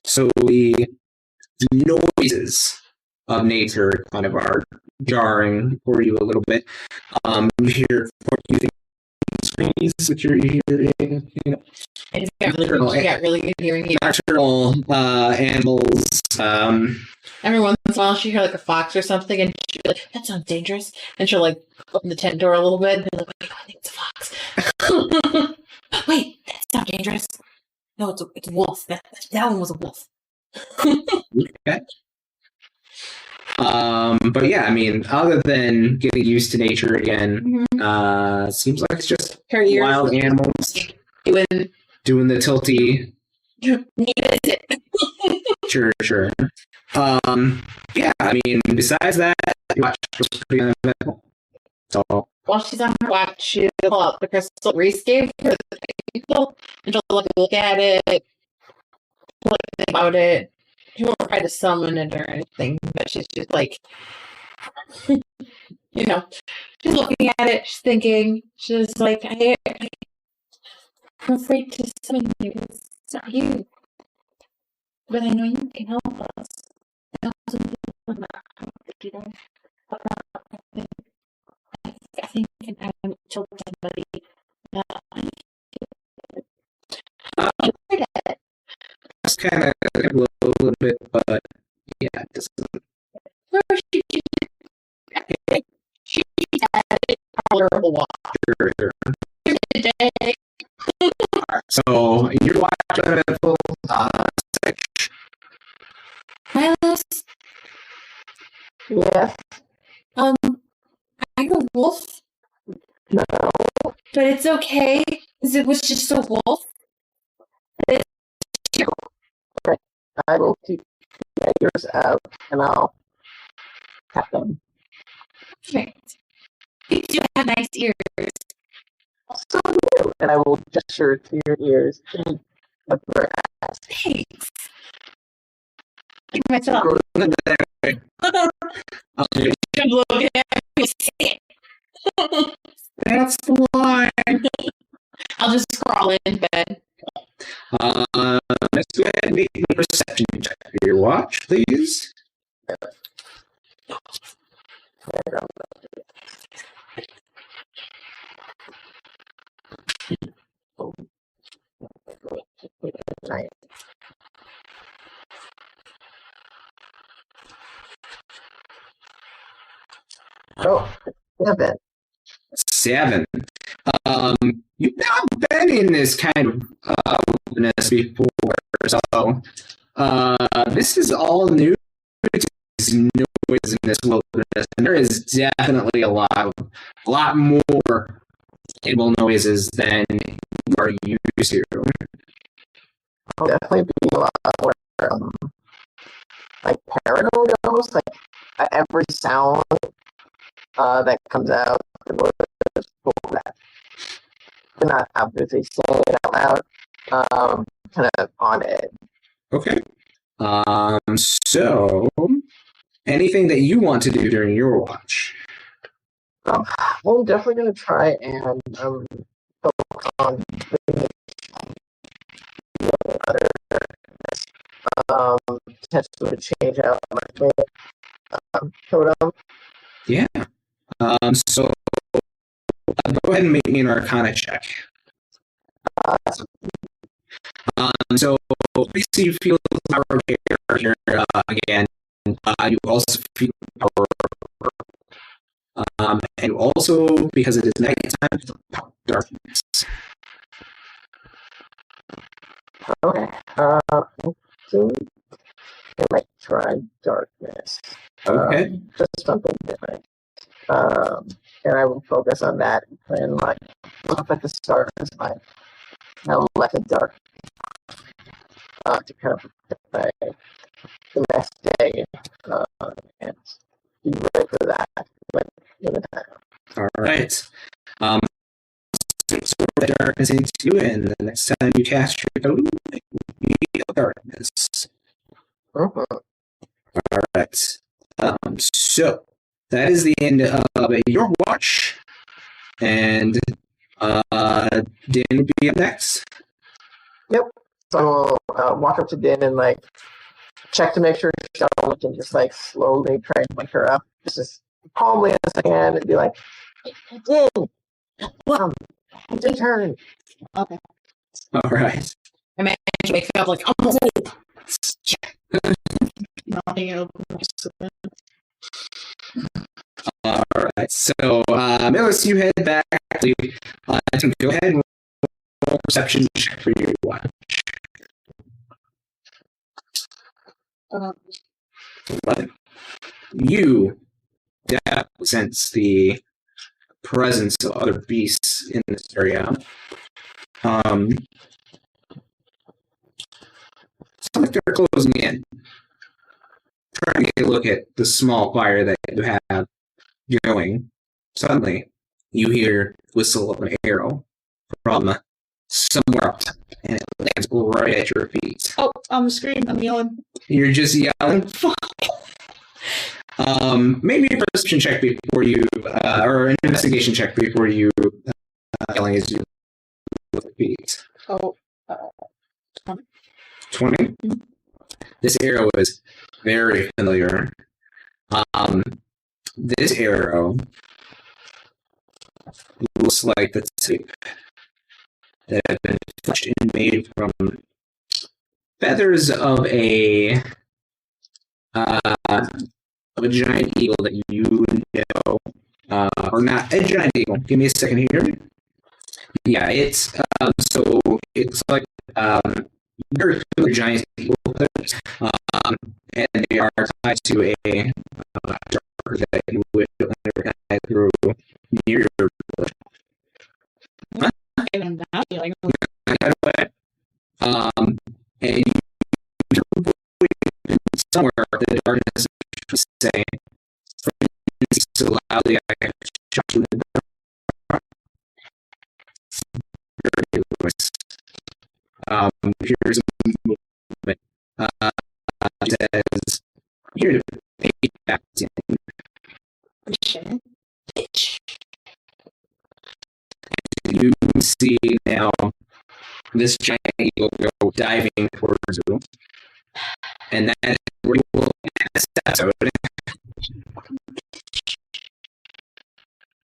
So the noises of nature kind of are jarring for you a little bit. You hear screams that you're hearing, And she got really good hearing. nocturnal animals. Every once in a while, she hear like a fox or something, and she'll be like, "That sounds dangerous." And she'll like open the tent door a little bit and be like, "Wait, I think it's a fox." Wait, that sounds dangerous. No, it's a wolf. That one was a wolf. Okay. But yeah, I mean, other than getting used to nature again, seems like it's just Her ears wild animals doing the tilty. Sure. Yeah, I mean, besides that, you watch was pretty uneventful. So, while she's on her watch, she'll pull out the crystal Reese gave her the people, and she'll look at it, think about it. She won't try to summon it or anything, but she's just like, she's looking at it, she's thinking, she's like, I'm afraid to summon you. It's not you. But I know you can help us. I think I'm told somebody it's kind of a little bit, but yeah, it doesn't. She had a tolerable walk. Sure. So you're watching uneventful. Milos, Yes. are you a wolf? No. But it's okay, because it was just a wolf. I will keep my ears out and I'll pat them. Right. You do have nice ears. So do you. And I will gesture to your ears and look for ass. Thanks. Myself. That's the line. I'll just crawl in bed. Let's go ahead and make a perception check for your watch, please. Oh, 7. 7. You've not been in this kind of wilderness before, so this is all new. There's noise in this wilderness, and there is definitely a lot more table noises than you are used to. I'll definitely be a lot more like paranoid almost. Like every sound that comes out, but not obviously saying it out loud. Kind of on it. Okay. So anything that you want to do during your watch? Well, I'm definitely gonna try and focus on potentially change out my totem. Yeah. So go ahead and make me an Arcana check. So basically you feel the power of air here again. You also feel the power of and also, because it is nighttime, the power of darkness. Okay. I might try darkness. Okay. Just something different. And I will focus on that and like look at the stars like I'll let it dark to kind of prepare the next day and be ready for that when the time. All right. So the darkness into you, and the next time you cast your totem, it will be darkness. Uh-huh. All right. So that is the end of your watch, and Dan will be up next. Yep. So I'll walk up to Din and like check to make sure she's awake and just like slowly try and wake her up. Just calmly as I can and be like, Din, it's your turn. Okay. All right. I managed to wake up like, I'm awake. All right. So, Millis, you head back. I think go ahead and roll a perception check for your watch. 11. You definitely sense the presence of other beasts in this area. It's like they're closing in. Trying to get a look at the small fire that you have going. Suddenly, you hear whistle of an arrow from somewhere up, and it lands right at your feet. Oh, I'm screaming. I'm yelling. You're just yelling, "Fuck!" Maybe a perception check before you, or an investigation check before you yelling as you look at feet. Oh, 20? Mm-hmm. This arrow is very familiar. This arrow looks like the tip that have been fletched and made from feathers of a giant eagle that you know, or not a giant eagle. Give me a second here. Yeah, it's so it's like very familiar giant eagle feathers, and they are tied to a darker that you would understand through near your even that feeling. and you somewhere the darkness is saying so loudly I can shut you in the dark. Here's a movement. Says here to pay back in. You see now this giant eagle go diving towards you. And that is where you will end this episode.